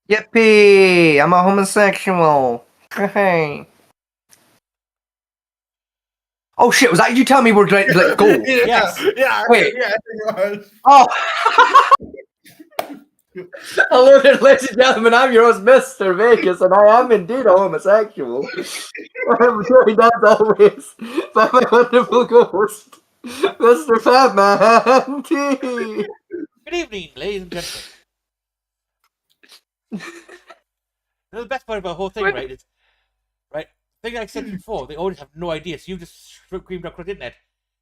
Yippee! I'm a homosexual. Hey. Oh shit! Was that you telling me we're going to let go? Yes. Yeah. Wait. Yeah, I think it was. Oh. Hello there, ladies and gentlemen. I'm your host, Mr. Vegas, and I am indeed a homosexual. I'm joined as always by my wonderful host, Mr. Fatman T. Good evening, ladies and gentlemen. The best part about the whole thing, right, is, right, the thing I said before, they always have no idea, so you just screamed across the internet,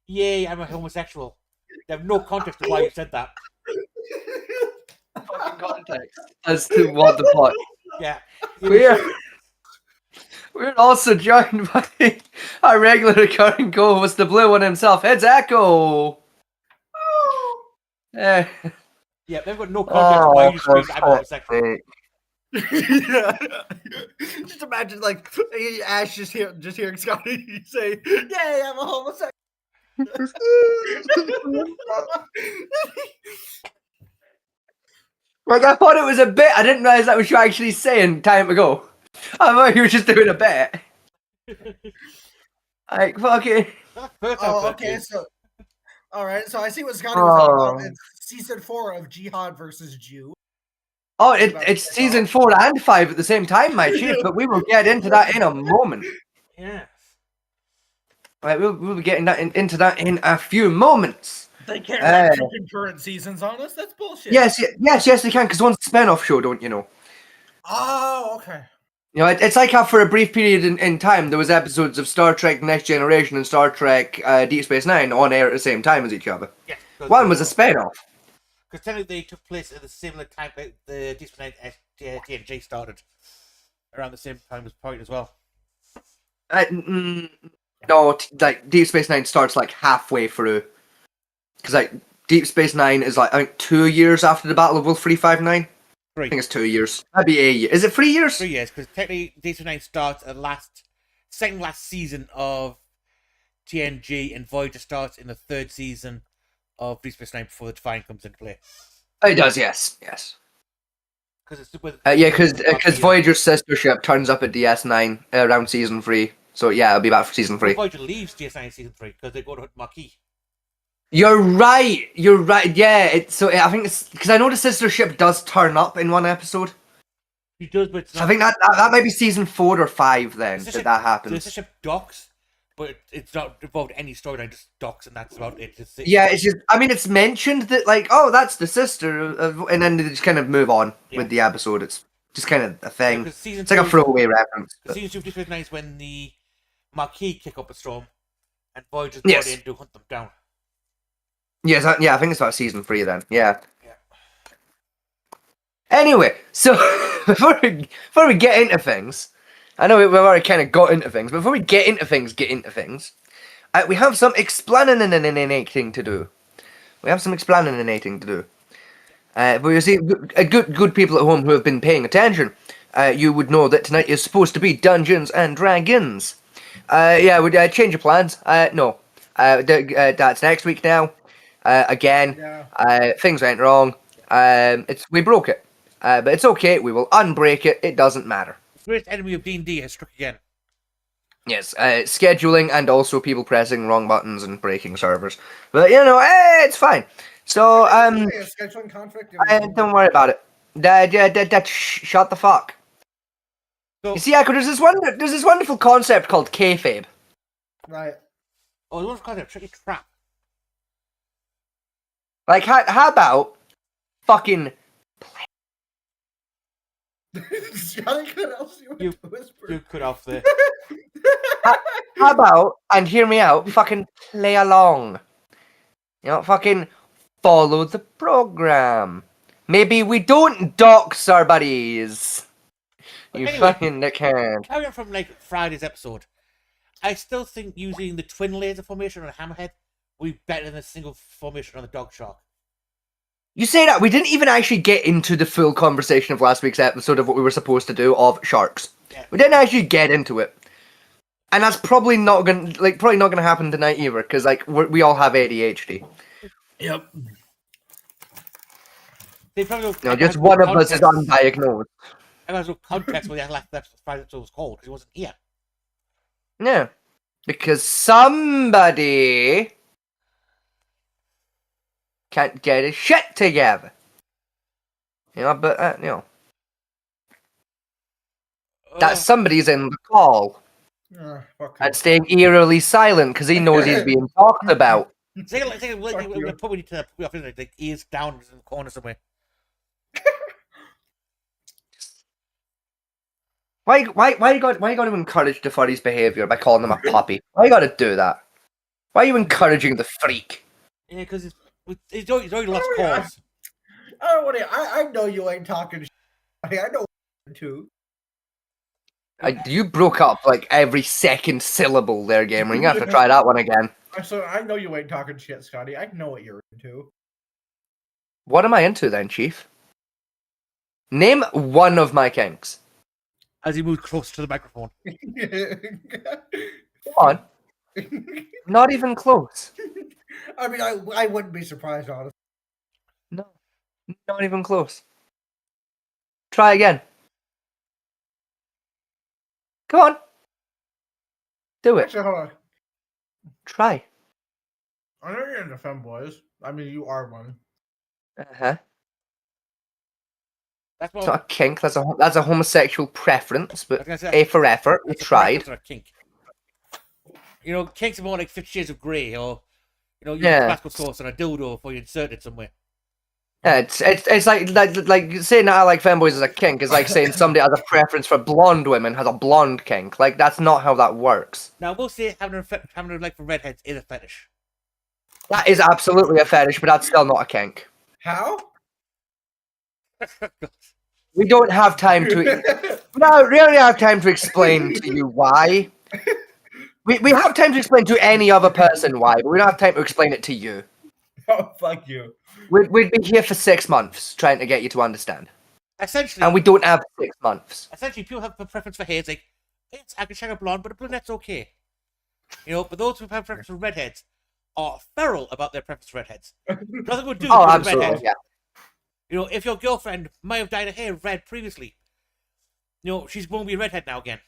yay, I'm a homosexual. They have no context to why you said that. Fucking context as to what the plot. Yeah. We're also joined by our regular recurring co-host, the blue one himself, It's Echo. Yeah, they've got no context to why you screamed, I'm a homosexual. Yeah. Just imagine, like, Ash just hearing Scotty say, "Yay, I'm a homosexual." Like, I thought it was a bit. I didn't realize that was you actually saying time ago. I thought you were just doing a bit. Like, fuck it. Oh, okay. So, all right. So I see what Scotty was talking about. It's season 4 of Jihad versus Jew. Oh, it's season 4 and 5 at the same time, my chief. But we will get into that in a moment. Yes. Right, we'll be getting into that in a few moments. They can't have two concurrent seasons on us. That's bullshit. Yes, they can, because one's a spin-off show, don't you know? Oh, okay. You know, it's like how for a brief period in time there was episodes of Star Trek Next Generation and Star Trek Deep Space Nine on air at the same time as each other. Yeah, one was a spin-off. Because technically they took place at the similar time that the Deep Space Nine TNG started. Around the same time as Point as well. No, like Deep Space Nine starts like halfway through. Because like Deep Space Nine is like I think 2 years after the Battle of Wolf 359. 3. I think it's 2 years. That'd be a year. Is it 3 years? 3 years, because technically Deep Space Nine starts at second last season of TNG, and Voyager starts in the 3rd season of Deep Space Nine before the Define comes into play. It does, yes. Because because Voyager's sister ship turns up at DS9 around season 3. So yeah, it'll be back for season 3. Voyager leaves DS9 in season 3 because they go to Marquis. You're right. Yeah, I think it's because I know the sister ship does turn up in one episode. She does, but it's not. I think that might be season 4 or 5 then that happens. The sister ship docks, but it's not involved in any storyline. Just docks, and that's about it. It's just. I mean, it's mentioned that like, oh, that's the sister, and then they just kind of move on with the episode. It's just kind of a thing. Yeah, it's like a throwaway reference. Season 2 of Deep Space Nine is when the Marquis kick up a storm, and Voyager's brought in to hunt them down. Yes, I think it's about season 3 then. Yeah. Anyway, so before we get into things, I know we've already kind of got into things, but before we get into things, we have some explanating to do. But you see, good people at home who have been paying attention, you would know that tonight is supposed to be Dungeons and Dragons. Would change your plans? No. That's next week now. Things went wrong. We broke it. But it's okay. We will unbreak it. It doesn't matter. The greatest enemy of D&D has struck again. Yes, scheduling and also people pressing wrong buttons and breaking servers. But it's fine. So scheduling conflict. Don't worry about it. Shut the fuck. So, you see, there's this wonderful concept called kayfabe. Right. Oh, the wonderful concept, tricky trap. Like, how about fucking play? You cut off there. How about, and hear me out, fucking play along. Fucking follow the program. Maybe we don't dox our buddies. Anyway, fucking dickhead. Carry on from like Friday's episode. I still think using the twin laser formation on a hammerhead would be better than a single formation on the dog shark. You say that, we didn't even actually get into the full conversation of last week's episode of what we were supposed to do of sharks. Yeah. We didn't actually get into it. And that's probably not gonna happen tonight either, because we all have ADHD. Yep. They probably No, just one of us is undiagnosed. And there's no context where the last episode was called because he wasn't here. Yeah. Because somebody can't get his shit together. But, that somebody's in the call. And staying eerily silent because he knows he's being talked about. It's like we need to put like ears down in the corner somewhere. Why you got to encourage the furry's behaviour by calling him a puppy? Why you got to do that? Why are you encouraging the freak? Yeah, because he's already lost cause. I know you ain't talking shit. I know too. You broke up like every second syllable there, gamer. You have to try that one again. So I know you ain't talking shit, Scotty. I know what you're into. What am I into then, Chief? Name one of my kinks. As he moved closer to the microphone. Come on. Not even close. I mean, I wouldn't be surprised, honestly. No. Not even close. Try again. Come on. Do it. Actually, hold on. Try. I know you're into femboys. I mean, you are one. Uh-huh. That's It's not a kink. That's a homosexual preference, but A for effort. We tried. A kink. Kinks are more like 50 Shades of Grey, or use Tabasco sauce on a dildo before you insert it somewhere. Yeah, it's like saying that I like femboys as a kink is like saying somebody has a preference for blonde women has a blonde kink. Like that's not how that works. Now we'll say having a like for redheads is a fetish. That is absolutely a fetish, but that's still not a kink. How? We don't have time to. We don't really have time to explain to you why. We have time to explain to any other person why, but we don't have time to explain it to you. Oh, fuck you. We'd be here for 6 months trying to get you to understand. Essentially, and we don't have 6 months. Essentially, people have a preference for hair. It's like, I can check a blonde, but a brunette's okay. But those who have preference for redheads are feral about their preference for redheads. Nothing would do with absolutely, redhead. Yeah. If your girlfriend might have dyed her hair red previously, she's going to be a redhead now again.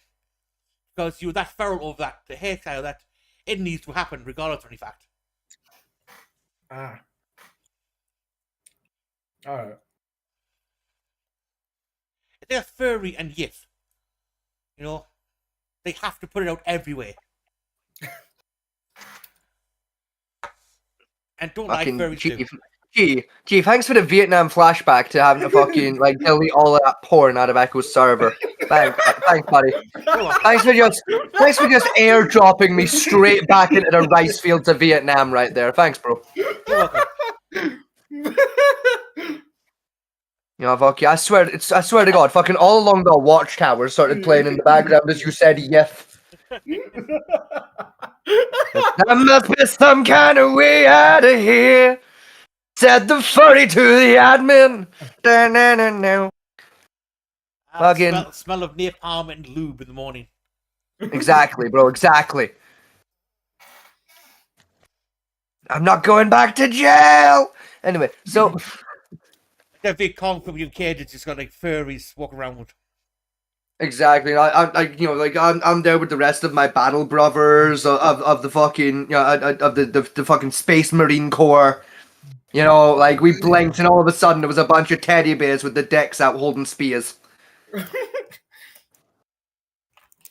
Because you were that feral over the hairstyle that it needs to happen regardless of any fact. Ah. Alright. If they're furry and yif, they have to put it out everywhere. And don't like furries too. Gee, thanks for the Vietnam flashback to having to fucking delete all of that porn out of Echo's server. Thanks, buddy. Thanks for just airdropping me straight back into the rice fields of Vietnam right there. Thanks, bro. You're welcome. Fuck you. I swear to God, fucking all along the watchtower started playing in the background as you said yif. There must be some kind of way out of here. Said the furry to the admin. No. Fucking smell of napalm and lube in the morning. Exactly, bro. Exactly. I'm not going back to jail. Anyway, so that big Kong from your cages just got like furries walking around with. Exactly. I'm there with the rest of my battle brothers of the fucking of the fucking Space Marine Corps. We blinked and all of a sudden there was a bunch of teddy bears with the dicks out holding spears.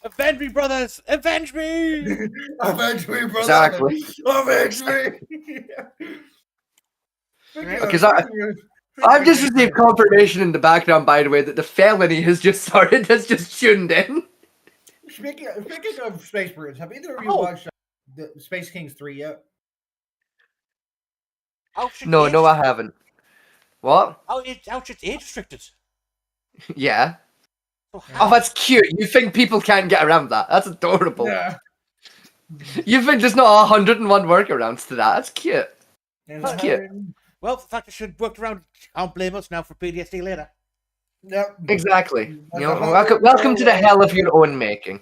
Avenge me, brothers! Avenge me! Avenge me, brother! Exactly. Avenge me! Because I've just received confirmation in the background, by the way, that the felony has just tuned in. Speaking of Space Marines, have either of you watched the Space Kings 3 yet? No, I haven't. What? It's age restricted. Yeah. Oh, that's cute. You think people can't get around that? That's adorable. Yeah. You think there's not 101 workarounds to that? That's cute. That's cute. Well, the fact it should work around, can't blame us now for PTSD later. Yep. Exactly. Welcome to the hell of your own making.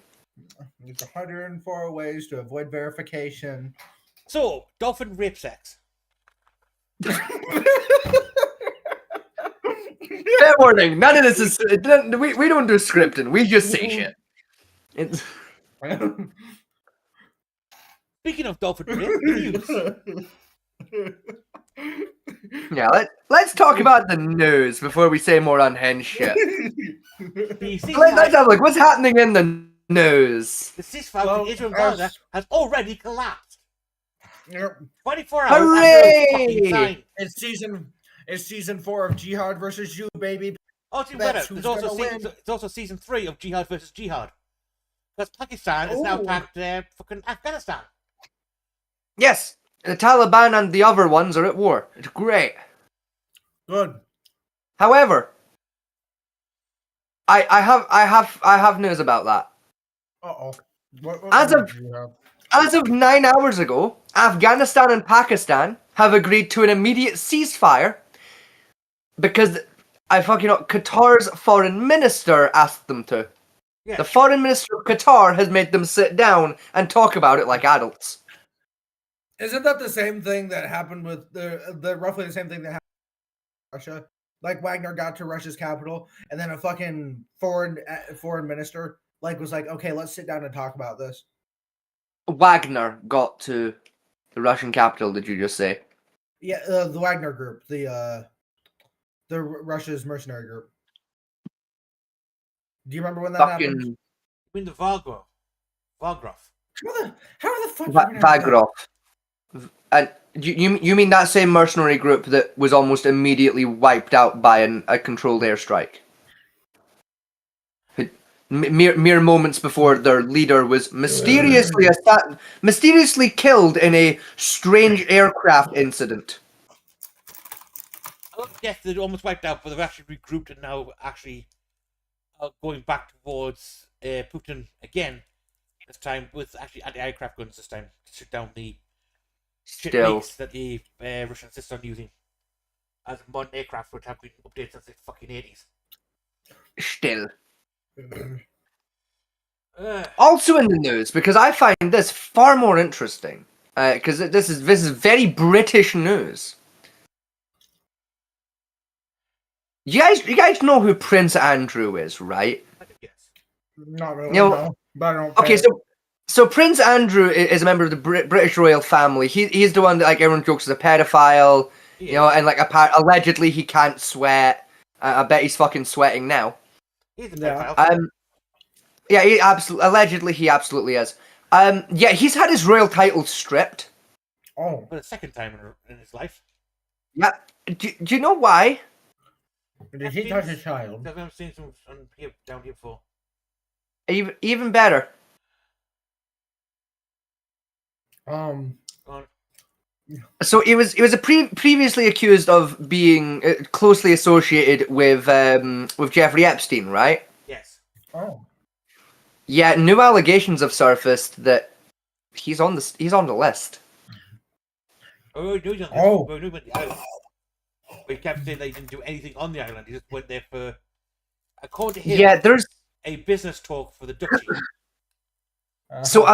There's 104 ways to avoid verification. So, dolphin rape sex. Fair warning. None of this is. We don't do scripting. We just say shit. It's, Speaking of dolphin brain, the news. yeah. Let's talk about the news before we say more unhinged shit. The Let's have like what's happening in the news. The ceasefire Well, between Israel and Gaza has already collapsed. Yep. 24 hours after it was fucking Hooray! signed. It's season 4 of Jihad versus You, baby. Oh, it's even That's better. who's There's also, gonna win. it's also season 3 of Jihad versus Jihad. Because Pakistan is now Ooh. attacked fucking Afghanistan. Yes, the Taliban and the other ones are at war. It's great. Good. However, I have news about that. Uh-oh. What As news of- do you have? As of 9 hours ago, Afghanistan and Pakistan have agreed to an immediate ceasefire because Qatar's foreign minister asked them to. Yeah. The foreign minister of Qatar has made them sit down and talk about it like adults. Isn't that the same thing that happened with the roughly the same thing that happened with Russia? Like Wagner got to Russia's capital, and then a fucking foreign minister was like, okay, let's sit down and talk about this. Wagner got to the Russian capital, did you just say? Yeah, the Wagner group, the Russia's mercenary group. Do you remember when that happened? Fucking I mean the Valgrov. How the fuck? you pronounce that? Vagrov. And you mean that same mercenary group that was almost immediately wiped out by a controlled airstrike? Mere moments before their leader was mysteriously killed in a strange aircraft incident. Oh, yes, they're almost wiped out, but they've actually regrouped and now actually going back towards Putin again. This time with actually anti-aircraft guns. This time to shoot down the shit Still. leaks that the Russians insist on using as modern aircraft, which have been updated since the fucking 80s. Still. Also in the news, because I find this far more interesting, because this is very British news. You guys know who Prince Andrew is, right? Yes. Not really. You know- No, but I don't. Okay, so Prince Andrew is a member of the British royal family. He's the one that like everyone jokes is a pedophile, you know, and like allegedly he can't sweat. I bet he's fucking sweating now. He's a Yeah. pedophile. Yeah, he absolutely is. Yeah, he's had his royal title stripped. Oh, For the second time in his life. Yeah, do you know why? did he touch his child? I've never seen some down here before. Even better. Go on. So he was previously accused of being closely associated with Jeffrey Epstein, right? Yes. Oh, Yeah, new allegations have surfaced that he's on the list. Oh, we knew he was on Oh. we knew he went to the island. But he kept saying that he didn't do anything on the island. He just went there for, according to him, Yeah, there's a business talk for the duchy. so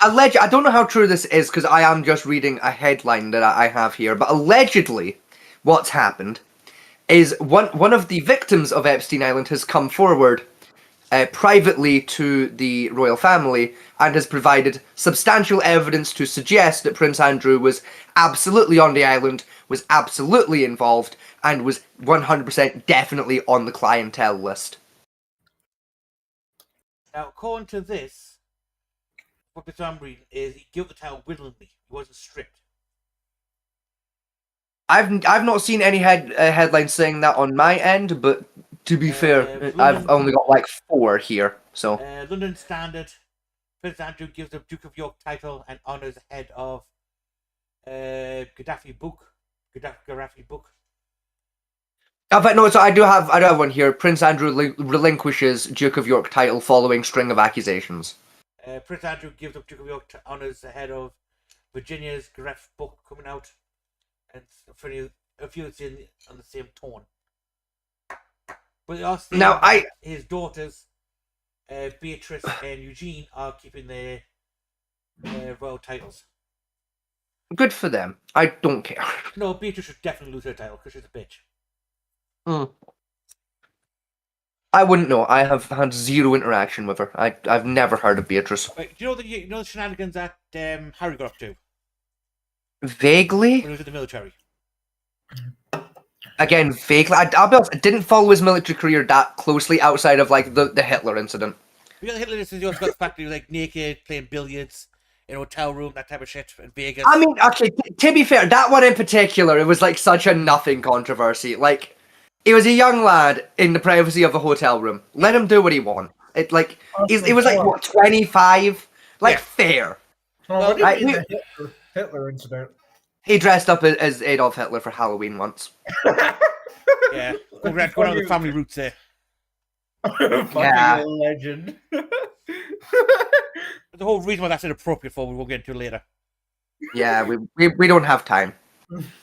alleged. I don't know how true this is because I am just reading a headline that I have here, but allegedly, what's happened is one of the victims of Epstein Island has come forward privately to the royal family and has provided substantial evidence to suggest that Prince Andrew was absolutely on the island, was absolutely involved, and was 100% definitely on the clientele list. Now, according to this, what I'm reading is he gave the title willingly. He wasn't stripped. I've not seen any headlines saying that on my end, but to be fair, I've only got like 4 here. So London Standard, Prince Andrew gives the Duke of York title and honours the head of Gaddafi book. in fact, no. So I do have one here. Prince Andrew relinquishes Duke of York title following string of accusations. Prince Andrew gives up Duke of York honours the head of Virginia's Greff book coming out, and a few on the same tone. But they are saying Now, that his daughters, Beatrice and Eugene, are keeping their royal titles. Good for them. I don't care. No, Beatrice should definitely lose her title because she's a bitch. Mm. I wouldn't know. I have had zero interaction with her. I've never heard of Beatrice. Right, do you know the shenanigans that Harry got up to Vaguely? when he was in the military? Again, vaguely. I'll be honest, I didn't follow his military career that closely outside of like the Hitler incident. You know, the Hitler incident, you also got the fact that he was like naked, playing billiards in a hotel room, that type of shit in Vegas. I mean, actually, to be fair, that one in particular, it was like such a nothing controversy. Like, he was a young lad in the privacy of a hotel room. Let him do what he wants. It like he was like what 25, like Yeah. fair. Well, what do you Right, mean the Hitler incident? He dressed up as Adolf Hitler for Halloween once. Yeah, going on with the family roots there. Fucking Yeah. legend. The whole reason why that's inappropriate for, we will get into later. Yeah, we don't have time.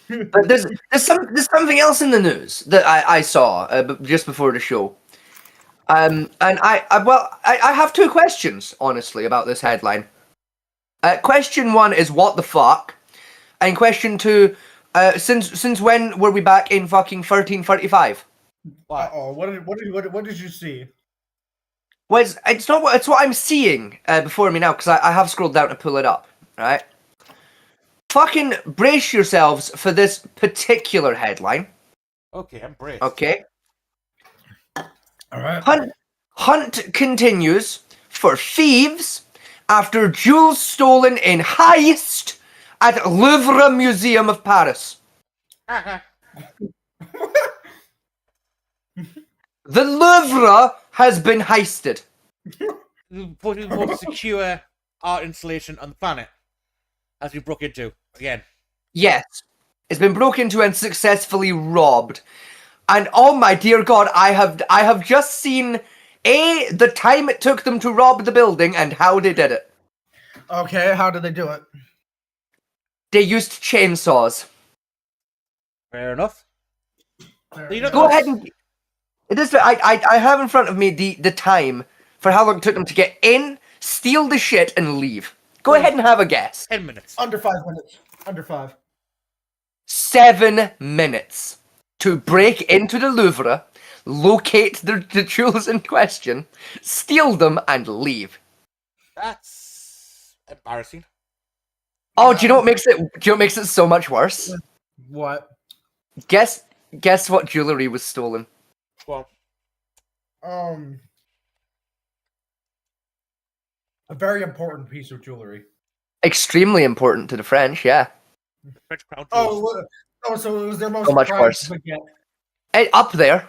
But there's something else in the news that I saw just before the show. And I have two questions, honestly, about this headline. Question one is what the fuck? And question two, since when were we back in fucking 1335? Why? Oh, what did you see? Well, it's not what it's what I'm seeing before me now because I have scrolled down to pull it up. Right? Fucking brace yourselves for this particular headline. Okay, I'm braced. Okay. All right. Hunt continues for thieves after jewels stolen in heist at Louvre Museum of Paris. The Louvre has been heisted. Probably the most secure art installation on the planet has been broke into again. Yes, it's been broken into and successfully robbed. And oh my dear God, I have just seen the time it took them to rob the building and how they did it. Okay, how did they do it? They used chainsaws. Fair enough. You know, Go ahead and it is. I have in front of me the time for how long it took them to get in, steal the shit, and leave. Go ahead and have a guess. 10 minutes. Under 5 minutes. Under 5. 7 minutes to break into the Louvre, locate the jewels in question, steal them, and leave. That's embarrassing. Oh, do you know what makes it so much worse? What? Guess what jewelry was stolen. Well, A very important piece of jewelry. Extremely important to the French, yeah. French crown jewels. So it was their most So much prized worse. baguette. Up there.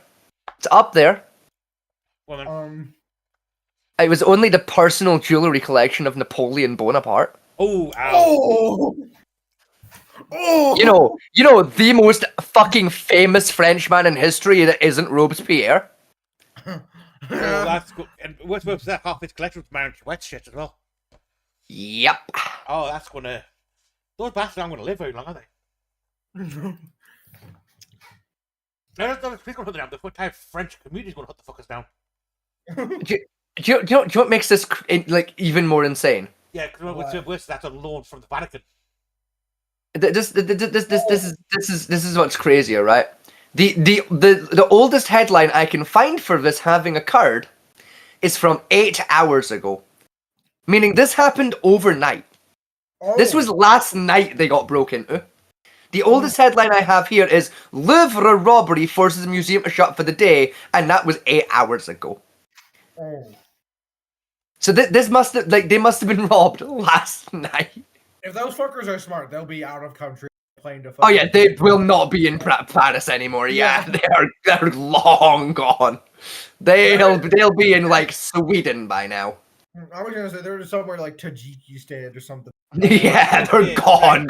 It's up there. Well, then. It was only the personal jewelry collection of Napoleon Bonaparte. Oh, ow. Oh! Oh! You know the most fucking famous Frenchman in history that isn't Robespierre. Oh, that's good. And what's that? Half its collection was marriage wet shit as well. Yep. Oh, that's gonna. Those bastards aren't gonna live very long, are they? No, please don't hunt them down. The entire French community's gonna hunt the fuckers down. Do you know what makes this like even more insane? Yeah, because what's worse, that's a loan from the Vatican. This is what's crazier, right? The oldest headline I can find for this having occurred is from 8 hours ago, meaning this happened overnight. Oh. This was last night they got broken into. The oldest headline I have here is Louvre robbery forces museum to shut for the day, and that was 8 hours ago. Oh. So this must have they must have been robbed last night. If those fuckers are smart, they'll be out of country playing to. Oh yeah, they will not be in Paris anymore. Yeah, they're long gone. They'll be in like Sweden by now. I was gonna say they're somewhere like Tajikistan or something. Yeah, they're gone.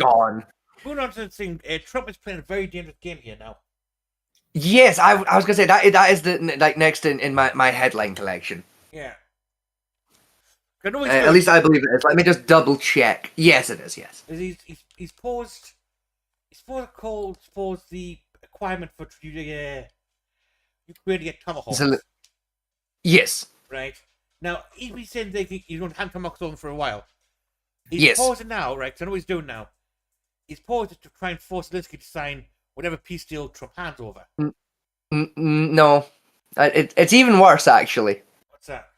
Moving on to the thing, Trump is playing a very dangerous game here now. Yes, I was gonna say that is the like next in my headline collection. Yeah. At least I believe it is. Let me just double check. Yes, it is. Yes. He's paused a call for the requirement for Ukraine to get tomahawks. Yes. Right now, he's been saying he's going to hand tomahawks over for a while. He's Yes. pausing now, right? Because I know what he's doing now. He's paused to try and force Zelensky to sign whatever peace deal Trump hands over. No. It's even worse, actually. What's that?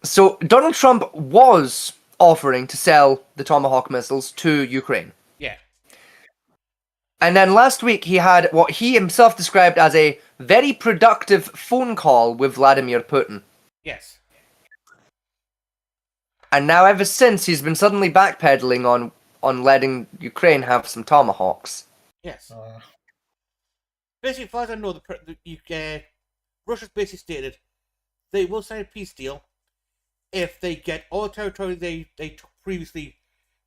So Donald Trump was offering to sell the Tomahawk missiles to Ukraine. Yeah. And then last week he had what he himself described as a very productive phone call with Vladimir Putin. Yes. And now ever since he's been suddenly backpedaling on letting Ukraine have some Tomahawks. Yes. Basically, as far as I know, Russia's basically stated they will sign a peace deal if they get all the territory they took previously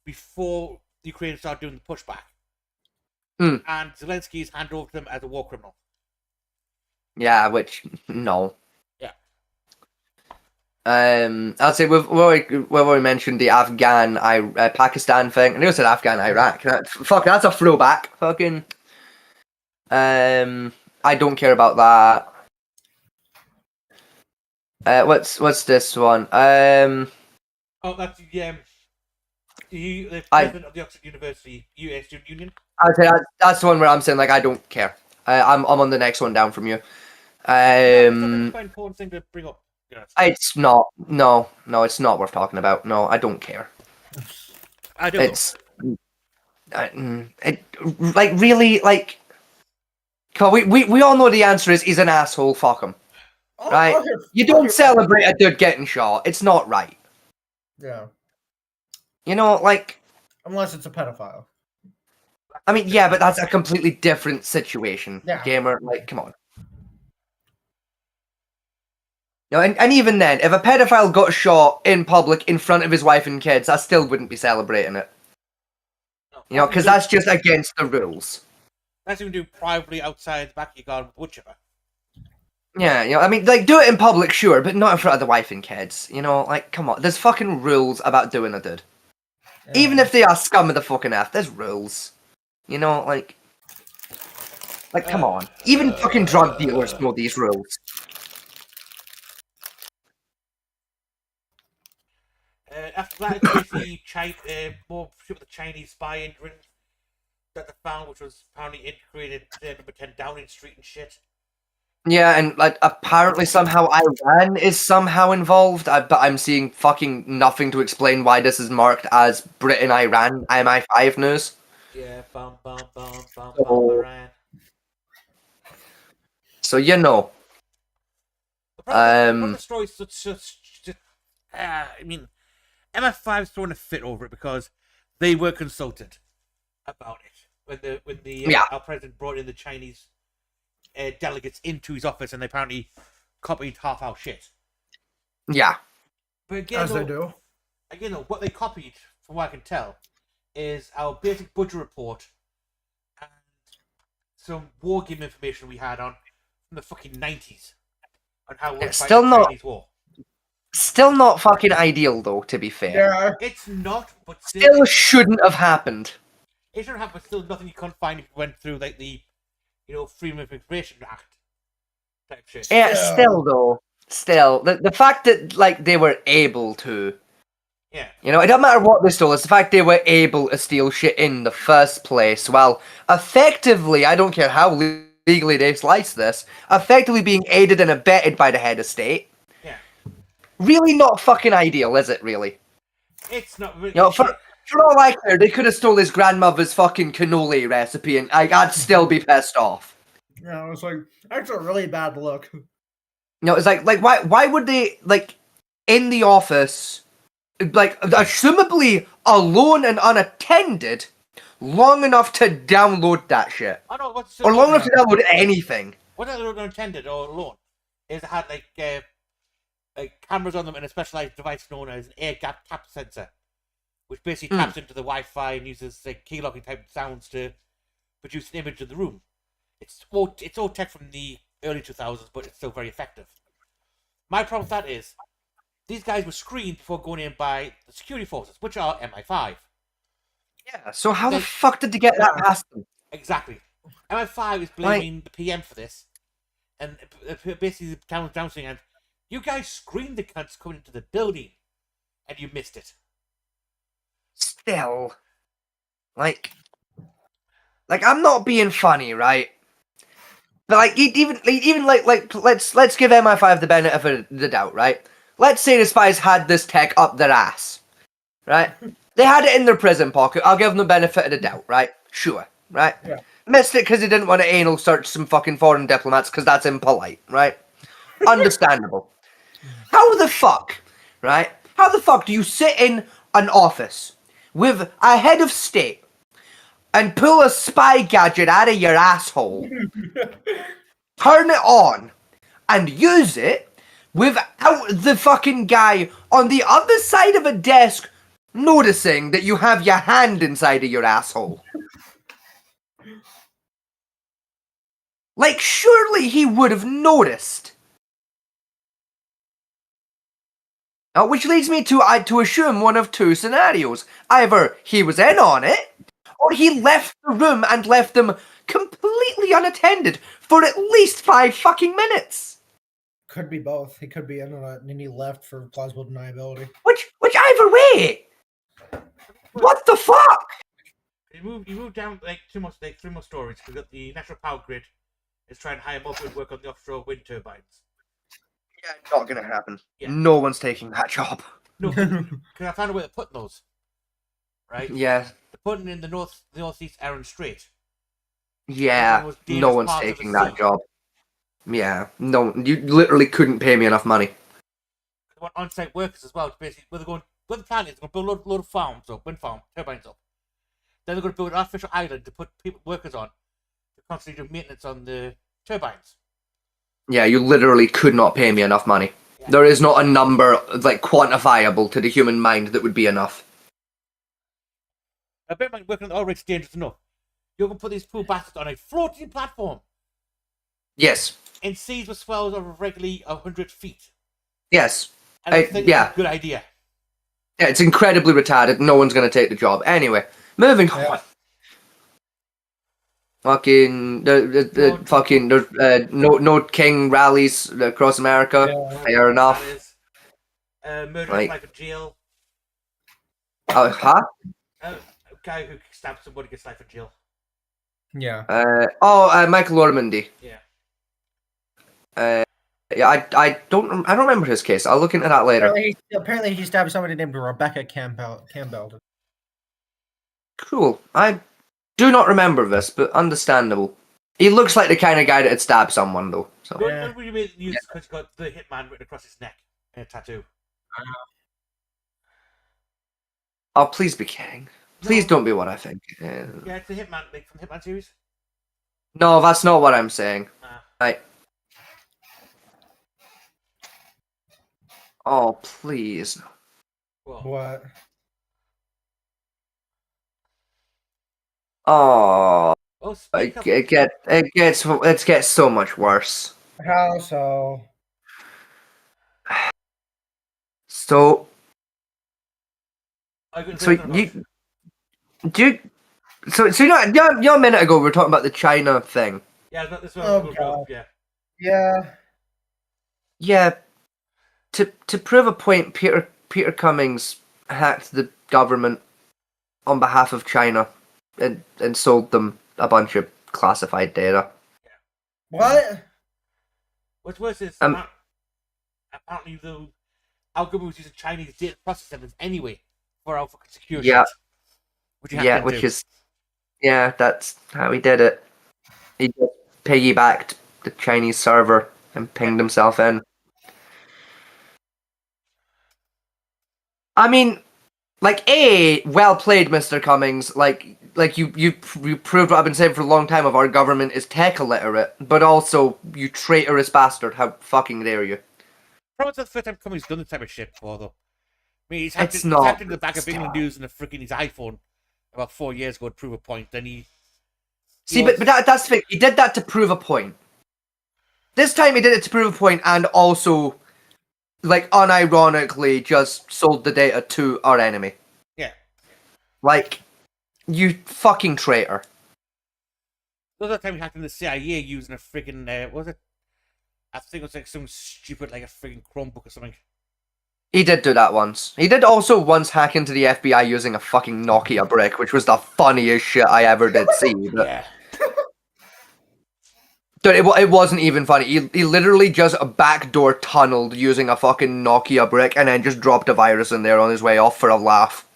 before the Ukraine started doing the pushback. And Zelensky's handed over to them as a war criminal. Yeah, which no. Yeah. I'll say we've already mentioned the Afghan Pakistan thing. I never said Afghan Iraq. That's a throwback. Fucking. I don't care about that. What's this one? Oh, that's the president of the Oxford University Student Union. I'd say that's the one where I'm saying like I don't care. I'm on the next one down from you. It's quite an important thing to bring up. It's not. No, it's not worth talking about. No, I don't care. I don't. It's like really like. Come on, we all know the answer is he's an asshole. Fuck him. Right? You don't celebrate a dude getting shot. It's not right. Yeah. You know, like. Unless it's a pedophile. I mean, yeah, but that's a completely different situation. Yeah. Gamer, like, come on. You know, and even then, if a pedophile got shot in public in front of his wife and kids, I still wouldn't be celebrating it. You know, because that's just against the rules. That's even do privately outside the back of your garden with wood chipper. Yeah, you know, I mean, like, do it in public, sure, but not in front of the wife and kids. You know, like, come on. There's fucking rules about doing a dude. Yeah. Even if they are scum of the fucking earth, there's rules. You know, like, come on. Even fucking drug dealers know these rules. After that, it's basically more shit with the Chinese spy engine that they found, which was apparently integrated number 10 Downing Street and shit. Yeah, and like apparently somehow Iran is somehow involved, but I'm seeing fucking nothing to explain why this is marked as Britain-Iran MI5 news. Yeah, bum, Iran. So, you know. The story's I mean, MI5's throwing a fit over it because they were consulted about it when our president brought in the Chinese delegates into his office, and they apparently copied half our shit. Yeah. But again, they do. Again, what they copied, from what I can tell, is our basic budget report and some war game information we had on from the fucking 90s on how we're fighting the Chinese war. Still not fucking ideal, though, to be fair. Yeah. It's not, but still shouldn't have happened. It shouldn't have, but still nothing you can't find if you went through, like, the, Freedom of Information Act type shit. Yeah, still, though. Still. The fact that, like, they were able to. Yeah. You know, it doesn't matter what they stole, it's the fact they were able to steal shit in the first place. Well, effectively, I don't care how legally they slice this, effectively being aided and abetted by the head of state. Yeah. Really not fucking ideal, is it, really? It's not really. You know, for all I care, they could have stole his grandmother's fucking cannoli recipe and I'd still be pissed off. Yeah, it's like, that's a really bad look. You know, it's like why would they, like, in the office, like, assumably alone and unattended, long enough to download that shit? I know what's or long enough to download anything. What they were unattended or alone is it had, like cameras on them and a specialized device known as an air gap tap sensor, which basically taps into the Wi-Fi and uses like key-locking type sounds to produce an image of the room. It's all tech from the early 2000s, but it's still very effective. My problem with that is these guys were screened before going in by the security forces, which are MI5. Yeah, so how the fuck did they get that past them? Exactly. MI5 is blaming the PM for this, and basically down saying, and you guys screened the cunts coming into the building, and you missed it. Still, like I'm not being funny, right? But like even like let's give MI5 the benefit of the doubt, right? Let's say the spies had this tech up their ass, right? They had it in their prison pocket. I'll give them the benefit of the doubt, right? Sure, right? Yeah. Missed it because they didn't want to anal search some fucking foreign diplomats because that's impolite, right? Understandable. How the fuck, right? How the fuck do you sit in an office with a head of state and pull a spy gadget out of your asshole, turn it on, and use it without the fucking guy on the other side of a desk noticing that you have your hand inside of your asshole? Like, surely he would have noticed. Which leads me to assume one of two scenarios. Either he was in on it, or he left the room and left them completely unattended for at least 5 fucking minutes. Could be both. He could be in on it and he left for plausible deniability. Which either way, what the fuck? You move down like 3 more stories. We've got the national power grid is trying to hire more people to work on the offshore wind turbines. Yeah, not gonna happen. Yeah. No one's taking that job. No, because I found a way to put those. Right? Yeah, They're putting in the northeast Arran Strait. yeah, Most no dangerous one's parts of taking the that sea. job. Yeah, no, you literally couldn't pay me enough money. They want on-site workers as well. To basically, where the plan is, they're going to build a load of farms up, wind farm, turbines up. Then they're going to build an artificial island to put workers on to constantly do maintenance on the turbines. Yeah, you literally could not pay me enough money. Yeah. There is not a number, like, quantifiable to the human mind that would be enough. I bet my working on the oil rig's dangerous enough. You're going to put these poor bastards on a floating platform Yes, in seas with swells of regularly 100 feet. yes. And I think yeah. it's a good idea. Yeah, it's incredibly retarded. No one's going to take the job. Anyway, moving Yeah. on. Fucking, there's no king rallies across America. Yeah. Fair enough. That is, murder Right. life in jail. Huh? A guy who stabbed somebody gets life in jail. Yeah. Michael Ormandy. Yeah. Yeah, I don't remember his case. I'll look into that later. Apparently he stabbed somebody named Rebecca Campbell. Cool. I do not remember this, but understandable. He looks like the kind of guy that would stab someone, though. So. Yeah. Nobody made the news because he got the hitman written across his neck in a tattoo. Oh, please be kidding. Please don't be what I think. Yeah, it's the hitman, like from the Hitman series. No, that's not what I'm saying. Ah. Oh, please. Well, What? Oh, oh, speak up. it gets so much worse. How so? So Oh, you're so gonna say you a minute ago we were talking about the China thing. Yeah, this one. Oh, God. Yeah. Yeah. Yeah, to prove a point, Peter Cummings hacked the government on behalf of China and sold them a bunch of classified data. What? What's worse is apparently the algorithm was using Chinese data processing anyway for our fucking security. Yeah. Which That's how he did it. He just piggybacked the Chinese server and pinged himself in. I mean, like, well played, Mr. Cummings. Like you proved what I've been saying for a long time of our government is tech illiterate, but also you traitorous bastard. How fucking dare you? Probably the first time Cummings done this type of shit before, though. I mean, he's It's hacked not. into the back of England News and his iPhone about 4 years ago to prove a point. Then he See, but that's the thing. He did that to prove a point. This time he did it to prove a point and also, like, unironically just sold the data to our enemy. Yeah. Like, you fucking traitor. The other time he hacked in the CIA using a friggin' what was it? I think it was like some stupid, like a friggin' Chromebook or something. He did do that once. He did also once hack into the FBI using a fucking Nokia brick, which was the funniest shit I ever did see. But Yeah. Dude, it wasn't even funny. He literally just backdoor tunneled using a fucking Nokia brick and then just dropped a virus in there on his way off for a laugh.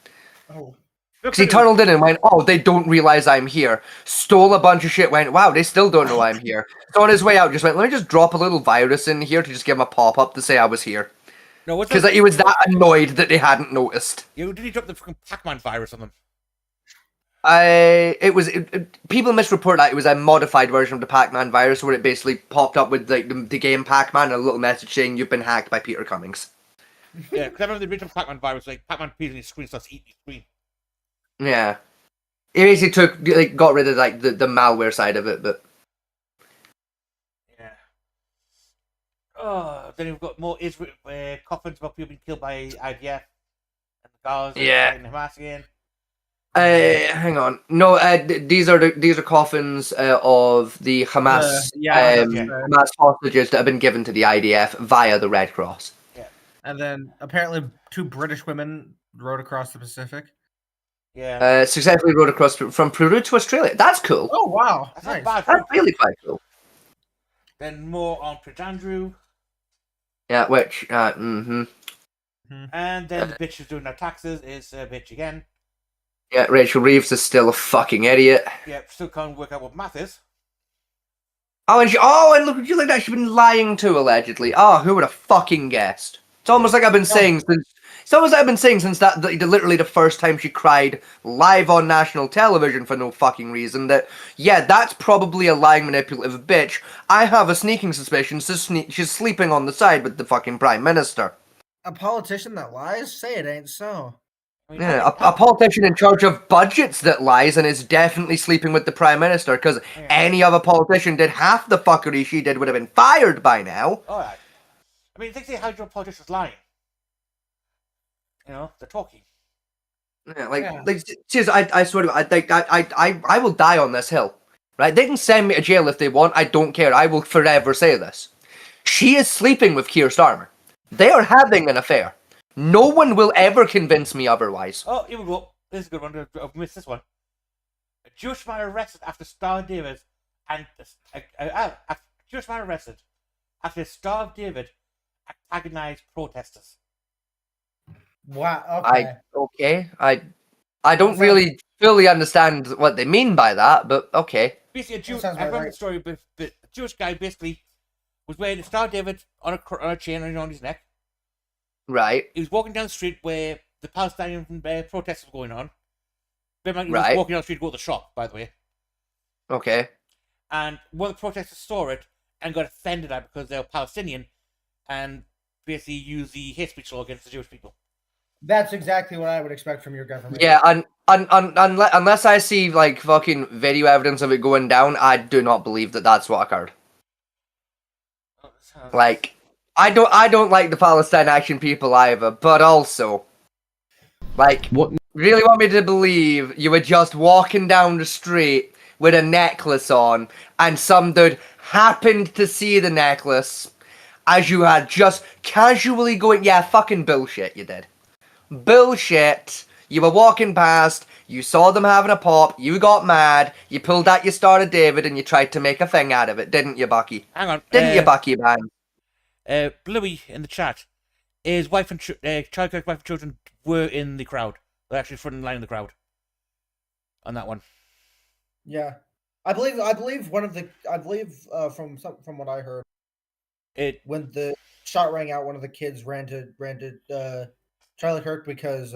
Oh. Because he tunneled in and went, oh, they don't realize I'm here. Stole a bunch of shit, went, wow, they still don't know I'm here. So on his way out, just went, let me just drop a little virus in here to just give him a pop-up to say I was here. No, what's Because that? he was that annoyed that they hadn't noticed. Did he drop the fucking Pac-Man virus on them? People misreport that it was a modified version of the Pac-Man virus where it basically popped up with like the game Pac-Man and a little message saying you've been hacked by Peter Cummings. Yeah, because I remember the original Pac-Man virus, like Pac-Man appears on your screen, starts eating your screen. Yeah. It basically got rid of like the malware side of it, but Yeah. Oh, then we've got more Israel coffins about people being killed by IDF and the Gaza and Hamas again. hang on. No, these are coffins of the Hamas Hamas hostages that have been given to the IDF via the Red Cross. Yeah. And then apparently 2 British women rode across the Pacific. Yeah. Successfully rode across from Peru to Australia. That's cool. Oh wow, That's nice. not bad. That's really quite cool. Then more on Prince Andrew. Yeah, which And then the bitch who's doing their taxes is a bitch again. Yeah, Rachel Reeves is still a fucking idiot. Yeah, still can't work out what math is. Oh, and look at you like that. She's been lying to allegedly. Oh, who would have fucking guessed? It's almost like I've been saying since. It's almost like I've been saying since literally the first time she cried live on national television for no fucking reason. That yeah, that's probably a lying, manipulative bitch. I have a sneaking suspicion she's sleeping on the side with the fucking prime minister. A politician that lies? Say it ain't so. I mean, Yeah, a politician in charge of budgets that lies and is definitely sleeping with the prime minister. Because any other politician did half the fuckery she did would have been fired by now. Alright. I mean, think say how your politicians lying. You know, they're talking. Yeah, seriously, I swear to God, I will die on this hill. Right? They can send me to jail if they want. I don't care. I will forever say this. She is sleeping with Keir Starmer. They are having an affair. No one will ever convince me otherwise. Oh, here we go. This is a good one. I've missed this one. A Jewish man arrested after Star of David and Jewish man arrested after Star of David antagonized protesters. Wow. I don't really fully understand what they mean by that, but okay. Basically, I remember the story, but a Jewish guy basically was wearing a Star of David on a chain around his neck. Right. He was walking down the street where the Palestinian protests were going on. He was walking down the street to go to the shop, by the way. Okay. And one of the protesters saw it and got offended at it because they were Palestinian and basically used the hate speech law against the Jewish people. That's exactly what I would expect from your government. Yeah, unless I see like fucking video evidence of it going down, I do not believe that that's what occurred. Like, I don't like the Palestine Action people either, but also, like, What? really want me to believe you were just walking down the street with a necklace on, and some dude happened to see the necklace as you had just casually going, yeah, fucking bullshit, you did. Bullshit. You were walking past, you saw them having a pop, you got mad, you pulled out your Star of David and you tried to make a thing out of it, didn't you, Bucky? Hang on. Didn't you, Bucky, man? Bluey in the chat, his wife and childcare wife and children were in the crowd. They're actually front in line in the crowd. On that one. Yeah. I believe one of the from what I heard, when the shot rang out, one of the kids ran to Charlie Kirk because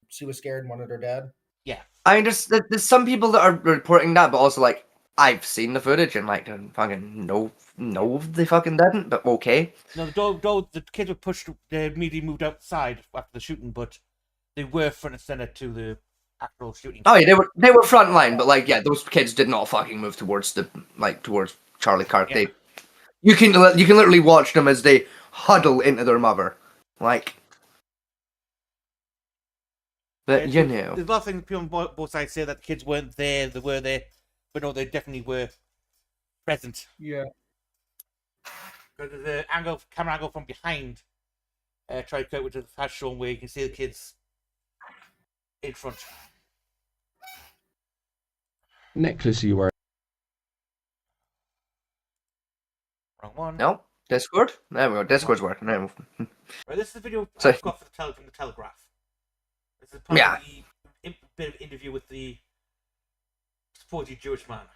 she was scared and wanted her dad. Yeah. I mean, there's some people that are reporting that, but also, like, I've seen the footage and, like, fucking no, they fucking didn't, but okay. No, the kids were pushed, they immediately moved outside after the shooting, but they were front and center to the actual shooting. Oh, yeah, they were front line, but, like, yeah, those kids did not fucking move towards Charlie Kirk. Yeah. You can literally watch them as they huddle into their mother. Like, but, you know. There's a lot of things people on both sides say that the kids weren't there, they were there, but no, they definitely were present. Yeah. Because there's the camera angle from behind Charlie Kirk, which has shown where you can see the kids in front. Necklace you wear. Wrong one. No, Discord. There we go. Discord's working. There we go. Right, this is the video So- I've got from the Telegraph. This is part Yeah. of the bit of interview with the supposed Jewish man.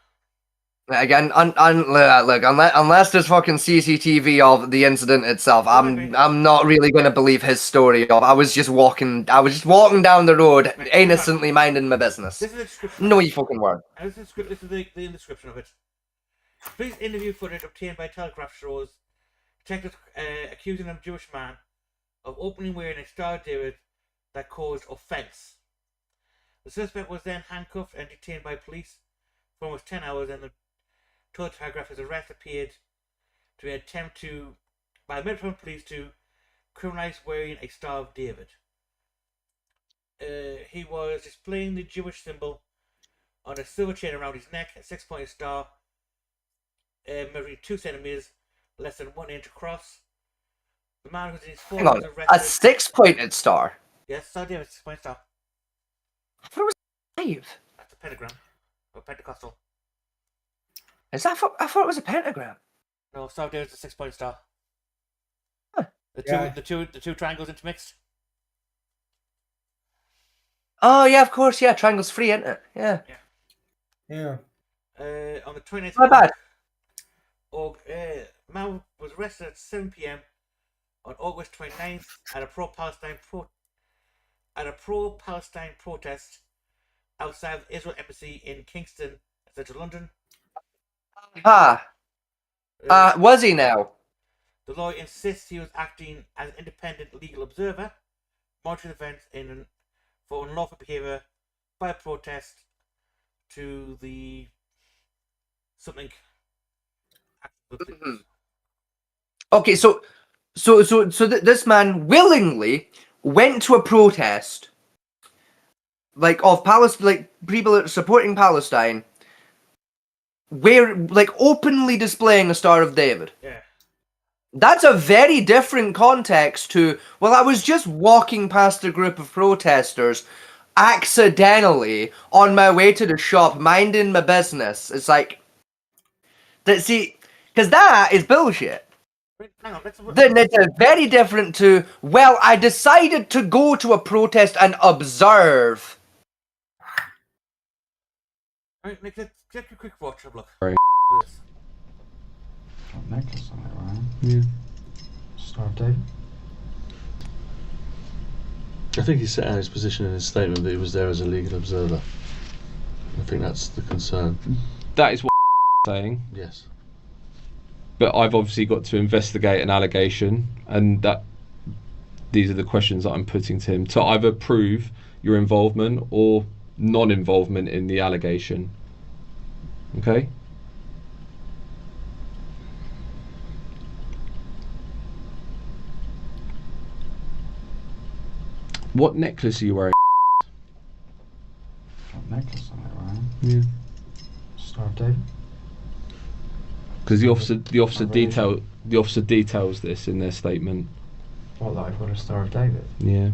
Again, look, unless there's fucking CCTV of the incident itself, I'm not really gonna believe his story. I was just walking down the road, innocently minding my business. This is the description. No, you fucking word. And this is the description of it. Police interview footage obtained by Telegraph shows detectives accusing a Jewish man of openly wearing a Star of David that caused offence. The suspect was then handcuffed and detained by police for almost 10 hours, and the Telegraph his arrest appeared to be an attempt by Metropolitan Police to criminalise wearing a Star of David. He was displaying the Jewish symbol on a silver chain around his neck, a 6-pointed star measuring 2 centimeters, less than 1 inch across. The man who was in his 40s Hang on, was a arrested. 6-pointed star. Yes, Star of David, 6-point star. I thought it was 5. That's a pentagram. Or Pentecostal. Is that? I thought it was a pentagram. No, Star of David's a 6-point star. Huh. The two triangles intermixed. Oh yeah, of course. Yeah, triangle's free, isn't it? Yeah. Yeah. On the 29th. Not bad. Man was arrested at 7 p.m. on August 29th at a pro-Palestine protest outside the Israel embassy in Kingston, central London. Was he now? The lawyer insists he was acting as an independent legal observer, monitoring events for unlawful behaviour by a protest to the something. Okay, so this man willingly went to a protest, like of Palestine, like people supporting Palestine, where like openly displaying a Star of David. Yeah. That's a very different context to, well, I was just walking past a group of protesters accidentally on my way to the shop, minding my business. It's like, because that is bullshit. Hang on, Then it's very different to, well, I decided to go to a protest and observe. Right, Nick, let's take a quick watch. Have a look. Right. This. Got a necklace on it, right? Yeah. Star of David. I think he set out his position in his statement that he was there as a legal observer. I think that's the concern. That is what saying. Yes. But I've obviously got to investigate an allegation, and that these are the questions that I'm putting to him to either prove your involvement or non-involvement in the allegation. Okay? What necklace are you wearing? Got a necklace on it, right? Yeah. Star of David. Because the officer details this in their statement. What, that I've got a Star of David? Yeah.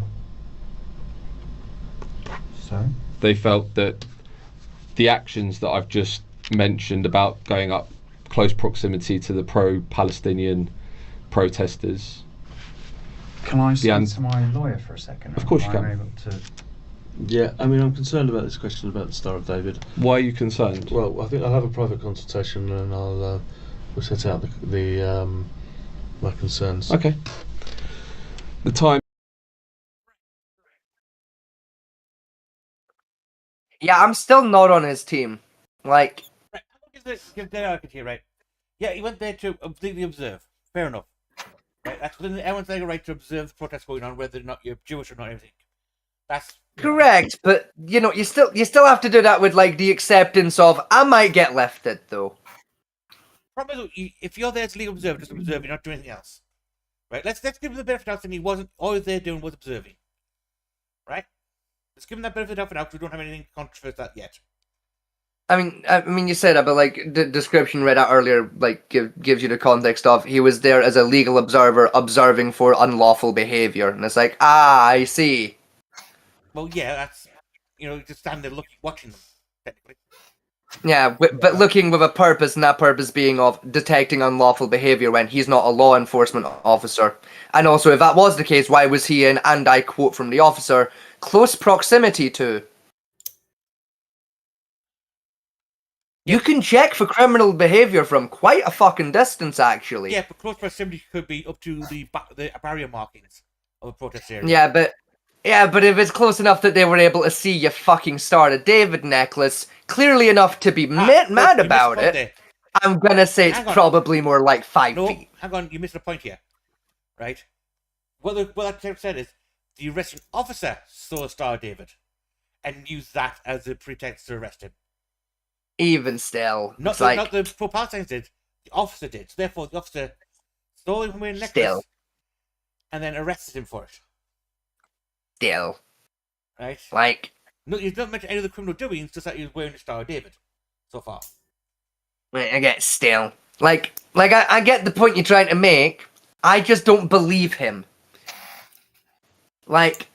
So? They felt that the actions that I've just mentioned about going up close proximity to the pro-Palestinian protesters. Can I speak and- to my lawyer for a second? Of course you Am can. I able to... Yeah, I mean, I'm concerned about this question about the Star of David. Why are you concerned? Well, I think I'll have a private consultation and we'll set out my concerns. Okay. The time. Yeah, I'm still not on his team. Like, Right, give their argument here, right? Yeah, he went there to completely observe. Fair enough. Right, that's within everyone's legal right to observe the protests going on, whether or not you're Jewish or not. Everything. That's correct, but you know, you still have to do that with like the acceptance of, I might get lifted though. Problem is, if you're there as a legal observer, just observe, you're not doing anything else. Right? Let's give him the benefit of the doubt that he wasn't. All he was there doing was observing. Right? Let's give him that benefit of the doubt because we don't have anything controversial yet. I mean, you said that, but like the description read out earlier, like gives you the context of he was there as a legal observer, observing for unlawful behavior, and it's like, I see. Well, yeah, that's just stand there looking, watching them. Technically, Yeah, but looking with a purpose, and that purpose being of detecting unlawful behavior when he's not a law enforcement officer. And also, if that was the case, why was he in, and I quote from the officer, close proximity to? You can check for criminal behavior from quite a fucking distance, actually. Yeah, but close proximity could be up to the barrier markings of a protest area. Yeah, but if it's close enough that they were able to see your fucking Star of David necklace, clearly enough to be mad about it, there. I'm gonna say it's Hang on. probably more like 5 No, feet. hang on, you missed a point here, right? What that detective said is the arresting officer saw Star David and used that as a pretext to arrest him. Even still, Not it's like, not the pro-Palestinians did. The officer did. So therefore, the officer stole him wearing a necklace Still. and then arrested him for it. still, Right? like, No, you've not mentioned any of the criminal doings, just that he was wearing the Star of David so far. I get still. Like I get the point you're trying to make. I just don't believe him. Like,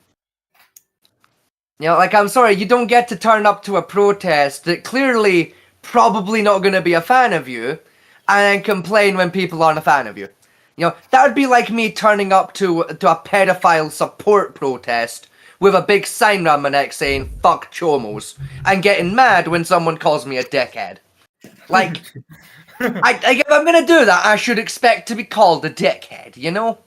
like, I'm sorry, you don't get to turn up to a protest that clearly probably not going to be a fan of you, and then complain when people aren't a fan of you. That would be like me turning up to a pedophile support protest with a big sign around my neck saying, fuck chomos, and getting mad when someone calls me a dickhead. Like, if I'm gonna do that, I should expect to be called a dickhead, you know?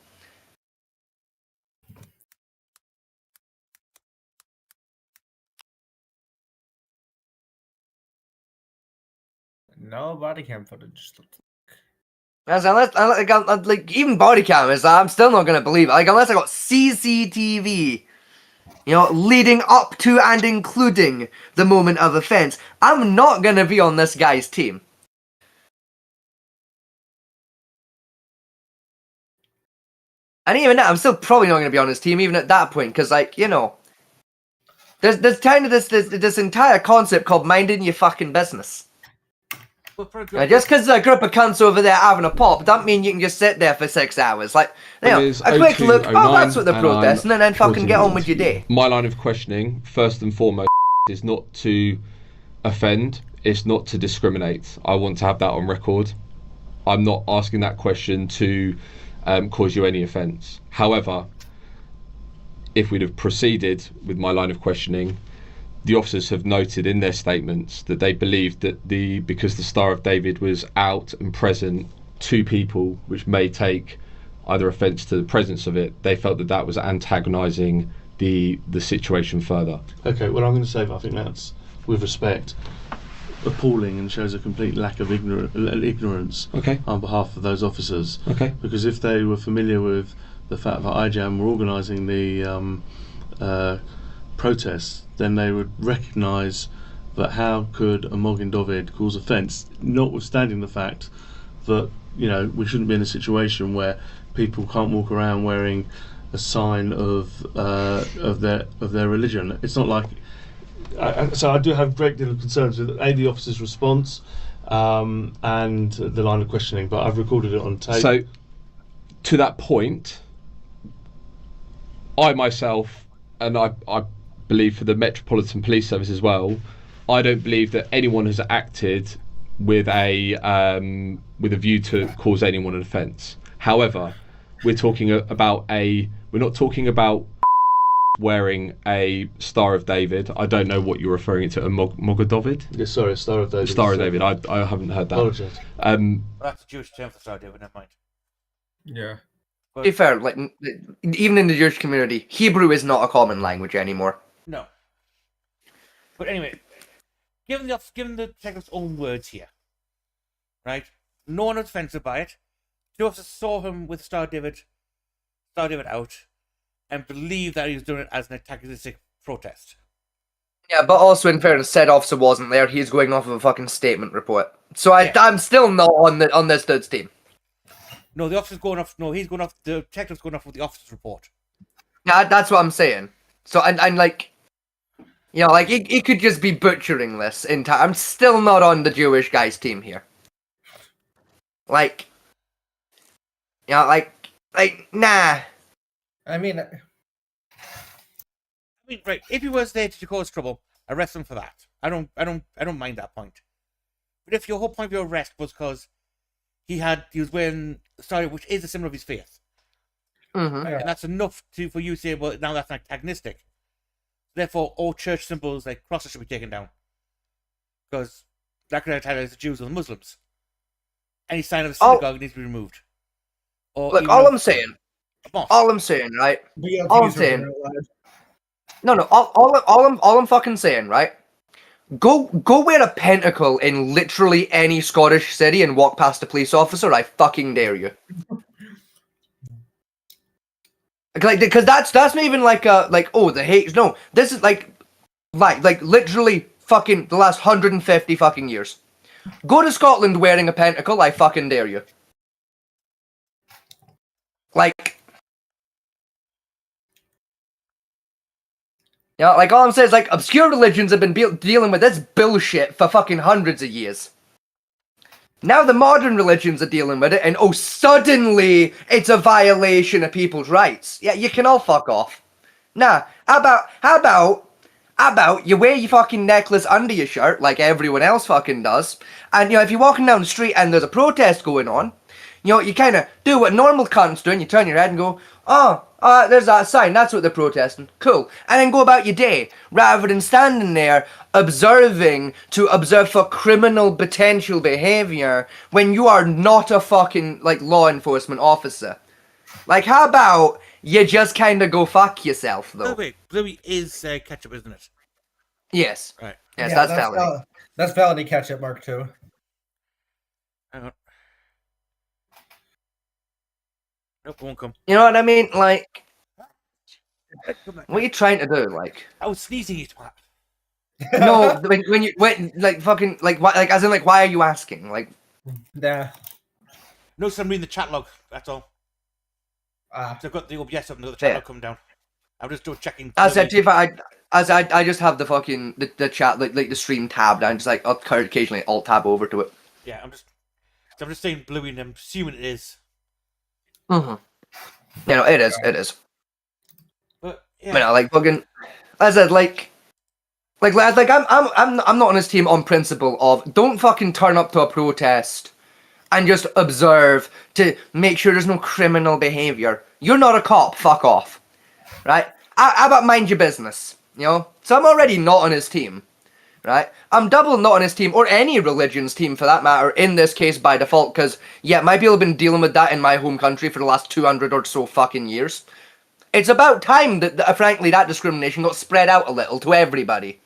No body cam footage. Unless, like, even body cameras, I'm still not gonna believe it. Like, unless I got CCTV, leading up to and including the moment of offense, I'm not gonna be on this guy's team. And even now, I'm still probably not gonna be on his team, even at that point, because, like, there's kind of this entire concept called minding your fucking business. Just because there's a group of cunts over there having a pop, doesn't mean you can just sit there for 6 hours. Like, a quick look, oh, that's what they're protesting, and then fucking get on with your day. My line of questioning, first and foremost, is not to offend, it's not to discriminate. I want to have that on record. I'm not asking that question to cause you any offence. However, if we'd have proceeded with my line of questioning, the officers have noted in their statements that they believed that because the Star of David was out and present to people which may take either offence to the presence of it, they felt that was antagonising the situation further. Okay, well, I'm going to say that I think that's, with respect, appalling and shows a complete lack of ignorance on behalf of those officers. Okay. Because if they were familiar with the fact that IJAM were organising the protests, then they would recognise that how could a Moggin Dovid cause offence, notwithstanding the fact that we shouldn't be in a situation where people can't walk around wearing a sign of their religion. It's not like. So I do have a great deal of concerns with the officer's response and the line of questioning, but I've recorded it on tape. So, to that point, I myself, and I believe for the Metropolitan Police Service as well, I don't believe that anyone has acted with a view to cause anyone an offence. However, we're talking about we're not talking about wearing a Star of David. I don't know what you're referring to, a Mogodovid? Yeah, sorry, Star of David. Star of David, I haven't heard that. Apologise. Well, that's a Jewish term for Star of David, never mind. Yeah. To be fair, like, even in the Jewish community, Hebrew is not a common language anymore. No. But anyway, given the detective's own words here, right? No one was offended by it. The officer saw him with Star David out, and believed that he was doing it as an antagonistic protest. Yeah, but also, in fairness, said officer wasn't there. He's going off of a fucking statement report. So I'm still not on this dude's team. No, the officer's going off. No, he's going off. The detective's going off with the officer's report. Yeah, that's what I'm saying. So I'm like, like he could just be butchering this entire. I'm still not on the Jewish guy's team here. Like, nah. I mean, right. If he was there to cause trouble, arrest him for that. I don't mind that point. But if your whole point of your arrest was because he was wearing sorry, which is a symbol of his faith, Mm-hmm. Yeah. and that's enough for you to say, well, now that's antagonistic. Therefore, all church symbols like crosses should be taken down because that could antagonize the Jews or the Muslims. Any sign of a synagogue needs to be removed. Or Look, even all of I'm saying, a mosque. all I'm saying, right? BLTs All I'm are saying, being allowed. no, all I'm fucking saying, right? Go wear a pentacle in literally any Scottish city and walk past a police officer. I fucking dare you. Like, because that's not even like oh, the hate. No, this is like literally fucking the last 150 fucking years. Go to Scotland wearing a pentacle. I fucking dare you. Like. Yeah, like all I'm saying is like obscure religions have been dealing with this bullshit for fucking hundreds of years. Now the modern religions are dealing with it, and oh, suddenly it's a violation of people's rights. Yeah, you can all fuck off. Nah, how about you wear your fucking necklace under your shirt like everyone else fucking does, and if you're walking down the street and there's a protest going on, you kind of do what normal cunts do, and you turn your head and go, oh, there's that sign, that's what they're protesting, cool, and then go about your day, rather than standing there observing to observe for criminal potential behavior when you are not a fucking, law enforcement officer. Like, how about you just kind of go fuck yourself, By though? the way, Bluey is ketchup, isn't it? Yes. Right. Yes, Yeah, that's valid. That's felony ketchup Mark II. Hang on. Nope, it won't come. You know what I mean? Like, Come back. what are you trying to do? Like, I was sneezing, you twat. no, why are you asking? Like, Nah. No, so I'm reading the chat log, that's all. Ah. So I've got the OBS up and the chat Yeah. log coming down. I'm just checking. I said to you, I just have the fucking the chat like the stream tabbed. I'm just like I'll occasionally alt tab over to it. Yeah, I'm just saying Bluey, and I'm assuming it is. Mm-hmm. It is. But yeah, Like fucking, as I said, I'm not on his team on principle of don't fucking turn up to a protest and just observe to make sure there's no criminal behavior. You're not a cop. Fuck off. Right? How about mind your business? So I'm already not on his team. Right? I'm double not on his team, or any religion's team for that matter, in this case by default, because, my people have been dealing with that in my home country for the last 200 or so fucking years. It's about time that frankly, that discrimination got spread out a little to everybody.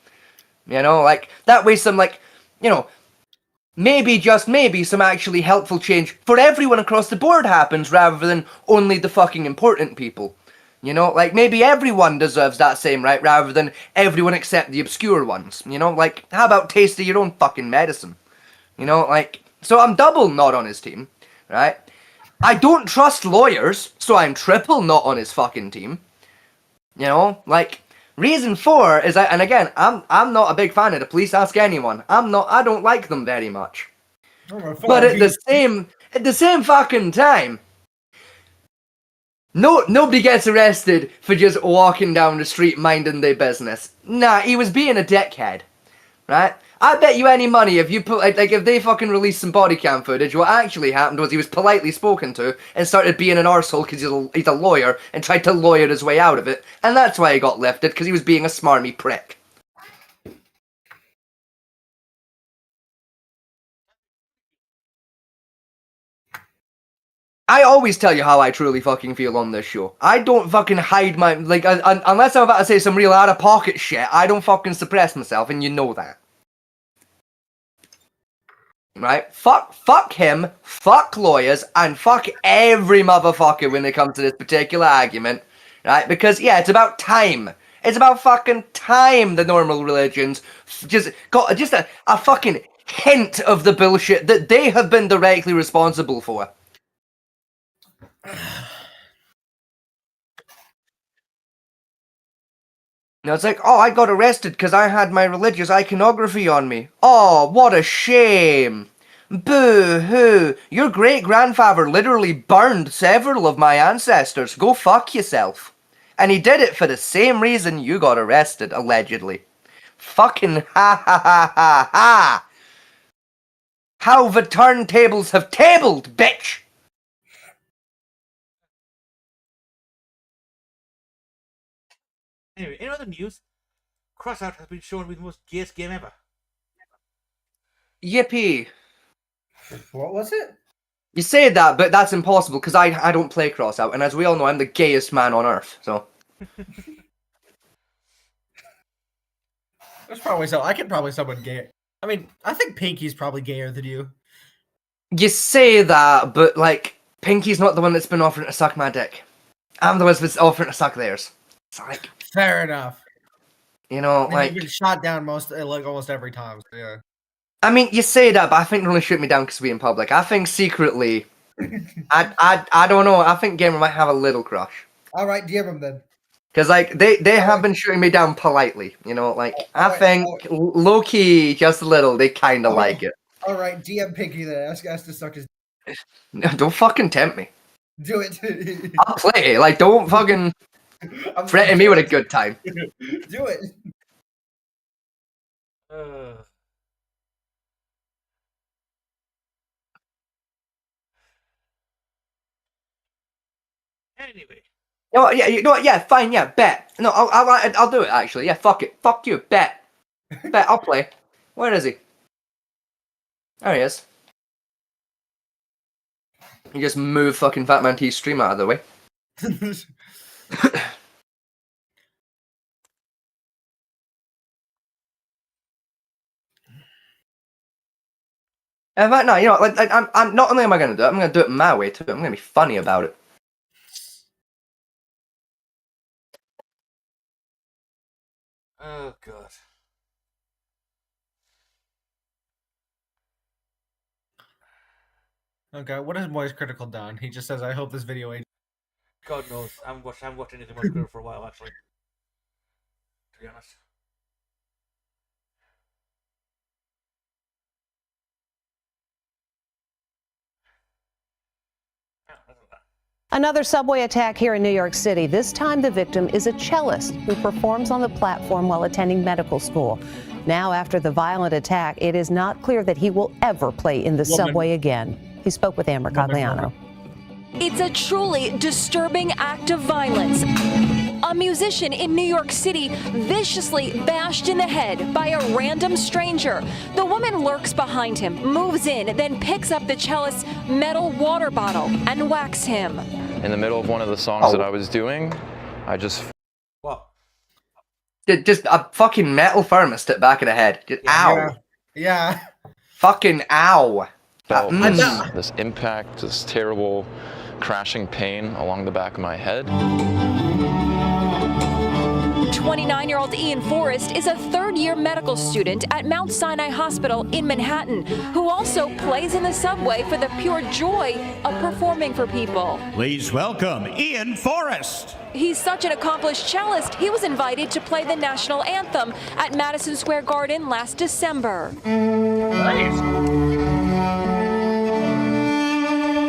That way some, maybe, just maybe, some actually helpful change for everyone across the board happens, rather than only the fucking important people. Maybe everyone deserves that same right, rather than everyone except the obscure ones. How about taste of your own fucking medicine? So I'm double not on his team, right? I don't trust lawyers, so I'm triple not on his fucking team. Reason 4 is and again, I'm not a big fan of the police, ask anyone. I don't like them very much. But at the same fucking time, nobody gets arrested for just walking down the street minding their business. Nah, he was being a dickhead, right? I bet you any money if you put if they fucking released some body cam footage, what actually happened was he was politely spoken to and started being an arsehole because he's a lawyer and tried to lawyer his way out of it, and that's why he got lifted, because he was being a smarmy prick. I always tell you how I truly fucking feel on this show. I don't fucking hide my, unless I'm about to say some real out-of-pocket shit, I don't fucking suppress myself, and you know that. Right? Fuck him, fuck lawyers, and fuck every motherfucker when it comes to this particular argument. Right? Because, it's about time. It's about fucking time the normal religions just got just a fucking hint of the bullshit that they have been directly responsible for. It's like, oh, I got arrested because I had my religious iconography on me. Oh, what a shame. Boo-hoo. Your great-grandfather literally burned several of my ancestors. Go fuck yourself. And he did it for the same reason you got arrested, allegedly. Fucking ha ha ha ha ha. how the turntables have tabled, bitch! Anyway, in other news, Crossout has been shown to be the most gayest game ever. Yippee. What was it? You say that, but that's impossible because I don't play Crossout, and as we all know, I'm the gayest man on earth, so. There's probably so. I could probably someone gay. I mean, I think Pinky's probably gayer than you. You say that, but, like, Pinky's not the one that's been offering to suck my dick. I'm the one that's offering to suck theirs. It's like, Fair enough. you know, I mean, like... you've been shot down almost every time. So yeah. I mean, you say that, but I think they're only shooting me down because we're in public. I think secretly... I don't know, I think Gamer might have a little crush. All right, DM him then. Because, like, they have been shooting me down politely, you know, like, I Alright, think, low-key, just a little, they kind of Okay. like it. All right, DM Pinky then. Ask to suck his. Don't fucking tempt me. Do it. I'll play, like, don't fucking I'm threaten me with a good time. Do it. Anyway. You know what, yeah, fine, yeah, bet. No, I'll do it, actually, yeah, fuck it. Fuck you, bet. Bet, I'll play. Where is he? There he is. You just move fucking Fatman T's stream out of the way. In fact, no, you know, like, I'm not only am I gonna do it, I'm gonna do it my way too. I'm gonna be funny about it. Oh god. Okay, what has Moist Critical done? He just says, "I hope this video ain't." God knows. I haven't watched anything much good for a while, actually. To be honest. Another subway attack here in New York City. This time the victim is a cellist who performs on the platform while attending medical school. Now, after the violent attack, it is not clear that he will ever play in the subway again. He spoke with Amber Cagliano. It's a truly disturbing act of violence. A musician in New York City viciously bashed in the head by a random stranger. The woman lurks behind him, moves in, then picks up the cellist's metal water bottle and whacks him. In the middle of one of the songs that I was doing, I just... What? Just a fucking metal thermostat back of the head. Just, ow. Yeah. Fucking ow. felt this impact, this terrible crashing pain along the back of my head. 29-year-old Ian Forrest is a third-year medical student at Mount Sinai Hospital in Manhattan, who also plays in the subway for the pure joy of performing for people. Please welcome Ian Forrest. He's such an accomplished cellist, he was invited to play the national anthem at Madison Square Garden last December. Nice.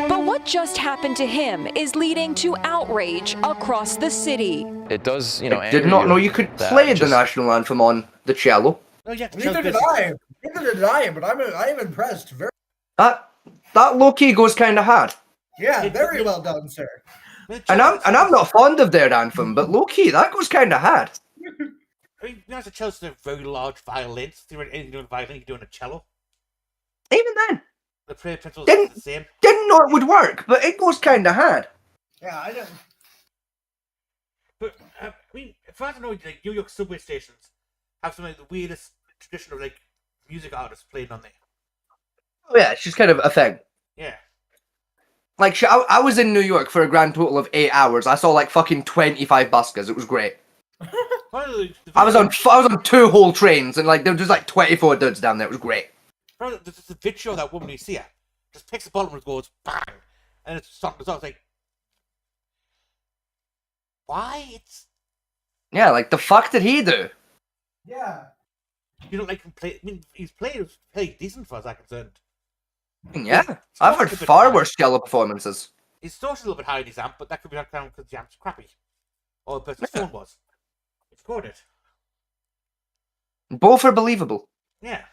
But what just happened to him is leading to outrage across the city. It does, you know, I did not know you could play the national anthem on the cello. Oh, yeah, Neither did I. Neither did I, but I am impressed. That low-key goes kind of hard. Yeah, very well done, sir. And I'm not fond of their anthem, but low-key, that goes kind of hard. I mean, as a cellist, they're very large violins. If you were anything doing a violin, you doing a cello. Even then. The prayer principle is the same. Didn't know it would work, but it goes kind of hard. Yeah, I don't. But I mean, if I don't know, like New York subway stations have some of the weirdest tradition of like music artists playing on there. Oh yeah, it's just kind of a thing. Yeah. Like, I was in New York for a grand total of 8 hours. I saw like fucking 25 buskers. It was great. I was on 2 whole trains, and like there were just like 24 dudes down there. It was great. There's the video of that woman you see her just picks the bottle and goes bang, and it's something. It's like, why? It's Yeah, like the fuck did he do? Yeah. You don't like him play. I mean, he's played decent for as I'm concerned. Yeah, I've heard far worse cello performances. He's still a little bit high in his amp, but that could be down because the amp's crappy, or the person's phone was. It's recorded. Both are believable. Yeah.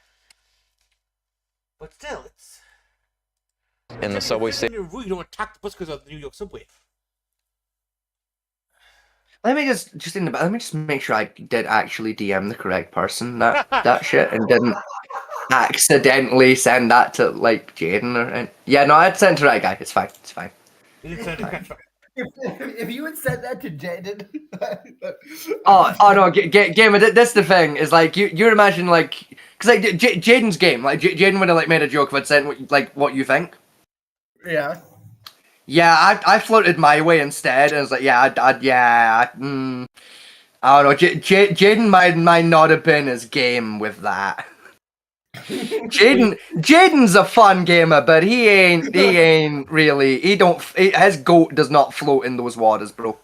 But still, it's in the subway station. station. You really don't attack the buskers of the New York subway. Let me let me just make sure I did actually DM the correct person that shit and didn't accidentally send that to like Jaden or yeah, no, I'd sent to the right guy. It's fine. It's fine. You didn't send it. If you had said that to Jaden, Oh no, game. That's the thing is like you imagine like because like Jaden's game like Jaden would have like made a joke if I'd said what you think. yeah. Yeah, I floated my way instead, and it's like, yeah, I don't know. Jaden might not have been as game with that. Jaden's a fun gamer, but he ain't really. His goat does not float in those waters, bro.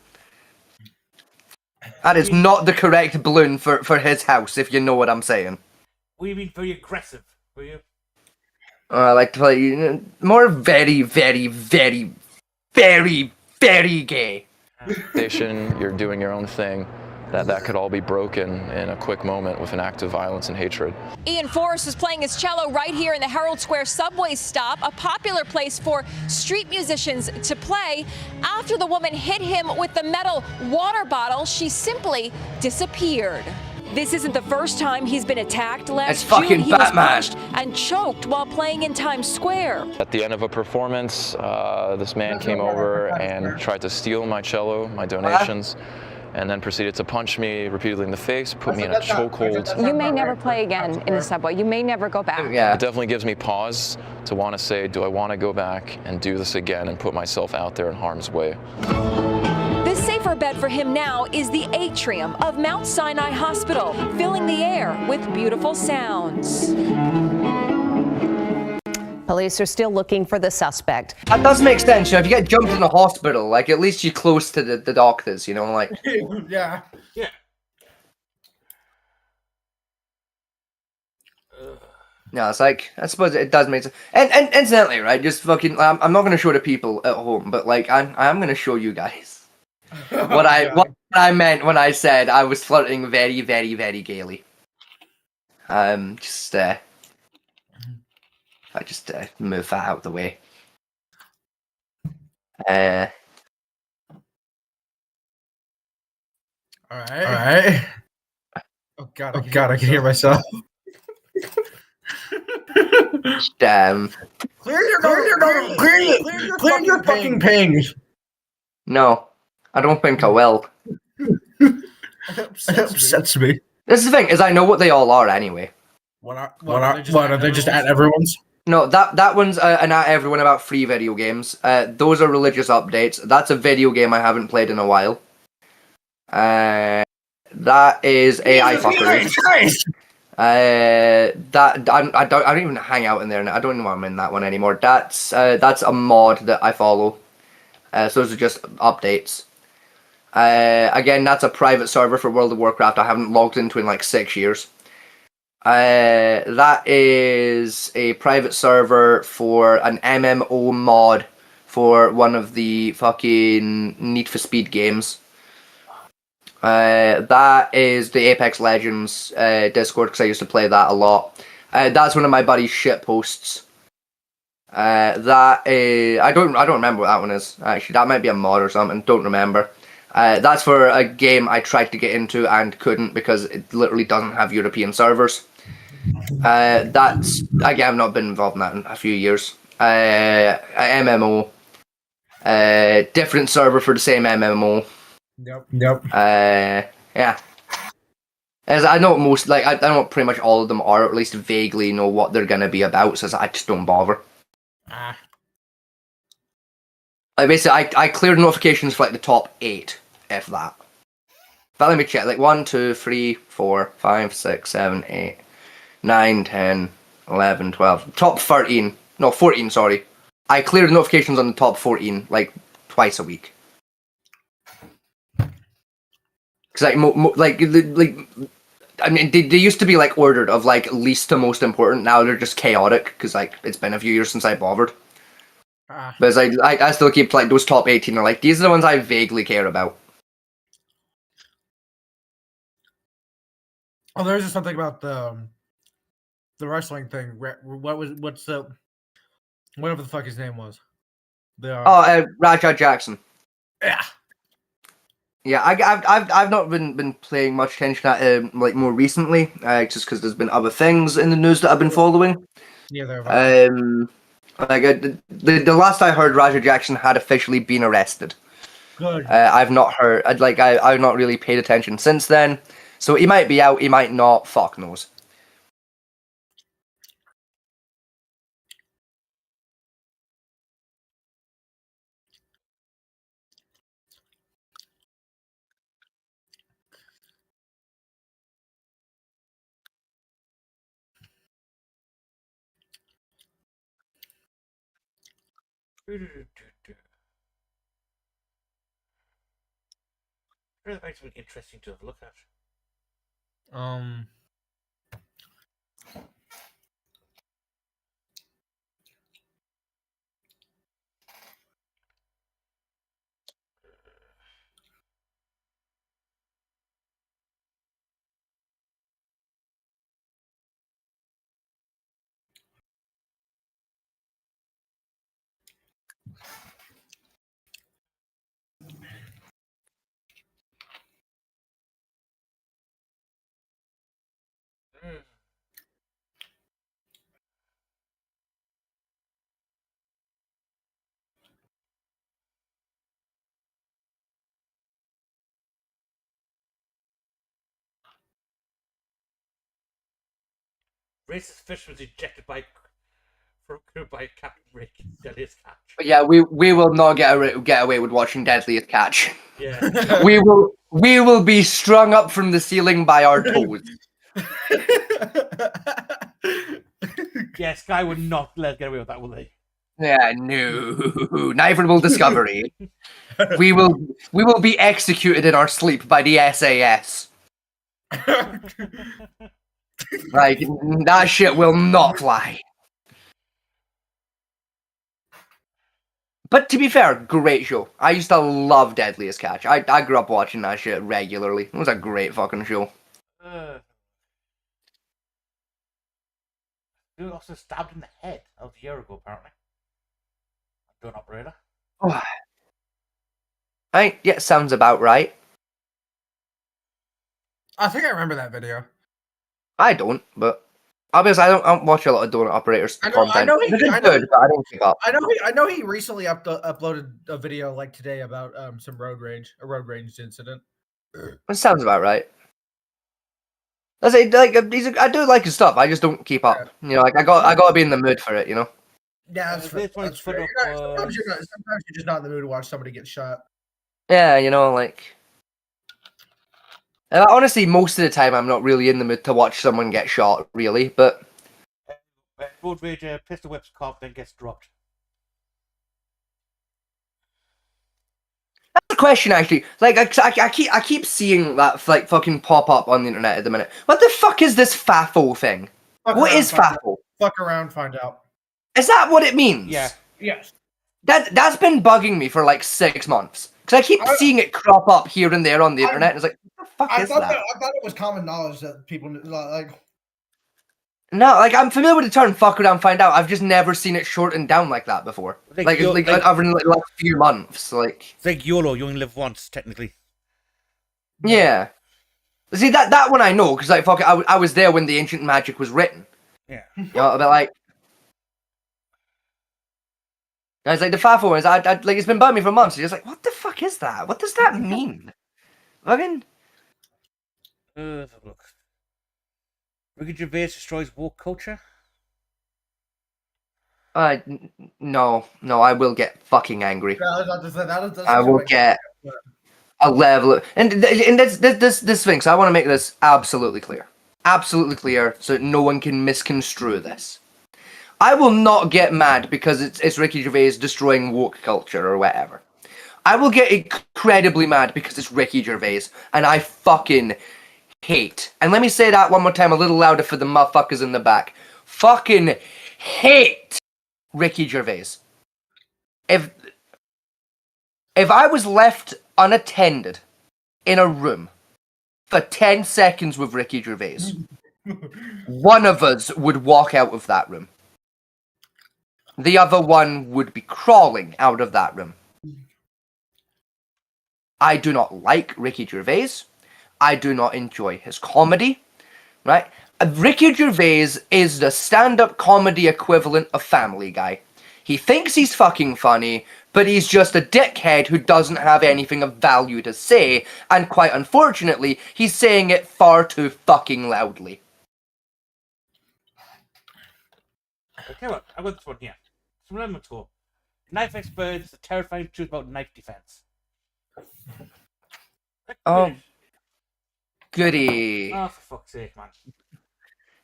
That is not the correct balloon for his house, if you know what I'm saying. We mean very aggressive, were you? I like to play more very, very, very, very, very gay. Station, you're doing your own thing. That could all be broken in a quick moment with an act of violence and hatred. Ian Forrest was playing his cello right here in the Herald Square subway stop, a popular place for street musicians to play. After the woman hit him with the metal water bottle, she simply disappeared. This isn't the first time he's been attacked. Last June, he was punched and choked while playing in Times Square. At the end of a performance, this man came over and tried to steal my cello, my donations, and then proceeded to punch me repeatedly in the face, put me in a chokehold. You may never play again in the subway. You may never go back. Yeah. It definitely gives me pause to want to say, do I want to go back and do this again and put myself out there in harm's way? The safer bet for him now is the atrium of Mount Sinai Hospital, filling the air with beautiful sounds. Police are still looking for the suspect. That does make sense. You know, if you get jumped in a hospital, like at least you're close to the doctors. You know, like yeah. Yeah. no, it's like I suppose it does make sense. And incidentally, right? Just fucking. I'm not going to show the people at home, but like I'm going to show you guys what I meant when I said I was flirting very, very, very gaily. Just I just move that out of the way. All right. Oh god, I can hear myself. Damn. Clear your fucking ping. No, I don't think I will. That upsets me. This is the thing, is I know what they all are anyway. What are they just at everyone's? No, that one's an at everyone about free video games. Those are religious updates. That's a video game I haven't played in a while. That is AI fuckery. I don't even hang out in there. I don't know why I'm in that one anymore. That's a mod that I follow. So those are just updates. Again, that's a private server for World of Warcraft. I haven't logged into in like 6 years. That is a private server for an MMO mod for one of the fucking Need for Speed games. That is the Apex Legends Discord, because I used to play that a lot. That's one of my buddy's shit posts. That is, I don't remember what that one is. Actually, that might be a mod or something. Don't remember. That's for a game I tried to get into and couldn't because it literally doesn't have European servers. That's again, I've not been involved in that in a few years. MMO, different server for the same MMO. Yep. Yeah. As I know most, like I know pretty much all of them are, or at least vaguely know what they're gonna be about. So I just don't bother. Like basically, I cleared notifications for like the top 8, if that. But let me check. Like 1, 2, 3, 4, 5, 6, 7, 8, 9, 10, 11, 12, top 13. No, 14. Sorry, I cleared notifications on the top 14 like twice a week. Cause like I mean, they used to be like ordered of like least to most important. Now they're just chaotic because like it's been a few years since I bothered. But it's like I still keep like those top 18 are like these are the ones I vaguely care about. Oh, there's just something about the wrestling thing. What's the whatever the fuck his name was? Raja Jackson. Yeah. Yeah, I've not been paying much attention at like more recently, just because there's been other things in the news that I've been following. Yeah, they're the last I heard, Raja Jackson had officially been arrested. good. I've not heard. I've not really paid attention since then. So he might be out. He might not. Fuck knows. That makes it interesting to have a look at. Racist fish was ejected by Captain Rick Deadliest Catch. But yeah, we will not get away with watching Deadliest Catch. Yeah. we will be strung up from the ceiling by our toes. Yeah, Sky would not let us get away with that, will they? Yeah, no. Not even will Discovery. we will be executed in our sleep by the SAS. Like, that shit will not fly. But to be fair, great show. I used to love Deadliest Catch. I grew up watching that shit regularly. It was a great fucking show. He was also stabbed in the head. That was a year ago, apparently. Drone operator. Oh. Yeah, sounds about right. I think I remember that video. I don't, but obviously I don't watch a lot of donut operators content. I know he but I don't keep up. I know he recently uploaded a video like today about a road rage incident. It sounds about right. I say I do like his stuff. I just don't keep up. You know, like I got to be in the mood for it. You know. Yeah, that's fair. Sometimes you're just not in the mood to watch somebody get shot. Yeah, you know, like. Honestly, most of the time I'm not really in the mood to watch someone get shot, really. But road rage pistol whips cop, then gets dropped. That's a question, actually. Like, I keep seeing that like fucking pop up on the internet at the minute. What the fuck is this FAFO thing? What is FAFO? Fuck around, find out. Is that what it means? Yeah. Yes. That's been bugging me for like 6 months because I keep seeing it crop up here and there on the internet. And it's like, what the fuck is that? I thought it was common knowledge that people like. No, like I'm familiar with the term "fuck around, find out." I've just never seen it shortened down like that before. Like over the last few months, like. It's like YOLO. You only live once, technically. Yeah. See that one I know because like fuck it, I was there when the ancient magic was written. Yeah. You know, but like. I was like the FAFO ones. I like it's been bugging me for months. It's just like, what the fuck is that? What does that mean? Fucking. Let's have a look. Ricky Gervais destroys woke culture. No, I will get fucking angry. That I will get a level of, and this thing. So I want to make this absolutely clear, so that no one can misconstrue this. I will not get mad because it's Ricky Gervais destroying woke culture or whatever. I will get incredibly mad because it's Ricky Gervais, and I fucking hate. And let me say that one more time, a little louder for the motherfuckers in the back. Fucking hate Ricky Gervais. If I was left unattended in a room for 10 seconds with Ricky Gervais, one of us would walk out of that room. The other one would be crawling out of that room. I do not like Ricky Gervais. I do not enjoy his comedy. Right? Ricky Gervais is the stand-up comedy equivalent of Family Guy. He thinks he's fucking funny, but he's just a dickhead who doesn't have anything of value to say, and quite unfortunately, he's saying it far too fucking loudly. Okay, look, I've got this one here. It's from 11 months ago. Knife experts, the terrifying truth about knife defense. Oh, goody. Oh, for fuck's sake, man.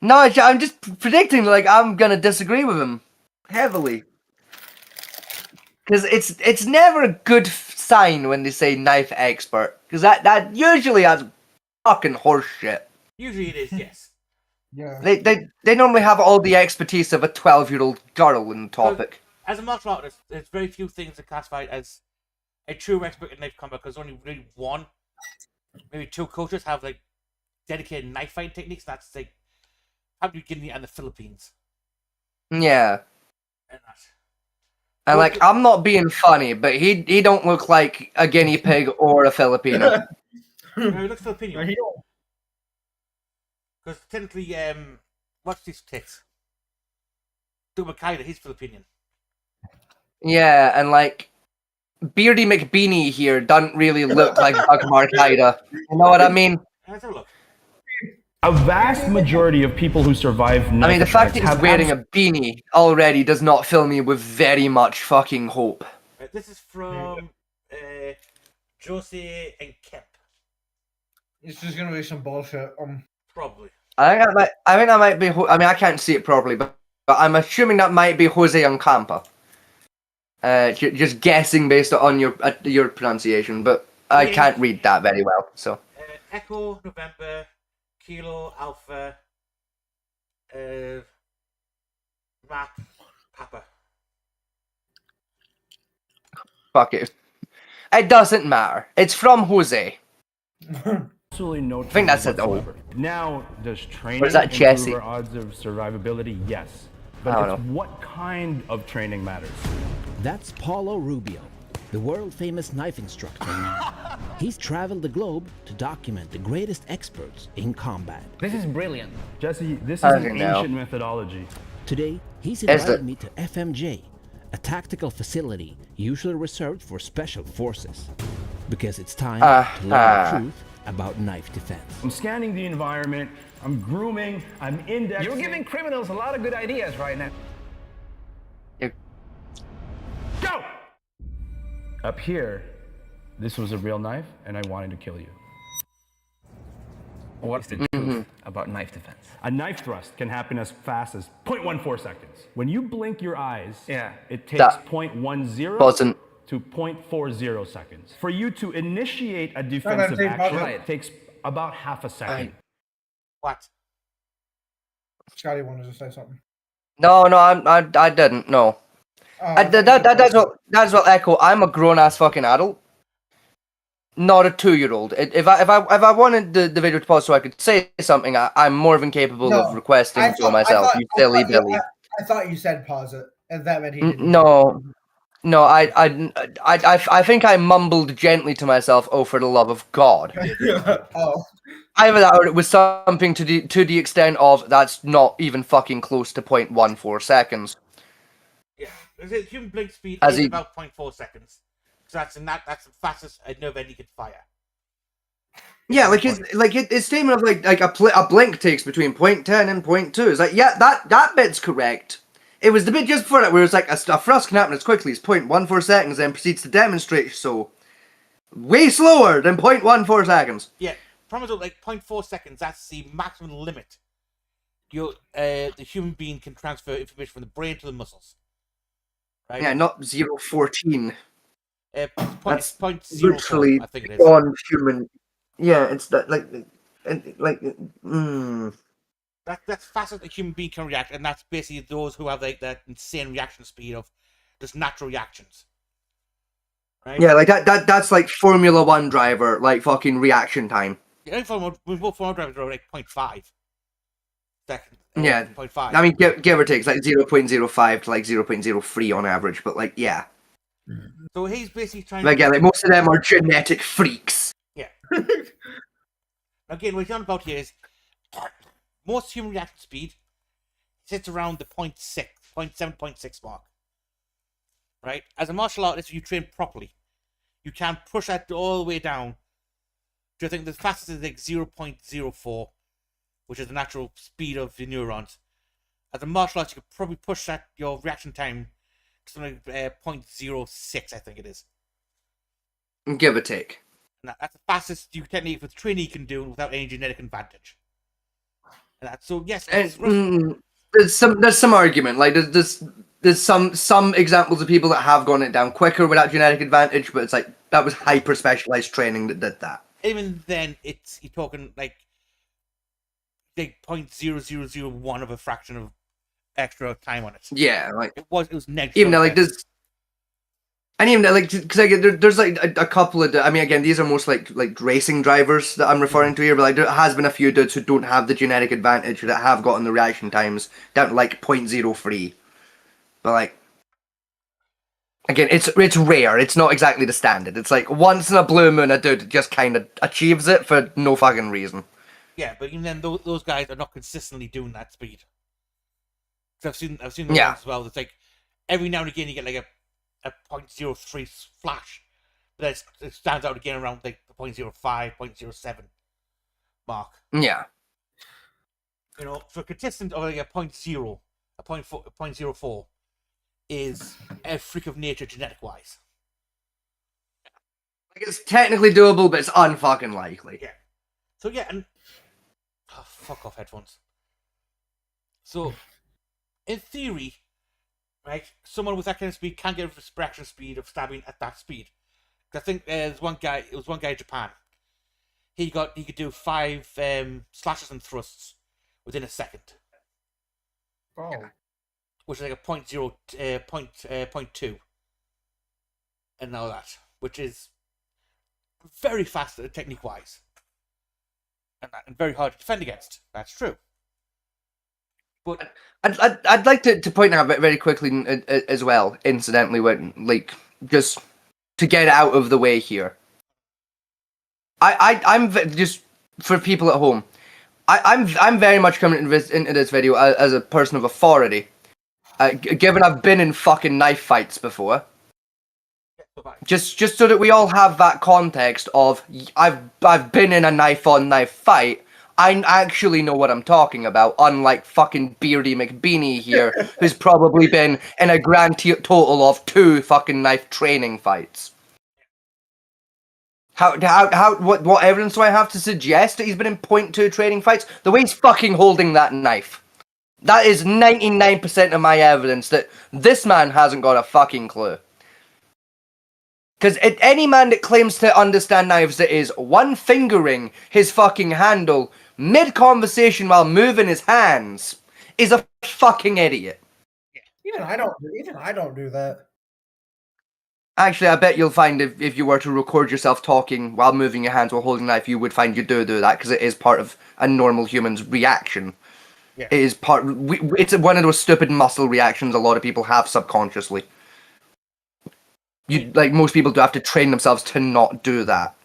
No, I'm just predicting, like, I'm gonna disagree with him heavily. Because it's never a good sign when they say knife expert. Because that usually has fucking horse shit. Usually it is, yes. Yeah. They normally have all the expertise of a 12-year-old girl in the topic. As a martial artist, there's very few things that classify as a true expert in knife combat because only really one, maybe two coaches have like dedicated knife fighting techniques. That's like Papua New Guinea and the Philippines. Yeah. And that. And like, I'm not being funny, but he don't look like a guinea pig or a Filipino. No, he looks Filipino. Because technically, what's these tits? Dumakida, he's Filipino. Yeah, and like, Beardy McBeanie here doesn't really look like Doug Marcaida. You know what I mean? Let's have a look. A vast majority of people who survive knife I mean, the fact attacks that he's have wearing a beanie already does not fill me with very much fucking hope. This is from Jose and Kemp. It's just gonna be some bullshit. Probably. I think that might be. I mean, I can't see it properly, but I'm assuming that might be Jose Uncampa. Just guessing based on your pronunciation, but I can't read that very well. So. Echo November, Kilo Alpha, Map Papa. Fuck it. It doesn't matter. It's from Jose. absolutely no I think that's it. whatsoever. Now, does training Or is that Jesse? improve our odds of survivability? Yes. But I it's don't know. what kind of training matters. That's Paulo Rubio, the world-famous knife instructor. He's traveled the globe to document the greatest experts in combat. This is brilliant. Jesse, this is I an don't know. ancient methodology. Today, he's Is invited it- me to FMJ, a tactical facility usually reserved for special forces. Because it's time to learn the truth about knife defense. I'm scanning the environment, I'm grooming, I'm indexing. You're giving criminals a lot of good ideas right now. Go! Up here, this was a real knife, and I wanted to kill you. What's the truth about knife defense? A knife thrust can happen as fast as 0.14 seconds. When you blink your eyes, it takes That 0.10 wasn't- to 0.40 seconds. For you to initiate a defensive action, it takes about half a second. What? Scotty wanted to say something. No, I didn't. No. That's what Echo. I'm a grown ass fucking adult, not a 2-year-old. If I wanted the video to pause so I could say something, I'm more than capable of requesting for myself. You silly Billy. I thought you said pause it, and that meant he didn't. No, I think I mumbled gently to myself, "Oh, for the love of God." Oh. Either that or it was something to the extent of that's not even fucking close to 0.14 seconds. Yeah, the human blink speed As is he- about 0.4 seconds. So that's the fastest I know of any could fire. Yeah, his statement of like a blink takes between 0.10 and 0.2 is like, yeah, that bit's correct. It was the bit just before that where it's like a thrust can happen as quickly as 0.14 seconds, then proceeds to demonstrate so way slower than 0.14 seconds. Yeah, promise like 0.4 seconds. That's the maximum limit. The human being can transfer information from the brain to the muscles. Right? Yeah, not 0.14. That's That's 0.04, literally I think it is. beyond human. Yeah, it's that That's faster than a human being can react, and that's basically those who have like that insane reaction speed of just natural reactions. Right? Yeah, like that's like Formula 1 driver, like fucking reaction time. Yeah, both Formula drivers are like 0.5. second. Yeah. 0.5. I mean, give or take, it's like 0.05 to like 0.03 on average, but like, yeah. So he's basically trying But again, like most of them are genetic freaks. Yeah. Again, what he's on about here is most human reaction speed sits around the 0.6, 0.7, 0.6 mark. Right? As a martial artist, if you train properly, you can push that all the way down to, I think the fastest is like 0.04, which is the natural speed of the neurons. As a martial artist, you could probably push that your reaction time to something like 0.06, I think it is. Give or take. And that's the fastest you technique with training can do without any genetic advantage. And that's, so yes, there's some argument. Like there's some examples of people that have gone it down quicker without genetic advantage, but it's like that was hyper specialized training that did that. Even then, you're talking like 0.0001 of a fraction of extra time on it. Yeah, like it was negligible. Even though like there's, and even like because like, there's like a couple of, I mean, again, these are most like racing drivers that I'm referring to here, but like there has been a few dudes who don't have the genetic advantage that have gotten the reaction times down to like 0.03. But like, again, it's rare. It's not exactly the standard. It's like once in a blue moon, a dude just kind of achieves it for no fucking reason. Yeah, but even then, those guys are not consistently doing that speed. So I've seen the Yeah. ones as well. It's like every now and again you get like a 0.03 flash, but then it stands out again around like the 0.05, 0.07 mark. Yeah. You know, for a contestant of like a 0.0, a 0.04 is a freak of nature genetic wise. Like it's technically doable, but it's unfucking likely. Yeah. So yeah, and fuck off headphones. So, in theory, right, someone with that kind of speed can get a fraction speed of stabbing at that speed. I think there's one guy. It was one guy in Japan. He could do 5 slashes and thrusts within a second. Oh. Which is like a 0.2, and all that, which is very fast technique wise, and very hard to defend against. That's true. But I'd like to point out very quickly as well, incidentally, when like just to get out of the way here. I'm just for people at home. I'm very much coming into this video as a person of authority. Given I've been in fucking knife fights before. Just so that we all have that context of I've been in a knife on knife fight. I actually know what I'm talking about, unlike fucking Beardy McBeanie here, who's probably been in a grand total of 2 fucking knife training fights. What evidence do I have to suggest that he's been in 0.2 training fights? The way he's fucking holding that knife. That is 99% of my evidence that this man hasn't got a fucking clue. Because any man that claims to understand knives that is one fingering his fucking handle mid-conversation while moving his hands is a fucking idiot. Even I don't do that. Actually, I bet you'll find if you were to record yourself talking while moving your hands while holding a knife, you would find you do that because it is part of a normal human's reaction. Yeah. It is it's one of those stupid muscle reactions a lot of people have subconsciously. Like most people do have to train themselves to not do that.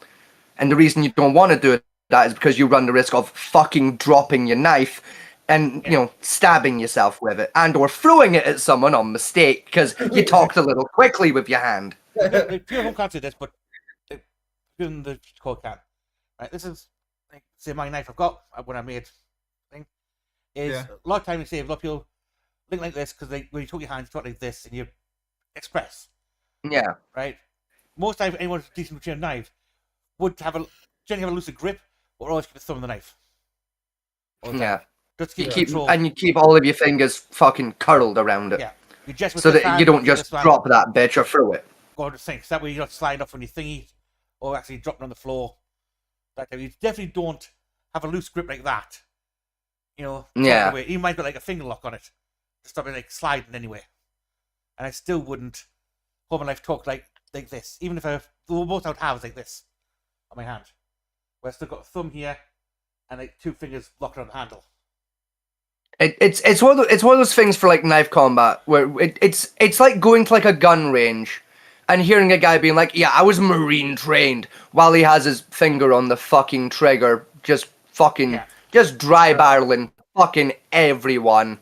And the reason you don't want to do that is because you run the risk of fucking dropping your knife and, you know, stabbing yourself with it and or throwing it at someone on mistake because you talked a little quickly with your hand. People can't say this, but in the code can. Right, this is like, say my knife I've got when I made thing is a lot of time you say a lot of people think like this because when you talk your hands, you talk like this and you express. Yeah. Right. Most times, anyone who's decent with a knife would generally have a looser grip, or always keep a thumb on the knife. Yeah. Just keep you keep all of your fingers fucking curled around it. Yeah. You just so that you don't just drop that bitch or throw it. Go on the sink. So that way you're not sliding off on your thingy, or actually dropping on the floor. You definitely don't have a loose grip like that. You know. Yeah. You might put like a finger lock on it to stop it like sliding anyway. And I still wouldn't hold my knife talk like this, even if the most I would have is like this on my hand, where I still got a thumb here and like 2 fingers locked on the handle. It's one of those things for like knife combat where it's like going to like a gun range and hearing a guy being like, "Yeah, I was Marine trained," while he has his finger on the fucking trigger, just dry barreling fucking everyone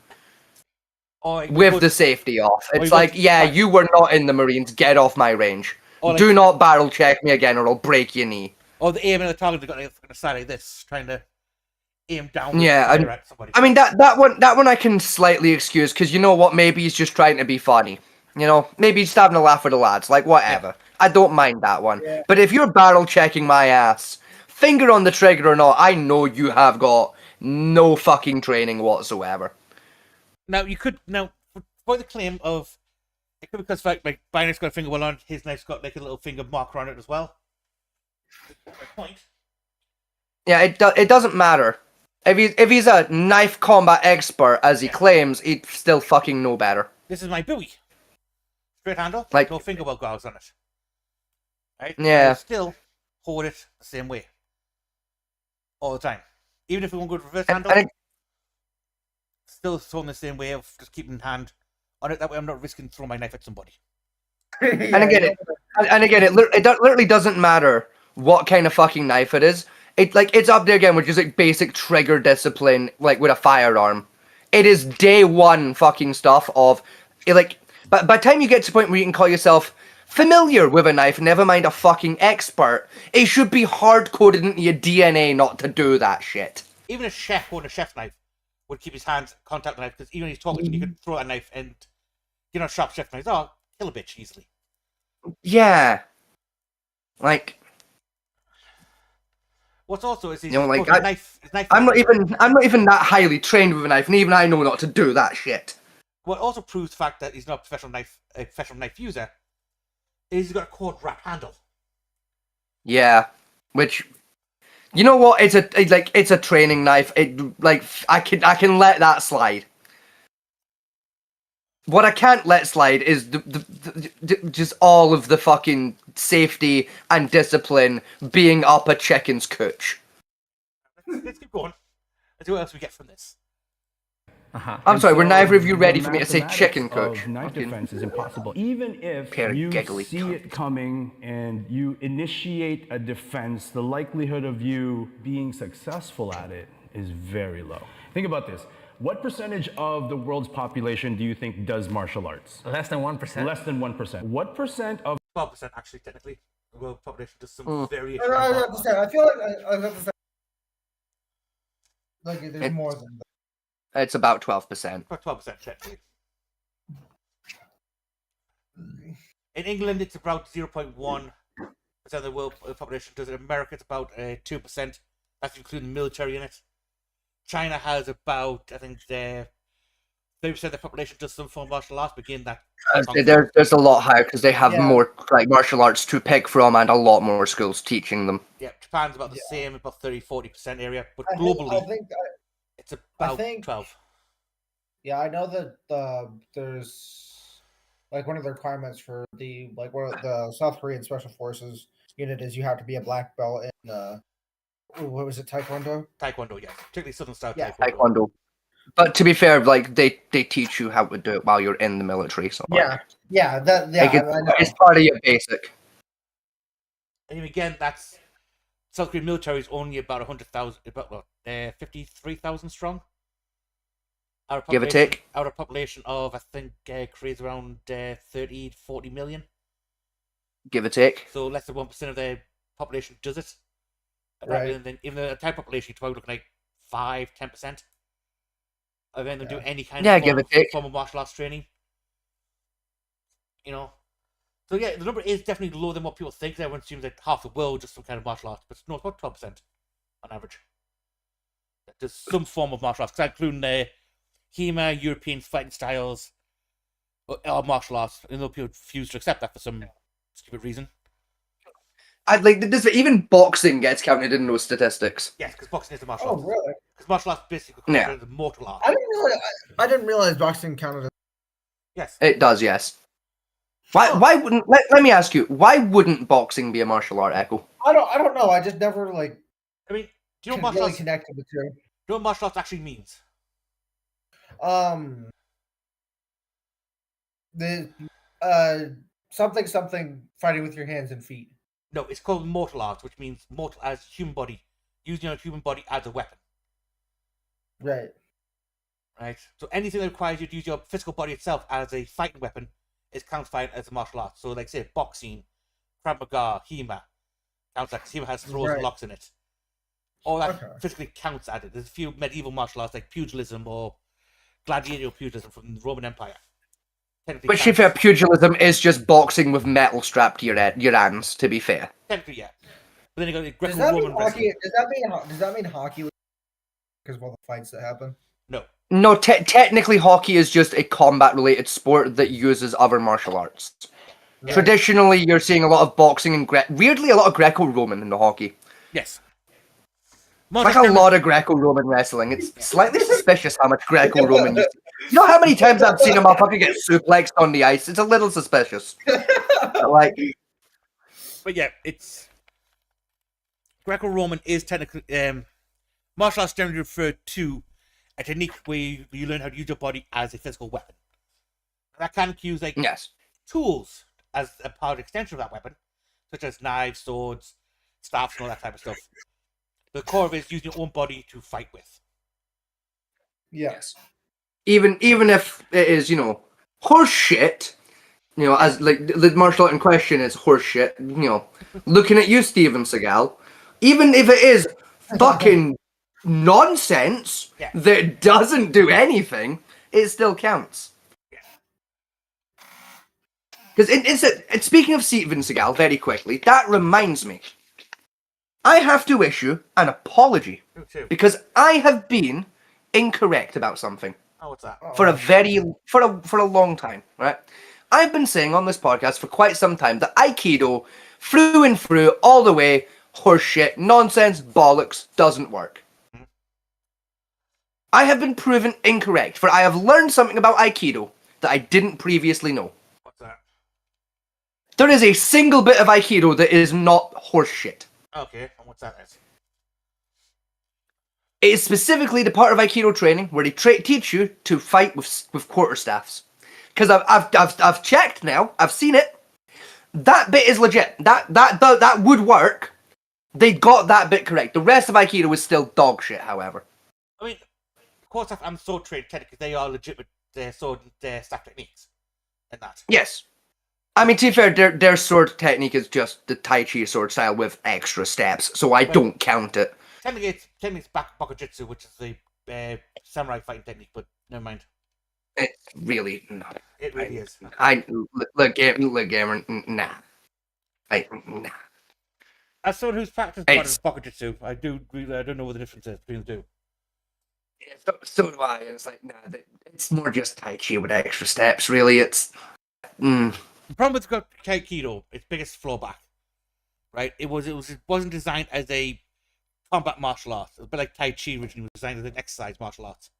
with the safety off. It's like, yeah, you were not in the Marines. Get off my range. Do not barrel check me again, or I'll break your knee. Or the aiming at the target, they've got a side like this, trying to aim down. Yeah, at somebody. I mean that one I can slightly excuse because you know what? Maybe he's just trying to be funny. You know, maybe he's having a laugh with the lads. Like whatever. I don't mind that one. Yeah. But if you're barrel checking my ass, finger on the trigger or not, I know you have got no fucking training whatsoever. Now you could for the claim of it could be because like Binar's got a finger well on his knife's got like a little finger marker on it as well. Point. Yeah, it doesn't matter. If he's a knife combat expert as he claims, he'd still fucking know better. This is my Bowie. Straight handle, like no finger well guards on it. Right? Yeah. Still hold it the same way all the time. Even if we won't go to reverse handle, still throwing the same way of just keeping hand on it. That way, I'm not risking throwing my knife at somebody. And again, it literally doesn't matter what kind of fucking knife it is. It's up there again with just like basic trigger discipline, like with a firearm. It is day one fucking stuff of like. But by the time you get to the point where you can call yourself familiar with a knife, never mind a fucking expert, it should be hard coded into your DNA not to do that shit. Even a chef holding a chef's knife would keep his hands contact the knife because even when he's talking, you could throw a knife and sharp chef knives. Oh, kill a bitch easily. Yeah, like. What's also is knife. I'm not even that highly trained with a knife, and even I know not to do that shit. What also proves the fact that he's not a professional knife user is he's got a cord wrap handle. Yeah, which, you know what? It's a training knife. I can let that slide. What I can't let slide is just all of the fucking safety and discipline being up a chicken's cooch. Let's keep going. Let's see what else we get from this. I'm sorry, were neither of you ready for me to say chicken coach? Knife defense is impossible. Even if you see it coming and you initiate a defense, the likelihood of you being successful at it is very low. Think about this. What percentage of the world's population do you think does martial arts? Less than 1%. Less than 1%. What percent of 12% actually, technically. The world population does some variation. I feel like I have to say, like there's more than that. It's about 12%. About 12%, technically. In England, it's about 0.1% of the world population does it. In America, it's about 2%. That's including the military in it. China has about, I think, 30% of the population does some form of martial arts. Begin that. There's a lot higher because they have more like martial arts to pick from and a lot more schools teaching them. Yeah, Japan's about the same, about 30-40% area, but globally, it's about 12. Yeah, I know that there's like one of the requirements for one of the South Korean Special Forces unit is you have to be a black belt in what was it, Taekwondo? Taekwondo, yes. Particularly Southern Style Taekwondo. But to be fair, like they teach you how to do it while you're in the military. So it's part of your basic. And again, that's South Korean military is only about 100,000, about 53,000 strong. Give or take. Out of a population of, I think, Korea's around 30 to 40 million. Give or take. So less than 1% of their population does it. Right. And then even the entire population, you're probably looking like 5-10% of them do any kind of form of martial arts training. You know? So yeah, the number is definitely lower than what people think. Everyone assumes that half the world does some kind of martial arts, but no, it's about 12% on average. There's some form of martial arts, because including HEMA, European fighting styles, or martial arts, and those people refuse to accept that for some stupid reason. Even boxing gets counted in those statistics. Yes, because boxing is a martial arts. Oh, really? Because martial arts basically considered a mortal art. I didn't realize boxing counted. Yes, it does. Yes. Why wouldn't? Let me ask you. Why wouldn't boxing be a martial art, Echo? I don't know. I just never I mean, do you know what martial arts connected the two? Do you know what martial arts actually means? The something fighting with your hands and feet. No, it's called mortal arts, which means mortal as human body, using your human body as a weapon. Right. Right. So anything that requires you to use your physical body itself as a fighting weapon is classified as a martial art. So, like, say, boxing, Krav Maga, HEMA counts like HEMA has throws and locks in it. All that physically counts at it. There's a few medieval martial arts like pugilism or gladiatorial pugilism from the Roman Empire. But to be fair, pugilism is just boxing with metal strapped to your hands, to be fair. Technically, yeah. But then you got the Greco-Roman wrestling. Does that mean hockey because of all the fights that happen? No. No, technically hockey is just a combat-related sport that uses other martial arts. Yeah. Traditionally, you're seeing a lot of boxing and weirdly a lot of Greco-Roman in the hockey. Yes. Like a lot of Greco-Roman wrestling. It's slightly suspicious how much Greco-Roman you see. You know how many times I've seen a motherfucker get suplexed on the ice? It's a little suspicious. But yeah, it's Greco-Roman is technically martial arts generally referred to a technique where you learn how to use your body as a physical weapon. And that can use like tools as a part of extension of that weapon, such as knives, swords, staffs, and all that type of stuff. The core of it is using your own body to fight with. Yes. Even if it is, horse shit, as like the martial art in question is horse shit, looking at you, Steven Seagal, even if it is fucking nonsense that doesn't do anything, it still counts. Because it's speaking of Steven Seagal, very quickly, that reminds me, I have to issue an apology because I have been incorrect about something. Oh, what's that? For a long time, right? I've been saying on this podcast for quite some time that Aikido, through and through, all the way, horseshit, nonsense, bollocks, doesn't work. I have been proven incorrect, for I have learned something about Aikido that I didn't previously know. What's that? There is a single bit of Aikido that is not horseshit. Okay, and what's that? It is specifically the part of Aikido training where they teach you to fight with quarterstaffs. Because I've checked now, I've seen it. That bit is legit. That would work. They got that bit correct. The rest of Aikido is still dog shit, however. I mean, quarterstaff and sword trade technically they are legitimate sword staff techniques. And that. Yes. I mean, to be fair, their sword technique is just the Tai Chi sword style with extra steps, so I don't count it. Technically, it's Bakujutsu, which is the samurai fighting technique, but never mind. It's really not. It really is. Look, gamer, nah. Nah. As someone who's practiced Bakujutsu, I don't know what the difference is between the two. Yeah, so do I. It's like, nah, it's more just Tai Chi with extra steps, really. It's... The problem with Aikido, its biggest fallback, right? It wasn't designed as a combat martial art. It was a bit like Tai Chi originally was designed as an exercise martial art.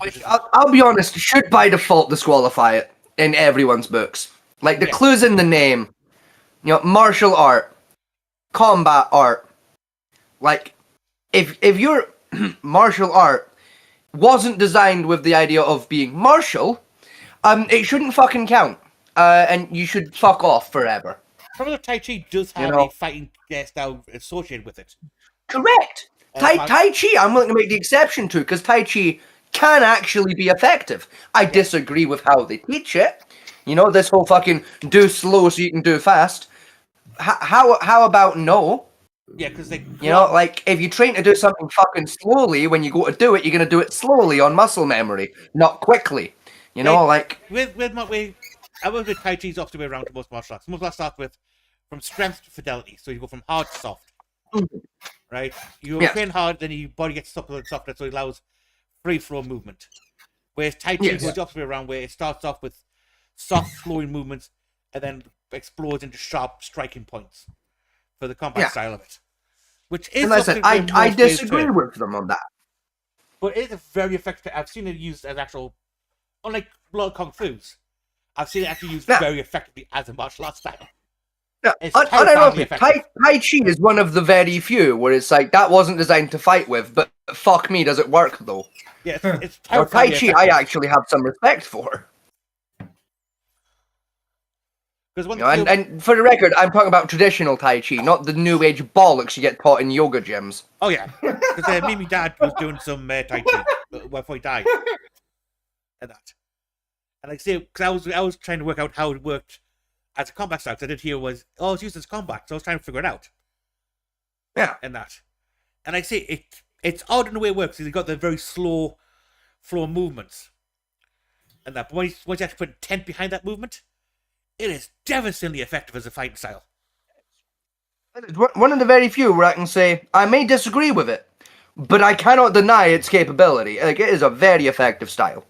Which, I'll be honest, should by default disqualify it in everyone's books. Like, the clues in the name, martial art, combat art. Like, if your martial art wasn't designed with the idea of being martial, it shouldn't fucking count. And you should fuck off forever. Probably Tai Chi does have a fighting style associated with it. Correct. Tai Chi, I'm willing to make the exception to, because Tai Chi can actually be effective. I disagree with how they teach it. This whole fucking do slow so you can do fast. How about no? Yeah, because they... like, if you train to do something fucking slowly, when you go to do it, you're going to do it slowly on muscle memory, not quickly. Like... I would say Tai Chi is off the way around to most martial arts. Most martial arts start from strength to fidelity. So you go from hard to soft. Right? You train hard, then your body gets softer and softer, so it allows free flow movement. Whereas Tai Chi goes the opposite way around, where it starts off with soft flowing movements and then explodes into sharp striking points for the combat style of it. Which is... I disagree with them on that. But it is a very effective... I've seen it used as actual... Unlike a lot of Kung Fu's, I've seen it actually used very effectively as a martial arts style. Unironically, Tai Chi is one of the very few where it's like, that wasn't designed to fight with, but Fuck me, does it work though? Yeah, it's Now, Tai terrifying. Chi, I actually have some respect for. And for the record, I'm talking about traditional Tai Chi, not the new age bollocks you get taught in yoga gyms. Oh yeah, because me and my dad was doing some Tai Chi before he died, and that. And like I say, because I was trying to work out how it worked as a combat style. Because I did hear it's used as combat, so I was trying to figure it out. Yeah, and that, and I say it's odd in the way it works. Because you got the very slow flow movements, and that. But once you actually put intent behind that movement, it is devastatingly effective as a fighting style. It's one of the very few where I can say I may disagree with it, but I cannot deny its capability. Like, it is a very effective style.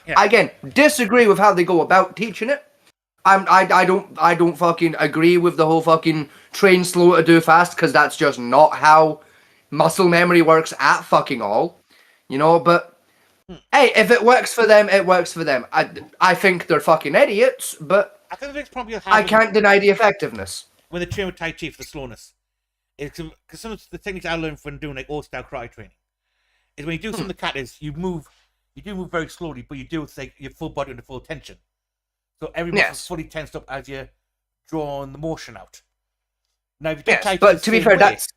Yeah. Again, disagree with how they go about teaching it. I don't fucking agree with the whole fucking train slow to do fast, because that's just not how muscle memory works at fucking all. You know, but hey, if it works for them, it works for them. I think they're fucking idiots, but I think the biggest problem I can't deny the effectiveness. When they train with Tai Chi for the slowness, it's because some of the techniques I learned when doing like old style karate training is when you do some of the katas, you do move very slowly, but you do it's like your full body under full tension. So every muscle is fully tensed up as you're drawing the motion out. Now, if you do Tai Chi but to be fair, that's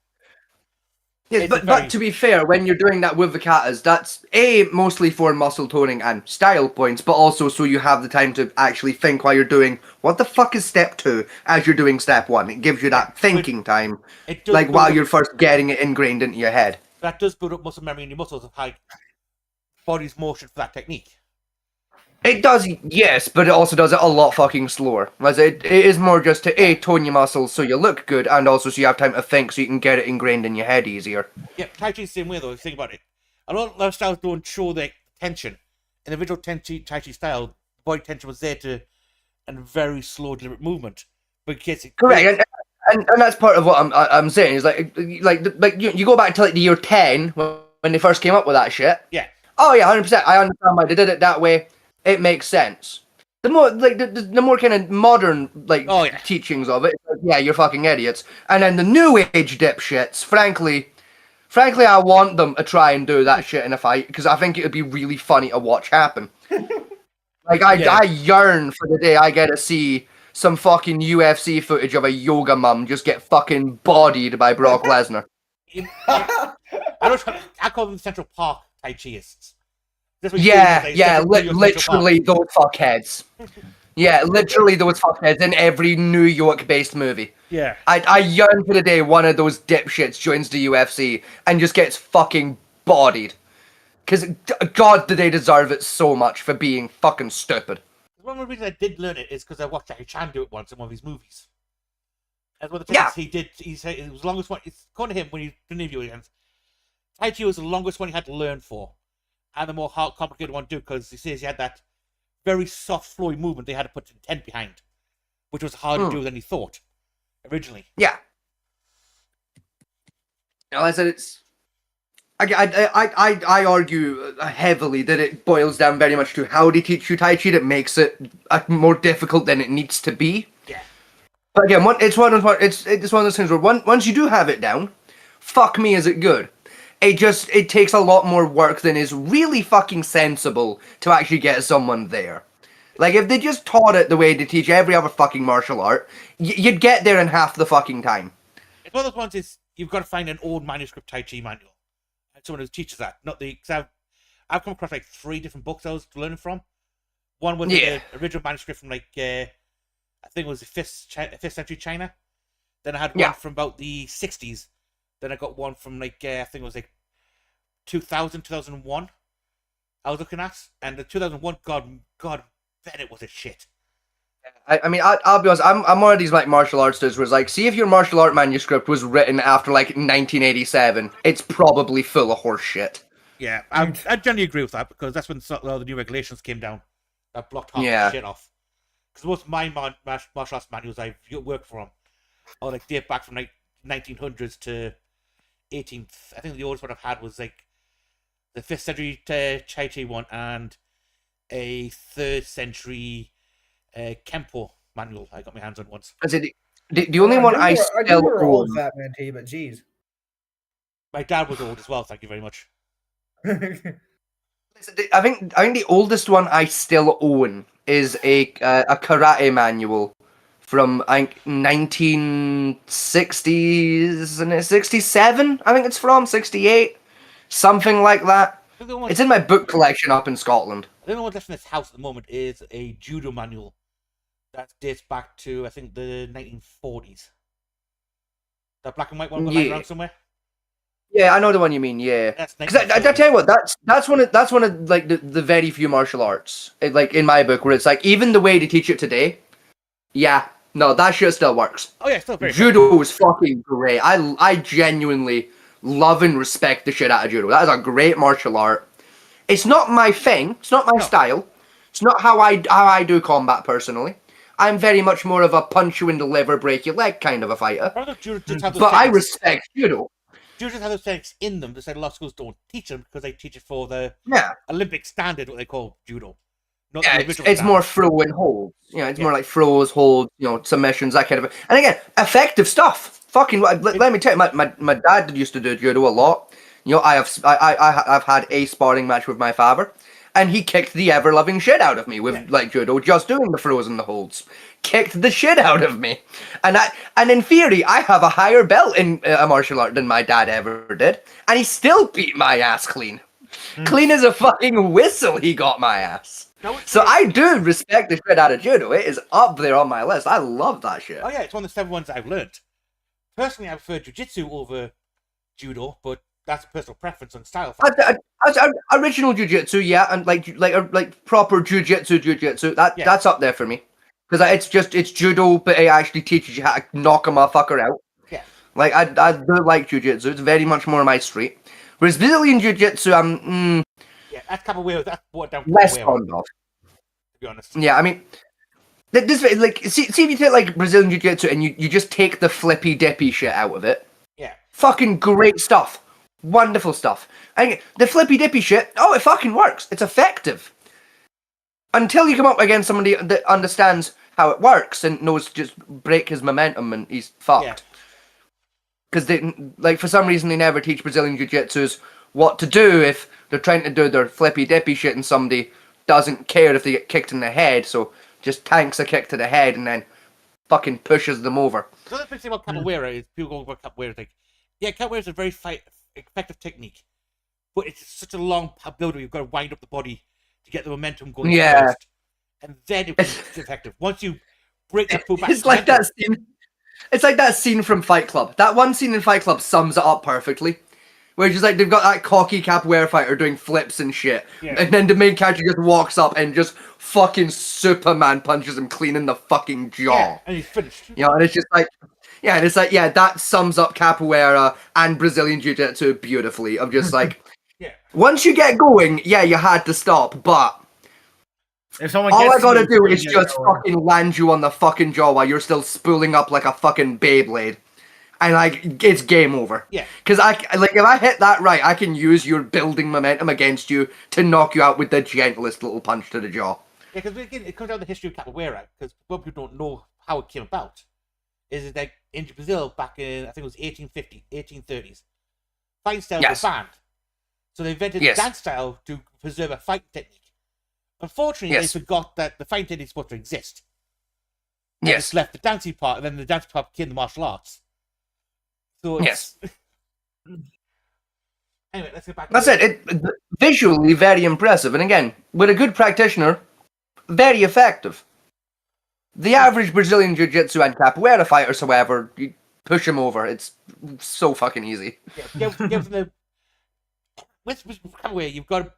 but to be fair, when you're doing that with the katas, that's mostly for muscle toning and style points, but also so you have the time to actually think while you're doing what the fuck is step 2 as you're doing step 1. It gives you that thinking time, like while you're first getting it ingrained into your head. That does build up muscle memory in your muscles of how body's motion for that technique. It does, yes, but it also does it a lot fucking slower. As it is more just to tone your muscles so you look good, and also so you have time to think so you can get it ingrained in your head easier. Yeah, Tai Chi's the same way though, if you think about it. A lot of styles don't show the tension. In the original Tai Chi style, body tension was there and very slow, deliberate movement. But correct, and that's part of what I'm saying is like you go back to like the year 10 when they first came up with that shit. Yeah. Oh yeah, 100%. I understand why they did it that way. It makes sense. The more like the more kind of modern teachings of it, yeah, you're fucking idiots. And then the new age dipshits, frankly, I want them to try and do that shit in a fight because I think it would be really funny to watch happen. Like I yearn for the day I get to see some fucking UFC footage of a yoga mum just get fucking bodied by Brock Lesnar. I call them Central Park Tai Chiists. Yeah, literally those fuckheads. Yeah, literally those fuckheads in every New York-based movie. Yeah. I yearn for the day one of those dipshits joins the UFC and just gets fucking bodied. Because, God, do they deserve it so much for being fucking stupid. One of the reasons I did learn it is because I watched Jackie Chan do it once in one of his movies. And one of the things he said it was the longest one, it's according to him when he did an interview against, Tai Chi was the longest one he had to learn for. And the more complicated one to do because he says he had that very soft, flowy movement they had to put intent behind, which was harder to do than he thought originally. Yeah. You know, I said it's. I argue heavily that it boils down very much to how they teach you Tai Chi that makes it more difficult than it needs to be. Yeah. But again, it's one of those things where once you do have it down, fuck me, is it good? It takes a lot more work than is really fucking sensible to actually get someone there. Like, if they just taught it the way they teach every other fucking martial art, you'd get there in half the fucking time. It's one of those ones is, you've got to find an old manuscript Tai Chi manual. And someone who teaches that. Because I've come across like 3 different books I was learning from. One was the original manuscript from like, I think it was the 5th century China. Then I had one from about the 60s. Then I got one from like, I think it was like 2000, 2001 I was looking at. And the 2001, God, Bennett was a shit. I mean, I'll be honest, I'm one of these like martial arts dudes where it's like, see if your martial art manuscript was written after like 1987, it's probably full of horse shit. Yeah, I generally agree with that because that's when the new regulations came down that blocked half the shit off. Because most of my martial arts manuals I've worked from are like date back from like 1900s to 18th. I think the oldest one I've had was like the 5th century Tai Chi one and a 3rd century Kempo manual I got my hands on once. The only one I still own. That man, T, but geez. My dad was old as well. Thank you very much. I think the oldest one I still own is a karate manual from I think 1960s and 67. I think it's from 68, something like that. It's in my book collection up in Scotland. I don't know what's left in this house at the moment is a judo manual that dates back to I think the 1940s. That black and white one lying around somewhere. Yeah, I know the one you mean. Yeah, because I tell you what, that's one of like the very few martial arts, like in my book, where it's like even the way they teach it today. Yeah, no, that shit still works. Oh yeah, still very. Judo is fucking great. I genuinely love and respect the shit out of judo. That is a great martial art. It's not my thing. It's not my style. It's not how I do combat personally. I'm very much more of a punch you in the liver, break your leg kind of a fighter. But I respect judo. Judo have those techniques in them. Just like a lot of schools don't teach them because they teach it for the Olympic standard, what they call judo. Not yeah, it's more throw and hold. You know, it's more like throws, holds, submissions, that kind of. And again, effective stuff. Fucking, let me tell you, my dad used to do judo a lot. I've had a sparring match with my father, and he kicked the ever loving shit out of me with like judo, just doing the throws and the holds. Kicked the shit out of me, and in theory, I have a higher belt in a martial art than my dad ever did, and he still beat my ass clean. Clean as a fucking whistle, he got my ass. So I do respect the shit out of judo. It is up there on my list. I love that shit. Oh yeah, it's one of the 7 ones I've learned. Personally, I prefer jiu-jitsu over judo, but that's a personal preference on style. Original jiu-jitsu, yeah, and like proper jiu-jitsu. That's up there for me. Because it's judo, but it actually teaches you how to knock a motherfucker out. Yeah. Like, I do like jiu-jitsu. It's very much more my street. Whereas Brazilian jiu-jitsu, yeah, that's capoeira. That's what down less fond of. To be honest. Yeah, I mean, this like see if you take like Brazilian jiu-jitsu and you just take the flippy dippy shit out of it. Yeah. Fucking great stuff. Wonderful stuff. And the flippy dippy shit, it fucking works. It's effective. Until you come up against somebody that understands how it works and knows to just break his momentum and he's fucked. Because for some reason they never teach Brazilian jiu-jitsus what to do if they're trying to do their flippy dippy shit and somebody doesn't care if they get kicked in the head, so just tanks a kick to the head and then fucking pushes them over. The other thing about capoeira is people go about capoeira think, yeah, capoeira is a very effective technique, but it's such a long build where you've got to wind up the body to get the momentum going first, and then it becomes effective. Once you break that pull back, it's like that scene. It's like that scene from Fight Club. That one scene in Fight Club sums it up perfectly. Where it's just like they've got that cocky capoeira fighter doing flips and shit, and then the main character just walks up and just fucking Superman punches him clean in the fucking jaw. Yeah, and he's finished. And it's just like, that sums up capoeira and Brazilian jiu-jitsu beautifully. I'm just like, once you get going, you had to stop, but if someone all I gotta do is just fucking land you on the fucking jaw while you're still spooling up like a fucking Beyblade. And like, it's game over. Yeah. Because if I hit that right, I can use your building momentum against you to knock you out with the gentlest little punch to the jaw. Yeah, because it comes down to the history of capoeira, because what people don't know how it came about is that in Brazil back in, I think it was 1830s, fighting styles were banned. So they invented dance style to preserve a fighting technique. Unfortunately, they forgot that the fighting technique is supposed to exist. They just left the dancing part, and then the dancing part became the martial arts. So it's... Anyway, let's get back to That's it. Visually very impressive. And again, with a good practitioner, very effective. The average Brazilian Jiu-Jitsu and Capoeira fighters, however, you push them over. It's so fucking easy. With Capoeira, you've got...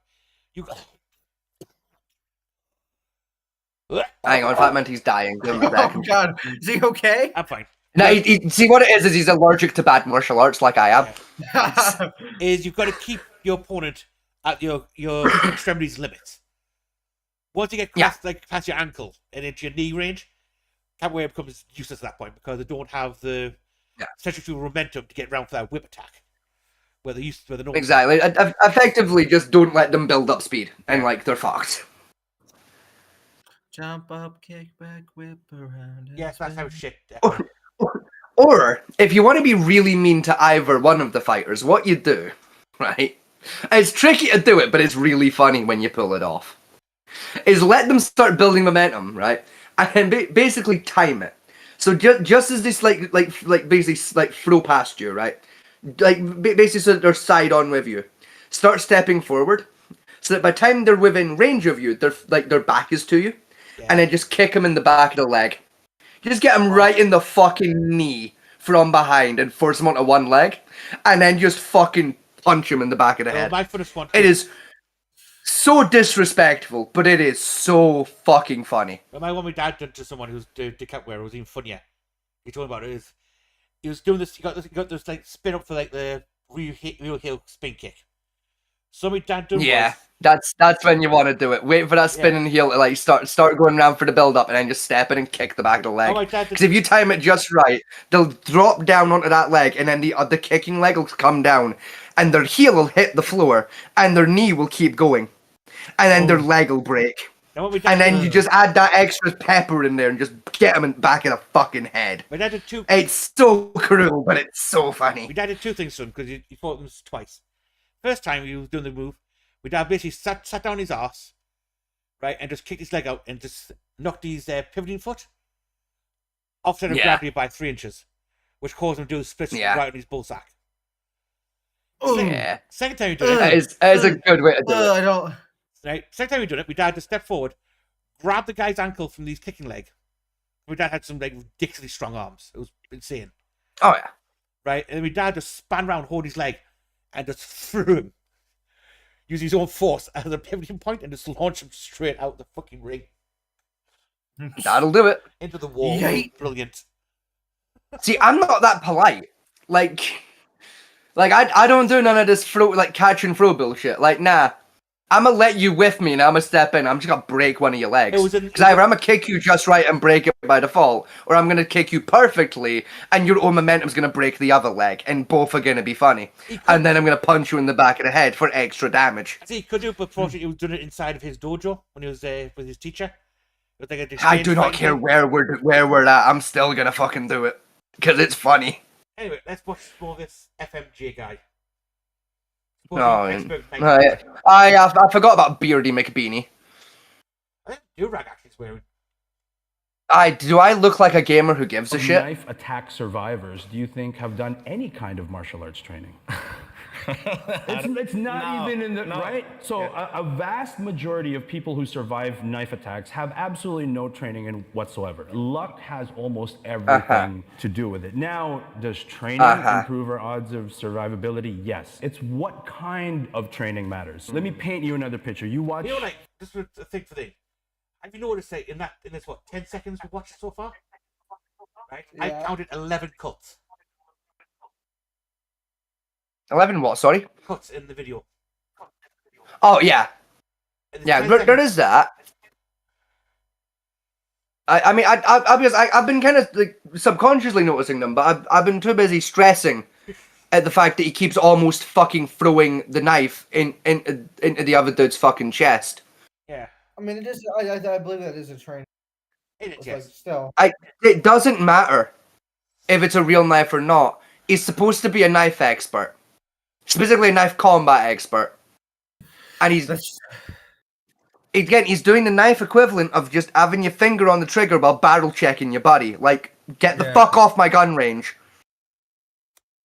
Hang on, Fat Mentee's dying. Oh god, is he okay? I'm fine. No, see what it is he's allergic to bad martial arts like I am. Is you've got to keep your opponent at your extremities limits. Once you get past your ankle and into your knee range, Capoeira becomes useless at that point because they don't have the centrifugal momentum to get around for that whip attack. Where they used to, exactly. Effectively, just don't let them build up speed, and they're fucked. Jump up, kick back, whip around. Yes, that's how shit. Or if you want to be really mean to either one of the fighters, what you do, right, It's tricky to do it, but it's really funny when you pull it off. Is let them start building momentum, right? And basically time it. So just as this like basically like throw past you, right? Like basically so that they're side on with you. Start stepping forward, so that by the time they're within range of you, they're like their back is to you, and then just kick them in the back of the leg. Just get them right in the fucking knee from behind and force them onto one leg, and then just fucking punch him in the back of the head. My first one. It is so disrespectful, but it is so fucking funny. My one, my dad did to someone who's decap wearer was even funnier. He told me about it. He was doing this. He got this like spin up for like the real heel spin kick. So my dad did. Yeah, that's when you want to do it. Wait for that spinning heel to like start going around for the build up, and then just step in and kick the back of the leg. Because if you time it just right, they'll drop down onto that leg, and then the kicking leg will come down, and their heel will hit the floor, and their knee will keep going, and then their leg will break. And then you just add that extra pepper in there and just get them in the back of the fucking head. My dad did two. It's so cruel, but it's so funny. My dad did two things, son, because he fought them twice. First time he was doing the move, my dad basically sat down his ass, right, and just kicked his leg out and just knocked his pivoting foot offset of gravity by 3 inches, which caused him to do a split right on his bullsack. Second time he did it. That is a good way to do it. I don't. Right, second time he did it, my dad just stepped forward, grabbed the guy's ankle from his kicking leg. My dad had some like ridiculously strong arms. It was insane. Oh yeah. Right, and then my dad just span around, hold his leg, and just threw him. Use his own force as a pivoting point and just launch him straight out the fucking ring. That'll do it. Into the wall. Brilliant. See, I'm not that polite. Like I don't do none of this catch and throw bullshit. Like, nah. I'm gonna let you with me and I'm gonna step in. I'm just gonna break one of your legs. Because either I'm gonna kick you just right and break it by default, or I'm gonna kick you perfectly and your own momentum's gonna break the other leg, and both are gonna be funny. And then I'm gonna punch you in the back of the head for extra damage. See, he could do, but fortunately he was doing it inside of his dojo when he was with his teacher. I do not care where we're at. I'm still gonna fucking do it because it's funny. Anyway, let's watch more of this FMJ guy. I forgot about Beardy McBeanie. I think do-rag actually is wearing. Do I look like a gamer who gives a shit? Knife attack survivors, do you think have done any kind of martial arts training? It's not even in the right. So a vast majority of people who survive knife attacks have absolutely no training in whatsoever. Luck has almost everything to do with it. Now, does training improve our odds of survivability? Yes. It's what kind of training matters. Let me paint you another picture. You watch. You know, like just a thing for thing. Have you noticed that in this 10 seconds we've watched so far? Right, I counted 11 cuts. 11 what? Sorry. Cuts in the video. Oh yeah. Yeah, there is that. I mean, I've been kind of like subconsciously noticing them, but I've been too busy stressing at the fact that he keeps almost fucking throwing the knife into the other dude's fucking chest. Yeah. I mean, it is. I believe that is a training. It is. Like, still. It doesn't matter if it's a real knife or not. He's supposed to be a knife expert, specifically a knife combat expert, and he's doing the knife equivalent of just having your finger on the trigger while barrel checking your buddy. Like, get the fuck off my gun range.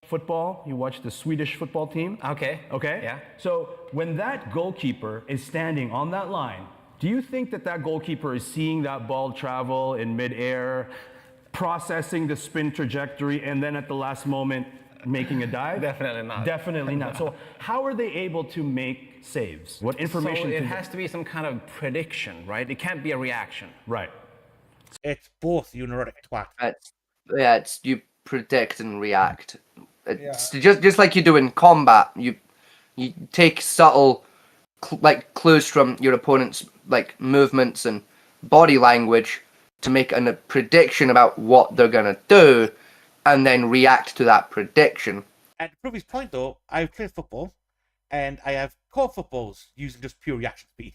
Football, you watch the Swedish football team. Okay. Yeah. So when that goalkeeper is standing on that line, do you think that goalkeeper is seeing that ball travel in midair, processing the spin trajectory, and then at the last moment making a dive? Definitely not. Definitely not. So how are they able to make saves? What information? So it has to be some kind of prediction, right? It can't be a reaction. Right. It's both, you neurotic twat. It's you predict and react. It's just like you do in combat. You take subtle clues from your opponent's movements and body language to make a prediction about what they're gonna do, and then react to that prediction. And to prove his point, though, I've played football, and I have caught footballs using just pure reaction speed.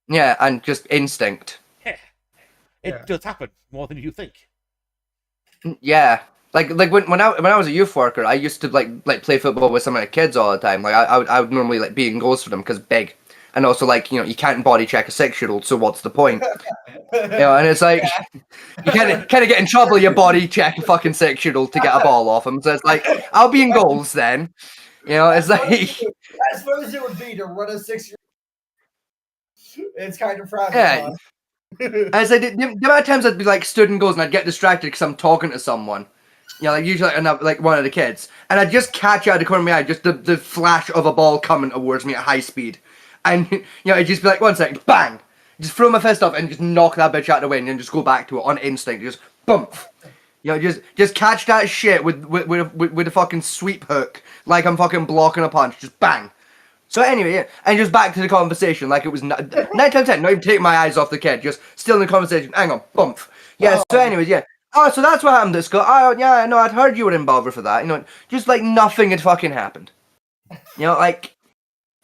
Yeah, and just instinct. Yeah. It does happen more than you think. Yeah. Like when I was a youth worker, I used to like play football with some of the kids all the time. Like I would normally like be in goals for them because big, and also like you can't body check a 6-year-old, so what's the point? And it's like you kind of get in trouble. You body check a fucking 6-year-old to get a ball off him. So it's like I'll be in goals then. It's like as fun as it would be to run a 6-year-old, it's kind of fragile. yeah. As I did, the amount of times I'd be like stood in goals and I'd get distracted because I'm talking to someone. Like usually like one of the kids, and I'd just catch out of the corner of my eye just the flash of a ball coming towards me at high speed, and I'd just be like 1 second, bang, just throw my fist up and just knock that bitch out of the way and then just go back to it on instinct, just bump. Just catch that shit with a fucking sweep hook like I'm fucking blocking a punch, just bang. So anyway, yeah, and just back to the conversation like it was 9 times 10, not even taking my eyes off the kid, just still in the conversation. Hang on, bump. Yeah. So anyways, yeah. Oh, so that's what happened at school. Oh, yeah, no, I'd heard you were in bother for that. Just like nothing had fucking happened. Like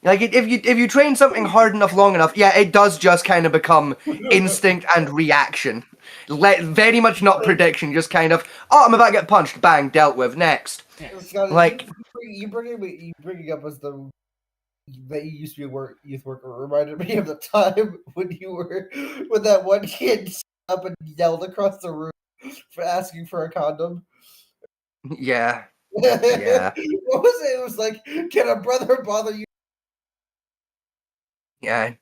if you train something hard enough, long enough, yeah, it does just kind of become instinct and reaction. Very much not prediction, just kind of, oh, I'm about to get punched, bang, dealt with, next. Like you bringing up as the that you used to be a youth worker reminded me of the time when that one kid stood up and yelled across the room for asking for a condom. Yeah. Yeah. What was it? It was like, can a brother bother you? Yeah,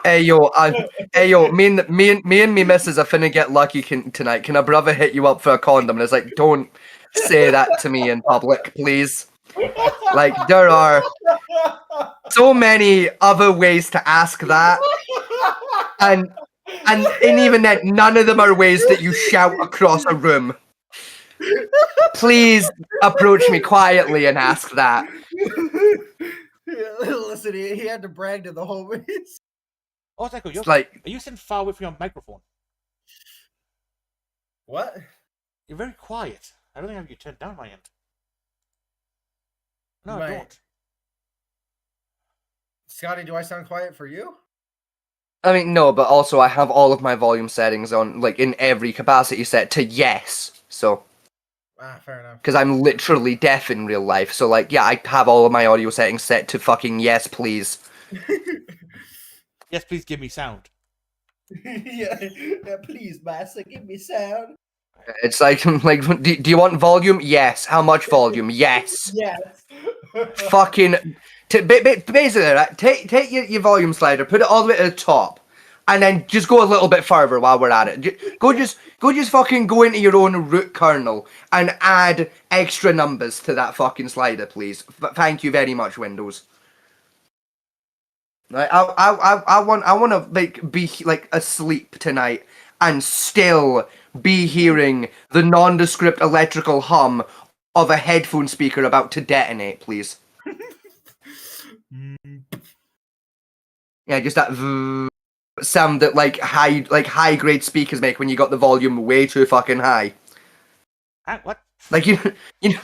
hey yo, me and me missus are finna get lucky tonight. Can a brother hit you up for a condom? And it's like, don't say that to me in public, please. Like, there are so many other ways to ask that, and even then, none of them are ways that you shout across a room. Please approach me quietly and ask that. Listen, he had to brag to the homies. Oh, Echo, are you sitting far away from your microphone? What? You're very quiet. I don't think I have you turned down my end. No, I don't. Scotty, do I sound quiet for you? I mean, no, but also I have all of my volume settings on, like, in every capacity set to yes, so... fair enough. Because I'm literally deaf in real life, so, like, yeah, I have all of my audio settings set to fucking yes, please. Yes, please give me sound. yeah, please, master, give me sound. It's like, do you want volume? Yes. How much volume? Yes. Yes. Fucking, basically, right, take your volume slider, put it all the way to the top, and then just go a little bit further while we're at it. Go just fucking go into your own root kernel and add extra numbers to that fucking slider, please. Thank you very much, Windows. Like, I want to like be like asleep tonight and still be hearing the nondescript electrical hum of a headphone speaker about to detonate, please. Yeah, just that sound that like high grade speakers make when you got the volume way too fucking high. What? Like you know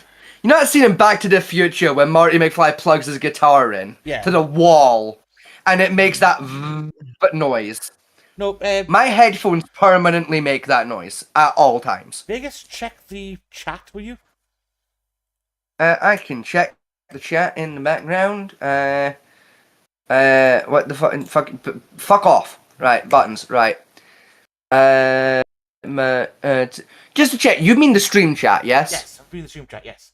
that scene in Back to the Future when Marty McFly plugs his guitar in to the wall, and it makes that noise. No, my headphones permanently make that noise at all times. Vegas, check the chat, will you? I can check the chat in the background. What the fuck off. Right, buttons, right. Just to check, you mean the stream chat, yes? Yes, I'm reading the stream chat, yes.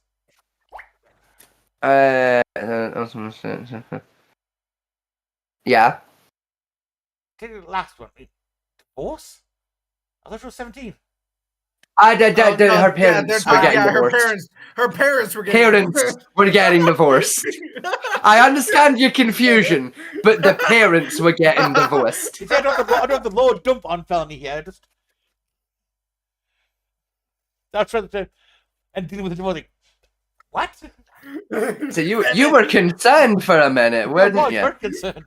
Yeah. Take the last one. Divorce? I thought she was 17. Her parents were getting divorced. Her parents were getting divorced. I understand your confusion, but the parents were getting divorced. I don't have the low dump on felony here. That's right. And dealing with the divorce. What? So you were concerned for a minute, weren't you? I was concerned.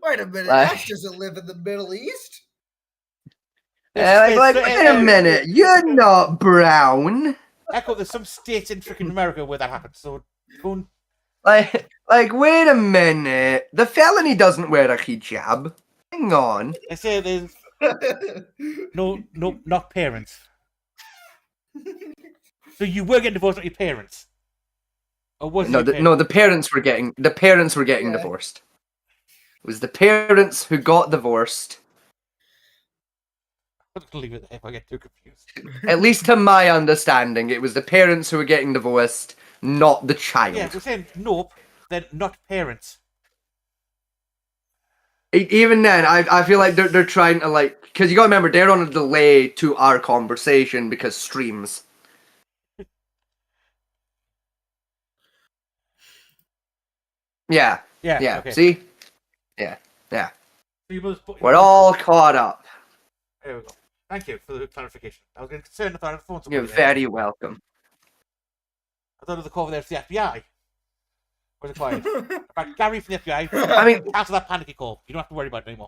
Wait a minute, Ash doesn't live in the Middle East. Wait a minute, you're not brown. Echo, there's some states in freaking America where that happens, so go like, wait a minute. The felony doesn't wear a hijab. Hang on. They say there's no, not parents. So you were getting divorced, not your parents. Or was No, it your no, the parents were getting divorced. It was the parents who got divorced. I'm just gonna leave it there if I get too confused. At least to my understanding, it was the parents who were getting divorced, not the child. Yeah, we're saying nope, then not parents. Even then, I feel like they're trying to, like, because you gotta remember, they're on a delay to our conversation because streams. Yeah. Yeah, okay. See? Yeah. We're all caught up. There we go. Thank you for the clarification. I was getting concerned. I thought I'd phone You're somebody. very welcome. I thought it was the call there to the FBI. Was it quiet? In fact, Gary from the FBI. I mean, cancel that panicky call. You don't have to worry about it anymore.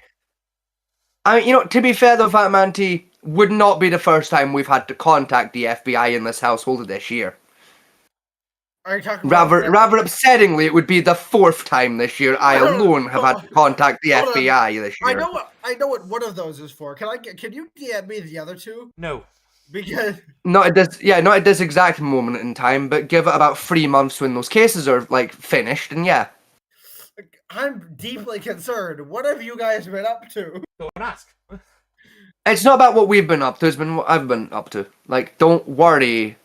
I mean, to be fair though, Fat Manty would not be the first time we've had to contact the FBI in this household this year. Are you talking Rather about upsettingly, it would be the 4th time this year I alone have had to contact the FBI this year. I know what one of those is for. Can you DM me the other two? No. Because Not at this exact moment in time, but give it about 3 months when those cases are like finished, and yeah. I'm deeply concerned. What have you guys been up to? Don't ask. It's not about what we've been up to, it's been what I've been up to. Like, don't worry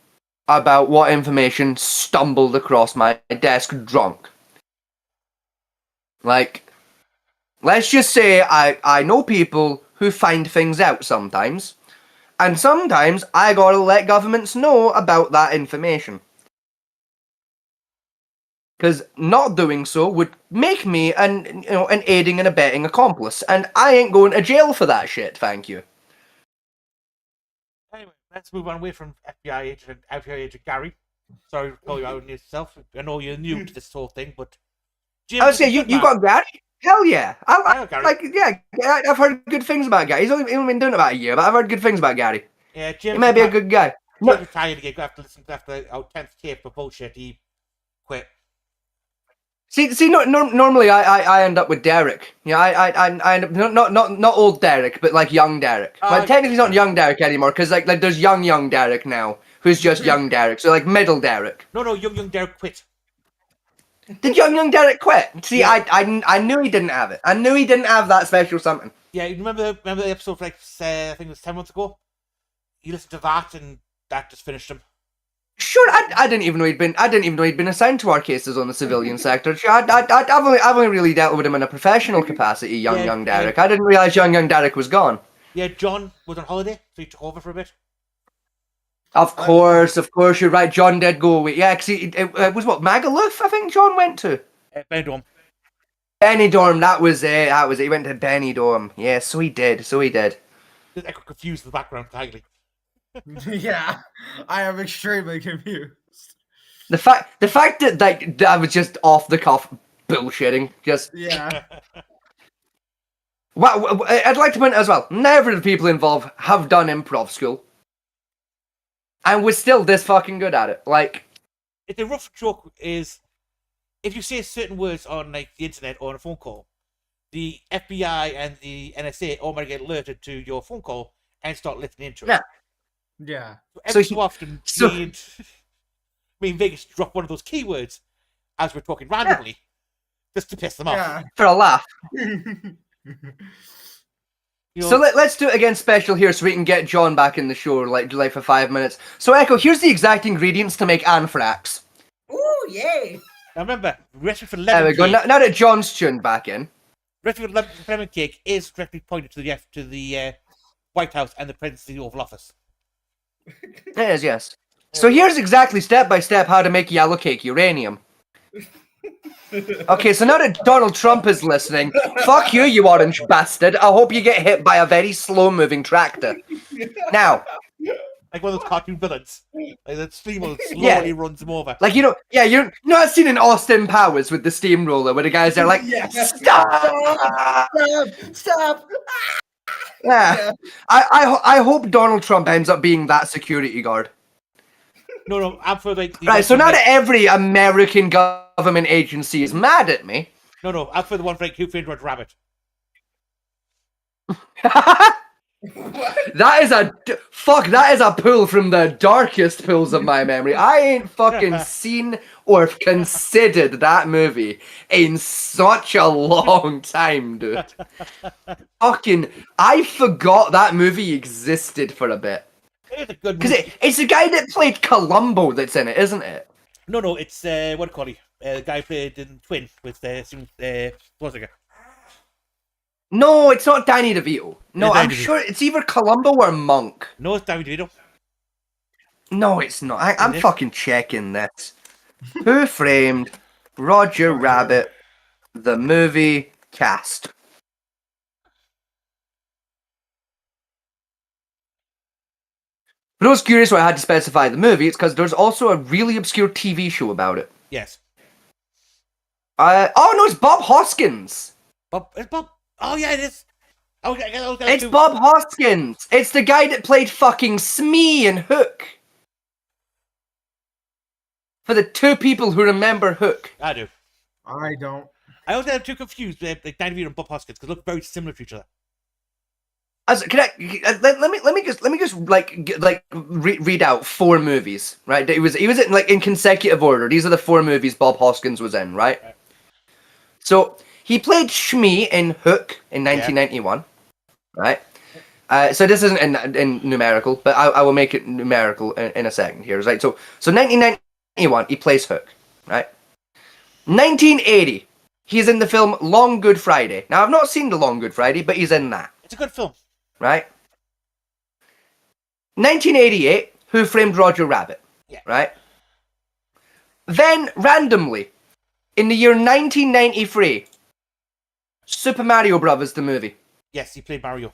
about what information stumbled across my desk drunk. Like, let's just say I know people who find things out sometimes, and sometimes I gotta let governments know about that information. Because not doing so would make me an aiding and abetting accomplice, and I ain't going to jail for that shit, thank you. Anyway, let's move on away from FBI agent Gary. Sorry to call you out on yourself. I know you're new to this whole thing, but Jim, I would say you got Gary. Hell yeah! I Gary. I've heard good things about Gary. He's only been doing it about a year, but I've heard good things about Gary. Yeah, Jim. He might be a good guy. Jim retired again after listening after our 10th tape for bullshit. He quit. See, normally I end up with Derek. Yeah, I end up not old Derek, but like young Derek. Well, technically he's not young Derek anymore, because like there's young Derek now, who's just young Derek. So like middle Derek. No, young Derek quit. Did young Derek quit? See, yeah. I knew he didn't have it. I knew he didn't have that special something. Yeah, you remember the episode like I think it was 10 months ago. You listened to that, and that just finished him. Sure, I didn't even know he'd been assigned to our cases on the civilian sector. Sure, I've only really dealt with him in a professional capacity, young Derek. I didn't realize young Derek was gone. Yeah, John was on holiday, so he took over for a bit. Of course, you're right. John did go away. Yeah, because it was what, Magaluf, I think John went to. Benidorm. Benidorm, that was it. He went to Benidorm. Yeah, so he did. I got confused in the background entirely. Yeah, I am extremely confused. The fact that I was just off the cuff bullshitting, just yeah. Well, I'd like to point out as well, never of the people involved have done improv school, and we're still this fucking good at it. Like, the rough joke is, if you say certain words on like the internet or on a phone call, the FBI and the NSA automatically get alerted to your phone call and start listening into it. Yeah. Yeah. Every so often, me and Vegas drop one of those keywords as we're talking randomly, just to piss them off. For a laugh. So let's do it again special here so we can get John back in the show like for 5 minutes. So Echo, here's the exact ingredients to make anthrax. Ooh, yay! Now remember, recipe for lemon cake. There we go. Now that John's tuned back in. Recipe for lemon cake is directly pointed to the White House and the presidency of the Oval Office. It is, yes. So here's exactly step by step how to make yellow cake uranium. Okay, so now that Donald Trump is listening, fuck you, you orange bastard. I hope you get hit by a very slow-moving tractor. Now, like one of those cartoon villains, like that steamroller slowly runs him over. Like you know, I've seen in Austin Powers with the steamroller where the guys are like, stop. Yeah. I hope Donald Trump ends up being that security guard. No, I'm for like... Right, so now that every American government agency is mad at me... No, I'm for the one for like Who Framed Roger Rabbit. That is a pull from the darkest pulls of my memory. I ain't fucking seen or considered that movie in such a long time, dude. Fucking, I forgot that movie existed for a bit. It's a good Because movie. it's the guy that played Columbo that's in it, isn't it? No, it's what do you call it? The guy played in Twin with Schwarzenegger. No, it's not Danny DeVito. No, Danny I'm DeVito. sure it's either Columbo or Monk. No, it's Danny DeVito. No, it's not. I'm is. fucking checking this. Who Framed Roger Rabbit, the movie cast? For those curious why I had to specify the movie, it's because there's also a really obscure TV show about it. Yes. Oh no, it's Bob Hoskins. It's Bob. Oh yeah, it is. It's Bob Hoskins. It's the guy that played fucking Smee in Hook. For the two people who remember Hook. I do. I don't. I also have too confused like Danny DeVito and Bob Hoskins because they look very similar to each other. Let me just read out 4 movies, right? He was in in consecutive order. These are the 4 movies Bob Hoskins was in, right? So he played Shmee in Hook in 1991, right? So this isn't in numerical, but I will make it numerical in a second here, right? So 1991 he plays Hook, right? 1980 he's in the film Long Good Friday. Now I've not seen the Long Good Friday, but he's in that. It's a good film. Right? 1988, Who Framed Roger Rabbit? Yeah. Right? Then, randomly, in the year 1993, Super Mario Brothers, the movie. Yes, he played Mario.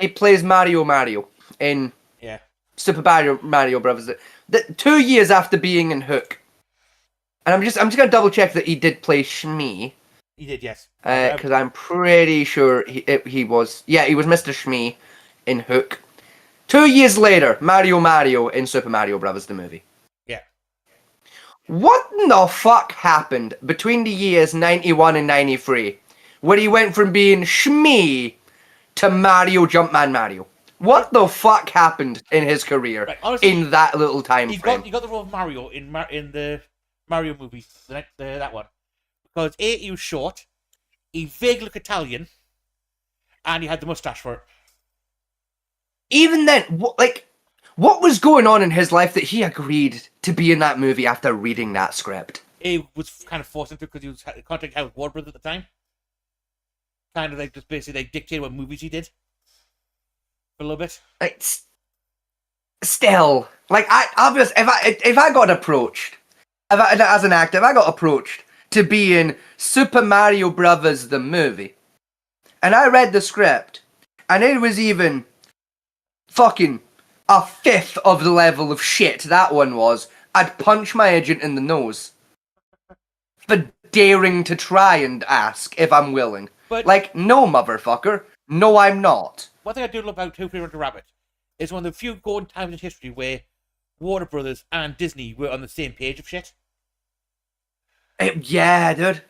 He plays Mario in Super Mario Brothers. 2 years after being in Hook. And I'm just gonna double check that he did play Shmee. He did, yes. Because I'm pretty sure he was Mr. Shmee in Hook. 2 years later, Mario in Super Mario Brothers, the movie. Yeah. What in the fuck happened between the years 91 and 93, where he went from being Shmee to Mario Jumpman Mario? What the fuck happened in his career in that little time frame? He got the role of Mario in the Mario movies, that one. Because A, he was short, he vaguely looked Italian, and he had the mustache for it. Even then, what was going on in his life that he agreed to be in that movie after reading that script? He was kind of forced into it because he was contacting with Warner Brothers at the time. Kind of like just basically dictated what movies he did. For a little bit. Still, if I got approached, as an actor, if I got approached to be in Super Mario Brothers the movie, and I read the script, and it was even fucking a fifth of the level of shit that one was, I'd punch my agent in the nose for daring to try and ask if I'm willing. But no, motherfucker. No, I'm not. One thing I do love about Who Framed Roger Rabbit is one of the few golden times in history where Warner Brothers and Disney were on the same page of shit. Yeah, dude.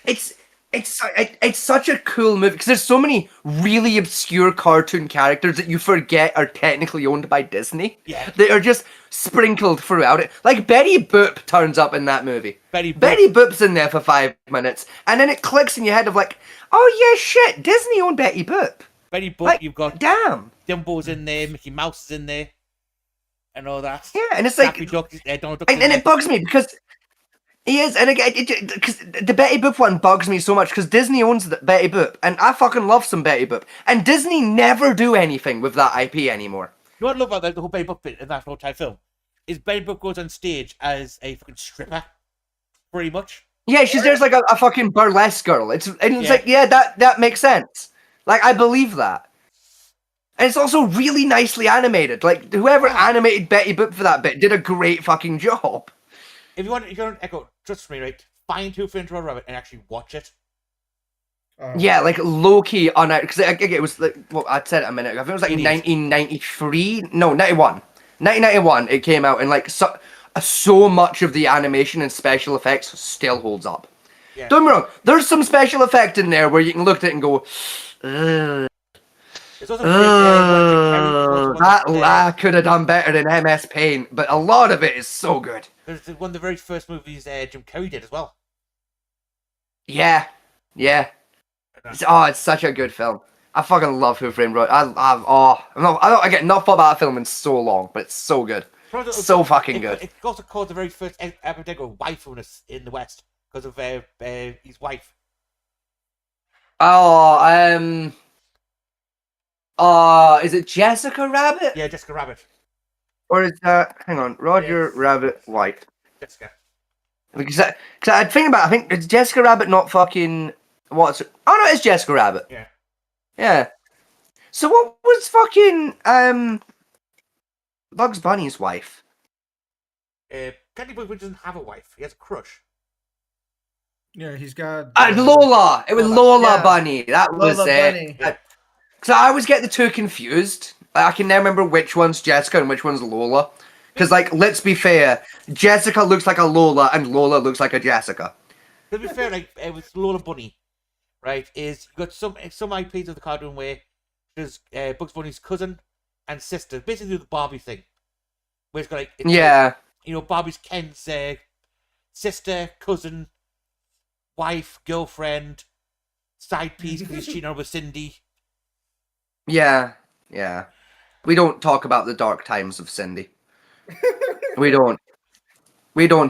It's such a cool movie because there's so many really obscure cartoon characters that you forget are technically owned by Disney. Yeah. They are just sprinkled throughout it. Like Betty Boop turns up in that movie. Betty Boop's in there for 5 minutes, and then it clicks in your head of oh yeah, shit, Disney owned Betty Boop. Betty Boop, you've got damn. Dumbo's in there, Mickey Mouse is in there, and all that. Yeah, and it's Daffy Duck, Donald Duck, and it bugs me because. He is, and again, because the Betty Boop one bugs me so much because Disney owns Betty Boop, and I fucking love some Betty Boop, and Disney never do anything with that IP anymore. You know what I love about the whole Betty Boop bit in that whole entire film is Betty Boop goes on stage as a fucking stripper, pretty much. Yeah, she's there's like a fucking burlesque girl. It's that makes sense. I believe that, and it's also really nicely animated. Whoever animated Betty Boop for that bit did a great fucking job. If you want to echo, trust me, right? Find Who Framed Roger Rabbit and actually watch it. Yeah, low key on it because it was I said it a minute ago. I think it was 1993. No, 91. 1991. It came out and so much of the animation and special effects still holds up. Yeah. Don't get me wrong. There's some special effect in there where you can look at it and go, There's also great, one Jim Carrey was also one that that, could have done better than MS Paint, but a lot of it is so good. there's one of the very first movies Jim Carrey did as well. Yeah. It's such a good film. I fucking love Who Framed Roger. I get not thought about that film in so long, but it's so good. So fucking good. It's also called the very first epidemic of wifefulness in the West because of his wife. Is it Jessica Rabbit? Yeah, Jessica Rabbit. Or is that, hang on, Roger Rabbit wife? Jessica. Because I think it's Jessica Rabbit, not fucking, no, it's Jessica Rabbit. Yeah. Yeah. So what was fucking, Bugs Bunny's wife? Candy Boy doesn't have a wife. He has a crush. Yeah, he's got Lola. It was Lola yeah. Bunny. That was Lola it. Bunny. Yeah. So I always get the two confused. I can never remember which one's Jessica and which one's Lola. Because, like, let's be fair, Jessica looks like a Lola and Lola looks like a Jessica. To be fair, like with Lola Bunny, right? Is you got some IPs of the cartoon where there's Bugs Bunny's cousin and sister, basically the Barbie thing, where it's got like Barbie's Ken's sister, cousin, wife, girlfriend, side piece because he's cheating on with Cindy. Yeah. We don't talk about the dark times of Cindy. We don't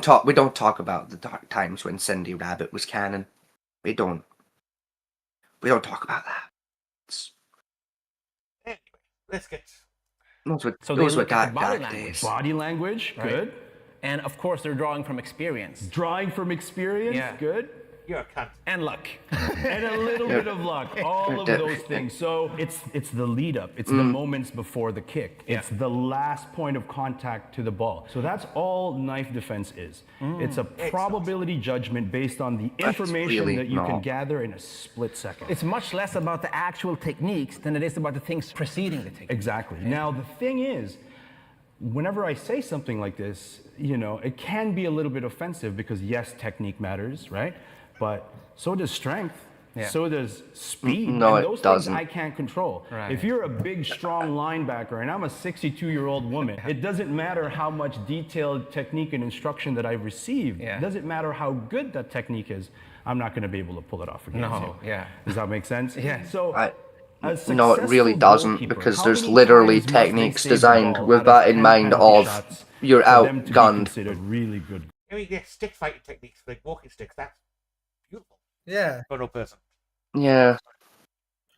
talk about the dark times when Cindy Rabbit was canon. We don't talk about that. Anyway, let's get. Those were dark days. Body language, Right. good. And of course, they're drawing from experience. Drawing from experience, good. You're a cunt. And luck. And a little bit of luck. All of those things. So it's the lead up. It's the moments before the kick. It's the last point of contact to the ball. So that's all knife defense is. It's a probability judgment based on the information that you can gather in a split second. It's much less about the actual techniques than it is about the things preceding the technique. Exactly. Now, the thing is, whenever I say something like this, it can be a little bit offensive because yes, technique matters, right? But so does strength. Yeah. So does speed. No, and it those doesn't. things I can't control. Right. If you're a big, strong linebacker and I'm a 62-year-old woman, it doesn't matter how much detailed technique and instruction that I've received. Yeah. It doesn't matter how good that technique is. I'm not going to be able to pull it off against you. Yeah. Does that make sense? Yeah. So. No, it really doesn't, because there's literally techniques designed with that that in mind of you're outgunned. Considered really good. I mean, yeah, stick fighting techniques like walking sticks. That's beautiful. Yeah. For no person. Yeah.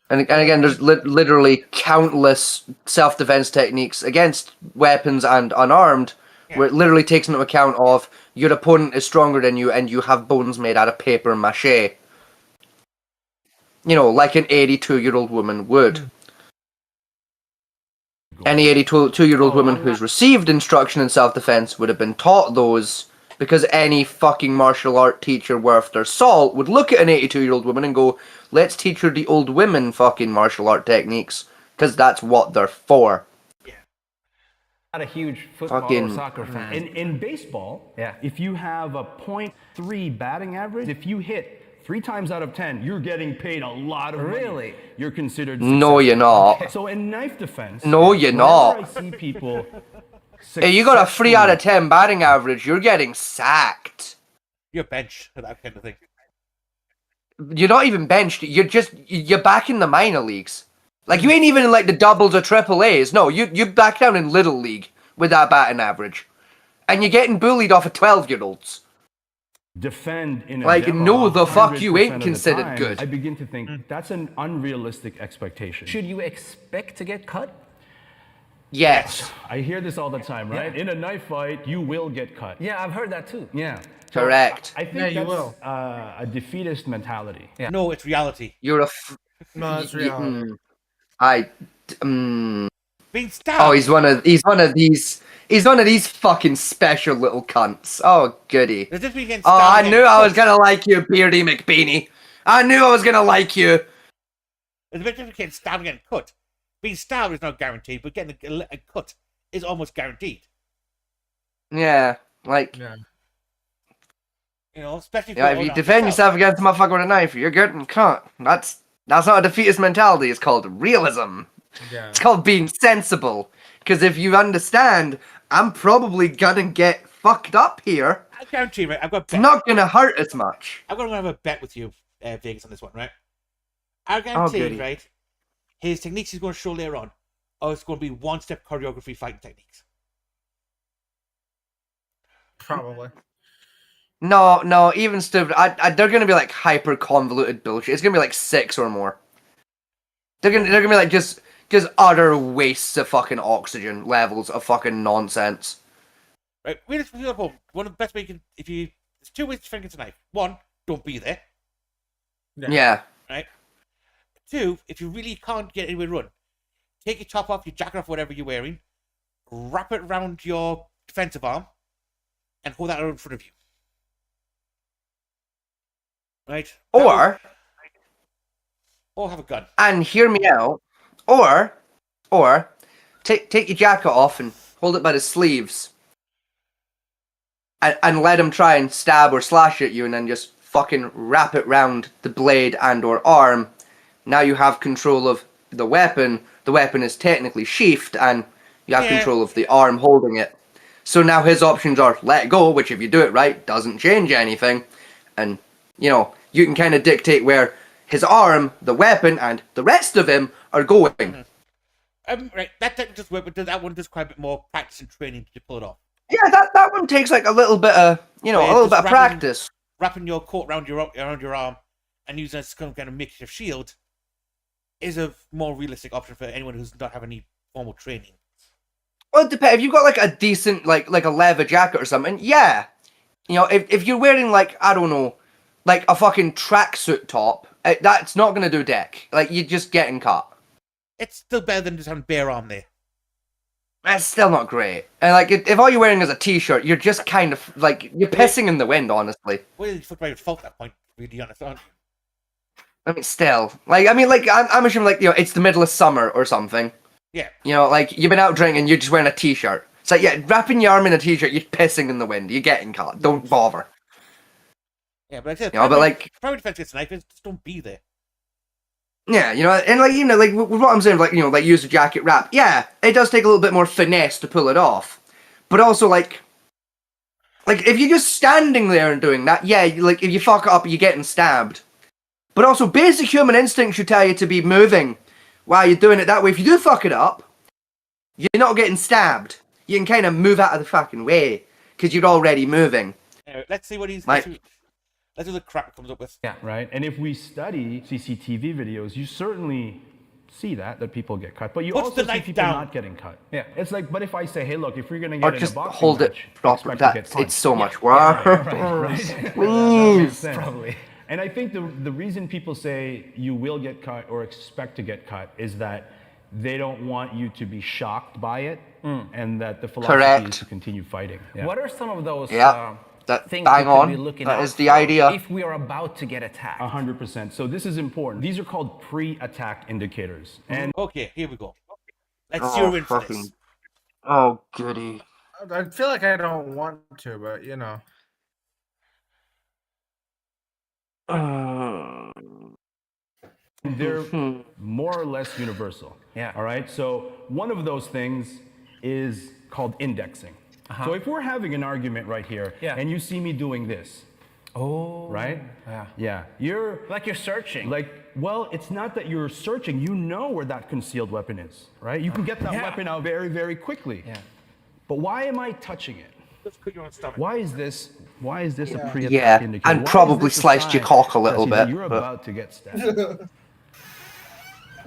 And again, there's literally countless self-defense techniques against weapons and unarmed, where it literally takes into account of your opponent is stronger than you and you have bones made out of paper mache. Like an 82-year-old woman would. Any 82-year-old woman who's received instruction in self-defense would have been taught those, because any fucking martial art teacher worth their salt would look at an 82-year-old woman and go, let's teach her the old women fucking martial art techniques, because that's what they're for. Not a huge football or soccer fan. In baseball, if you have a .3 batting average, if you hit 3 times out of 10, you're getting paid a lot of money. Really? You're considered successful. No, you're not. So in knife defense, No, you're not. I see people. Hey, you got a 3 out of 10 batting average, you're getting sacked. You're benched for that kind of thing. You're not even benched. You're back in the minor leagues. Like, you ain't even in, like, the doubles or triple A's. No, you're back down in Little League with that batting average. And you're getting bullied off of 12-year-olds. Defend in a like, no, the fuck you 100% ain't of the considered time, good. I begin to think that's an unrealistic expectation. Should you expect to get cut? Yes. I hear this all the time, right? In a knife fight, you will get cut. Yeah, I've heard that too. Yeah. Correct. I think that's a defeatist mentality. Yeah. No, it's reality. You're a. No, it's reality. Being stabbed. Oh, he's one of these. He's one of these fucking special little cunts. Oh, goody. There's just being Oh, I stabbed knew I was gonna like you, Beardy McBeanie. I knew I was gonna like you. There's a bit different getting stabbed and getting cut. Being stabbed is not guaranteed, but getting a cut is almost guaranteed. Yeah, like. Yeah. You know, especially Yeah, if you defend yourself against a motherfucker with a knife, you're getting cut. That's That's not a defeatist mentality. It's called realism. Yeah. It's called being sensible. Because if you understand, I'm probably gonna get fucked up here. I guarantee, right? I've got. It's not gonna hurt as much. I'm gonna have a bet with you, Vegas, on this one, right? I guarantee, right? His techniques he's going to show later on, or it's going to be one-step choreography fighting techniques. Probably. No, even stupid. They're gonna be like hyper convoluted bullshit. It's gonna be like 6 or more. They're gonna be like just utter wastes of fucking oxygen levels of fucking nonsense. Right, one of the best ways you can, there's 2 ways to finger tonight. 1, don't be there. Yeah. Right. 2, if you really can't get anywhere to run, take your top off, your jacket off, whatever you're wearing, wrap it around your defensive arm, and hold that out in front of you. Right? Or have a gun. And hear me out. Or take your jacket off and hold it by the sleeves. And let him try and stab or slash at you, and then just fucking wrap it round the blade and or arm. Now you have control of the weapon. The weapon is technically sheathed, and you have control of the arm holding it. So now his options are let go, which if you do it right, doesn't change anything. And, you can kind of dictate where his arm, the weapon, and the rest of him are going. Right, that technique does work, but that one does quite a bit more practice and training to pull it off. Yeah, that one takes like a little bit of, a little bit of practice. Wrapping your coat around your arm and using it as some kind of makeshift shield is a more realistic option for anyone who's not having any formal training. Well, it depends. If you've got like a decent, like a leather jacket or something, yeah. If you're wearing like, I don't know, like a fucking tracksuit top, that's not gonna do dick. Like, you're just getting cut. It's still better than just having bare arm there. That's still not great. And like, if all you're wearing is a t-shirt, you're just kind of like, you're pissing in the wind, honestly. Well, you're by fault at that point, really honest, aren't you? I mean, still, I'm assuming like, it's the middle of summer or something. Yeah. Like, you've been out drinking, you're just wearing a t-shirt. It's like, yeah, wrapping your arm in a t-shirt, you're pissing in the wind, you're getting caught. Don't bother. Yeah, but I said, primary defense against snipers, just don't be there. Yeah, and like, with what I'm saying, like, like use a jacket wrap. Yeah, it does take a little bit more finesse to pull it off. But also, like if you're just standing there and doing that, yeah, like, if you fuck up, you're getting stabbed. But also, basic human instinct should tell you to be moving while you're doing it that way. If you do fuck it up, you're not getting stabbed. You can kind of move out of the fucking way, because you're already moving. Anyway, let's see what he's... Let's do the crap comes up with. Yeah, right. And if we study CCTV videos, you certainly see that people get cut, but you also see people not getting cut. Yeah, it's like, but if I say, hey, look, if you're gonna get in a boxing hold match, it proper. It's so much work. Right. Please. Probably. And I think the reason people say you will get cut or expect to get cut is that they don't want you to be shocked by it, and that the philosophy is to continue fighting. Yeah. What are some of those? Things bang on. That is the idea. If we are about to get attacked. 100%. So this is important. These are called pre-attack indicators. And okay, here we go. Let's zero in for this. Oh, goody. I feel like I don't want to, but they're more or less universal. Yeah. All right. So one of those things is called indexing. So if we're having an argument right here, and you see me doing this, right? Yeah. You're searching. Well, it's not that you're searching. You know where that concealed weapon is, right? You can get that weapon out very, very quickly. Yeah. But why am I touching it? Just put you on stomach. Why is this a pre-attack indicator? And probably sliced your cock a little bit. You're about to get stabbed.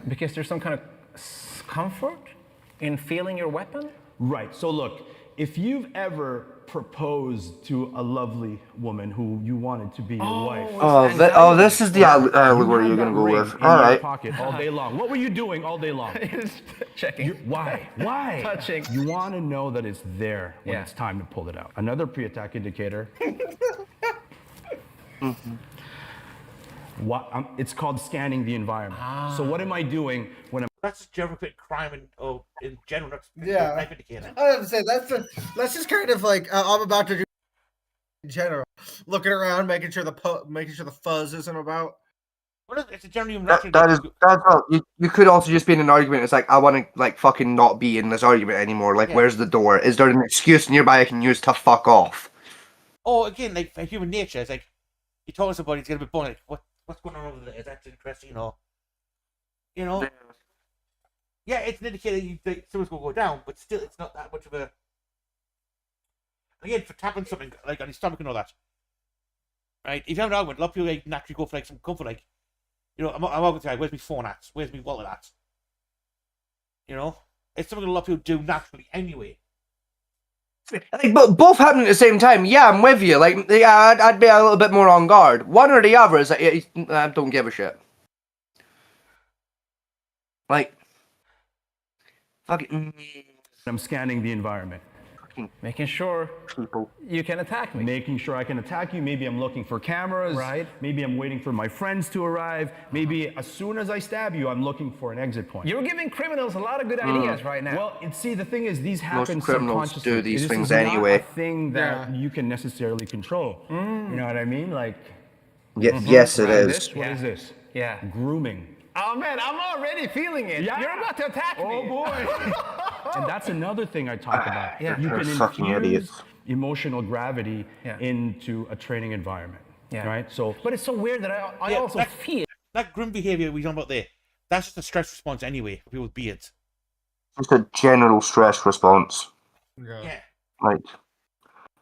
Because there's some kind of comfort in feeling your weapon? Right. So look, if you've ever proposed to a lovely woman who you wanted to be your wife. This is the allegory you're gonna go with. All right. Pocket all day long. What were you doing all day long? Checking. Why? Touching. You want to know that it's there when it's time to pull it out. Another pre-attack indicator. It's called scanning the environment. So what am I doing when I'm... That's just general crime in general. Yeah. I have to say that's just kind of like I'm about to do in general, looking around, making sure the fuzz isn't about. Well, it's a general human reaction. That's well, you could also just be in an argument. It's like, I want to like fucking not be in this argument anymore. Like, Yeah. where's the door? Is there an excuse nearby I can use to fuck off? Oh, again, like for human nature, it's like you talk to somebody, it's gonna be boring. Like, what's going on over there? That's interesting, you know. Yeah, it's an indicator that someone's gonna go down, but still, it's not that much of a. Again, for tapping something like on his stomach and all that, right? If you have an argument, a lot of people like, naturally go for like some comfort, like, I'm arguing with the guy. Where's my phone at? Where's my wallet at? It's something a lot of people do naturally anyway. Like, but both happen at the same time. Yeah, I'm with you. Like, yeah, I'd be a little bit more on guard. One or the other is like, I don't give a shit. Like, fucking. I'm scanning the environment. Making sure you can attack me. Making sure I can attack you. Maybe I'm looking for cameras. Right. Maybe I'm waiting for my friends to arrive. Maybe as soon as I stab you, I'm looking for an exit point. You're giving criminals a lot of good ideas right now. Well, see, the thing is, these happen criminals subconsciously. do these This things is not anyway. a thing that you can necessarily control. You know what I mean? Like, Yes, it is. What is this? Yeah. Grooming. Oh man, I'm already feeling it. Yeah. You're about to attack me. Oh boy. And that's another thing I talk about. Yeah. You They're can fucking infuse idiots. emotional gravity into a training environment. Right? So, But it's so weird that I also feel that grim behavior we talking about there. That's just a stress response anyway for people with beards. Just a general stress response. Yeah.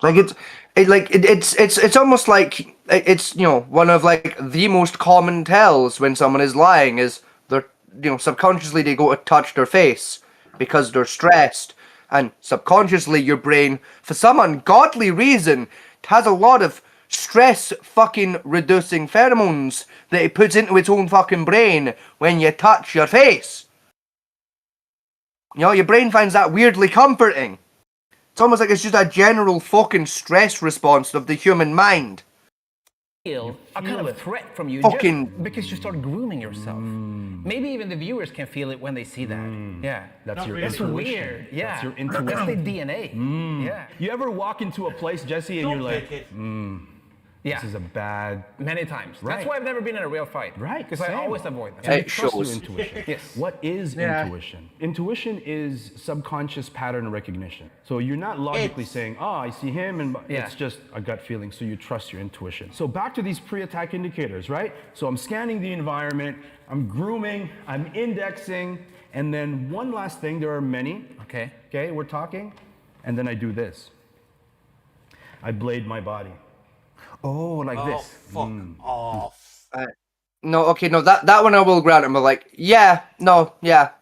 It's almost like it's one of like the most common tells when someone is lying is they're subconsciously they go to touch their face because they're stressed, and subconsciously your brain for some ungodly reason has a lot of stress fucking reducing pheromones that it puts into its own fucking brain when you touch your face. Your brain finds that weirdly comforting. It's almost like it's just a general fucking stress response of the human mind. a kind of threat from you Fucking- just because you start grooming yourself. Maybe even the viewers can feel it when they see that. Yeah. that's your That's intuition. weird. Yeah. That's your That's the intuition. DNA. Yeah. You ever walk into a place, Jesse, and you're like, Yeah. this is a bad... Many times. Right. That's why I've never been in a real fight. Right, Because I same. always avoid them. And you It trust shows. your intuition. Yes. What is intuition? Intuition is subconscious pattern recognition. So you're not logically saying, I see him, and it's just a gut feeling, so you trust your intuition. So back to these pre-attack indicators, right? So I'm scanning the environment, I'm grooming, I'm indexing, and then one last thing, there are many. Okay, we're talking, and then I do this. I blade my body. Oh, like this. Fuck off. No, that one I will grant him, but like, no,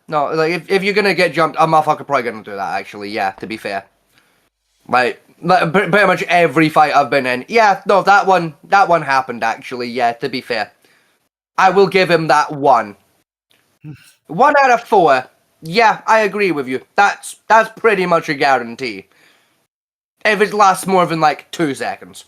like, if you're gonna get jumped, a motherfucker probably gonna do that, actually, to be fair. Like pretty much every fight I've been in, that one happened, actually, to be fair. I will give him that one. 1 out of 4, I agree with you. That's pretty much a guarantee. If it lasts more than, like, 2 seconds.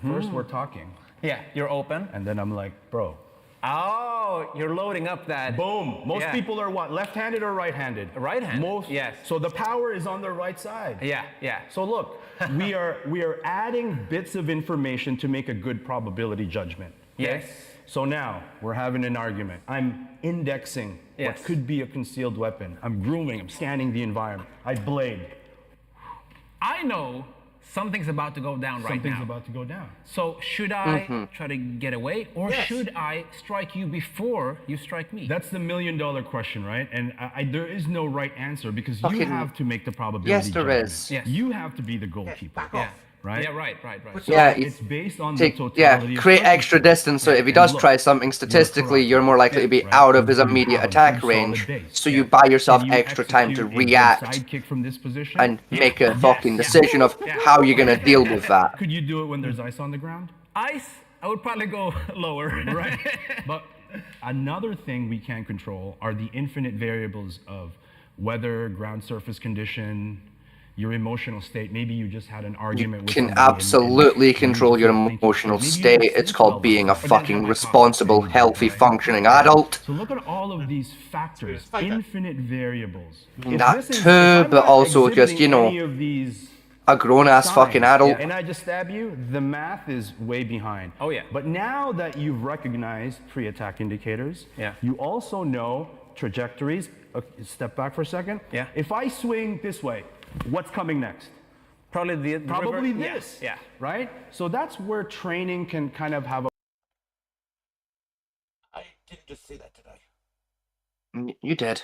First, we're talking. Yeah, you're open. And then I'm like, bro. Oh, you're loading up that. Boom. Most people are what? Left-handed or right-handed? Right-handed. Most. Yes. So the power is on the right side. Yeah. So look, we are adding bits of information to make a good probability judgment. Okay? Yes. So now we're having an argument. I'm indexing what could be a concealed weapon. I'm grooming. I'm scanning the environment. I blade. I know something's about to go down right now. Something's about to go down. So should I try to get away, or should I strike you before you strike me? That's the $1 million question, right? And there is no right answer because you have to make the probability. Yes, there judgment. is. Yes. You have to be the goalkeeper. Right? Yeah, right. So Yeah, it's based on the totality of create extra circumstances. distance, so if he does try something, statistically, you're more likely to be out of his immediate attack range, so you buy yourself extra time to react Sidekick from this position and make a fucking decision of how you're gonna deal with that. Could you do it when there's ice on the ground? Ice, I would probably go lower. Right. But another thing we can't control are the infinite variables of weather, ground surface condition, your emotional state. Maybe you just had an argument with Can somebody absolutely control your emotional state. It's called being a fucking responsible, healthy, functioning adult. So look at all of these factors, infinite variables. If That this is- too, if I'm but not also just, exhibiting any of these a grown-ass fucking signs. adult. And I just stab you, the math is way behind. Oh, yeah. But now that you've recognized pre-attack indicators, you also know trajectories. Okay, step back for a second. Yeah. If I swing this way, what's coming next? Probably Probably river. this. Yeah. Right? So that's where training can kind of have a... I didn't just say that, did I? You did.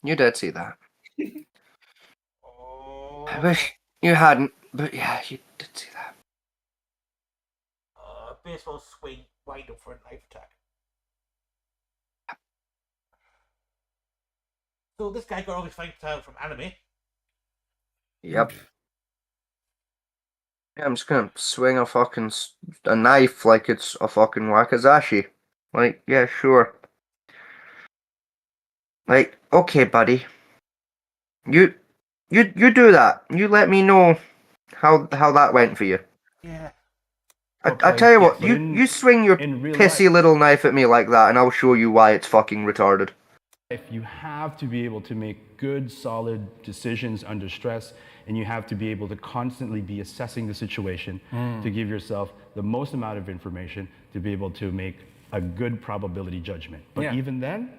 You did see that. I wish you hadn't, but yeah, you did see that. Baseball swing, wind up for a knife attack. So this guy got all his fighting style from anime. Yep. Yeah, I'm just gonna swing a knife like it's a fucking wakizashi. Like, yeah, sure. Like, okay, buddy. You do that. You let me know how that went for you. Yeah. I tell you what, but you swing your in real pissy life- little knife at me like that, and I'll show you why it's fucking retarded. If you have to be able to make good, solid decisions under stress, and you have to be able to constantly be assessing the situation to give yourself the most amount of information to be able to make a good probability judgment. But even then,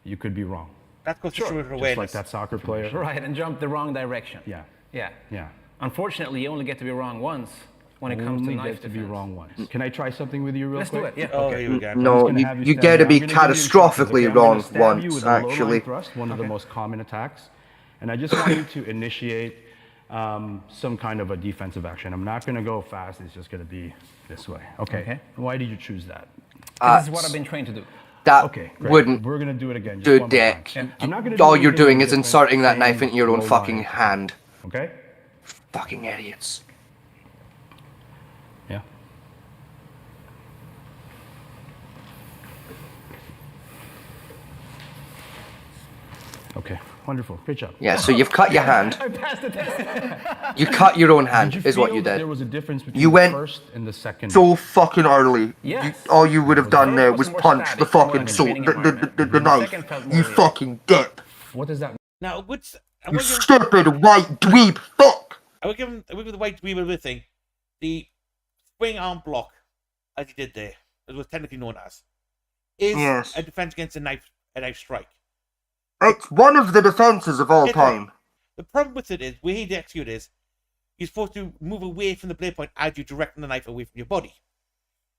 you could be wrong. That goes to show Just awareness. like that soccer player. Right, and jump the wrong direction. Yeah. Yeah. Yeah. Unfortunately, you only get to be wrong once when it comes to Only knife get to be defense. wrong once. Can I try something with you real Let's quick? do it, yeah. Oh, Okay. here we go. No, I'm just gonna have you stand get to there. be I'm gonna give you instructions, catastrophically okay? I'm gonna wrong stab you once, with a low-line actually. thrust, one of the most common attacks. And I just want you to initiate some kind of a defensive action. I'm not going to go fast. It's just going to be this way. Okay. Why did you choose that? This is what I've been trained to do. That Okay, great. wouldn't We're going to do it again. Just do one more time. dick. I'm not gonna do All you're anything doing is different, inserting that same knife into your own low fucking line. hand. Okay? Fucking idiots. Yeah. Okay, wonderful. Great job. Yeah, so you've cut your hand. I passed the test. You cut your own hand, Did you is what feel you that did. There was a difference between You the went first and the second. so fucking early. Yes. All you would have done First there was was more punch static, the more fucking like a sword, training the environment. knife. Second felt more You real. fucking dip. What does that mean? Now, which I You will give, stupid white dweeb fuck. I will give the white dweeb a thing. The swing arm block, as he did there, as was technically known as, is Yes. a defense against a knife strike. It's one of the defenses of all It's time. The problem with it is, where he execute is, you're supposed to move away from the blade point as you're directing the knife away from your body.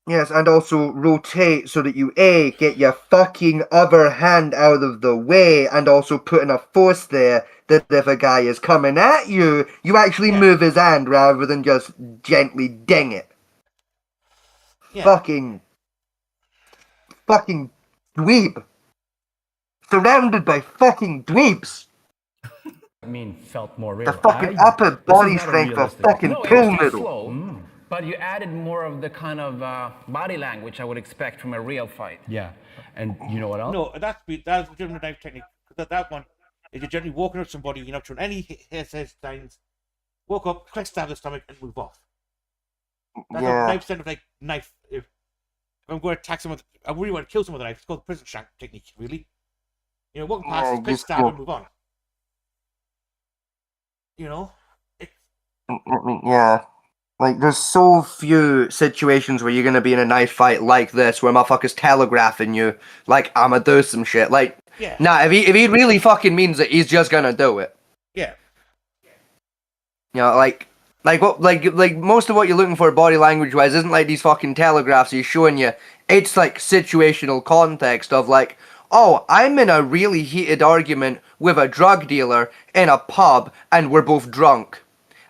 Yes, and also rotate so that you A, get your fucking other hand out of the way, and also put enough force there that if a guy is coming at you, you actually move his hand rather than just gently ding it. Yeah. Fucking dweeb. Surrounded by fucking dweebs. I mean, felt more real. The fucking I- upper this is body not a strength of realistic- fucking No, it pill was too noodle. slow, but you added more of the kind of body language I would expect from a real fight. Yeah, and you know what else? No, that's legitimate knife technique. That one is you're generally walking up somebody, you're not showing any hair signs. Walk up, quick stab the stomach, and move off. That's Yeah. a knife kind of like knife. If I'm going to attack someone, I really want to kill someone with a knife. It's called the prison shank technique, really. You know, walking past, Yeah, quick just stab, go- and move on. You know, Yeah. Like, there's so few situations where you're gonna be in a knife fight like this, where motherfuckers telegraphing you, like, I'ma do some shit. Like, Yeah. nah, if he really fucking means it, he's just gonna do it. yeah. You know, like most of what you're looking for body language wise isn't like these fucking telegraphs he's showing you. It's like situational context of like, oh, I'm in a really heated argument with a drug dealer in a pub and we're both drunk.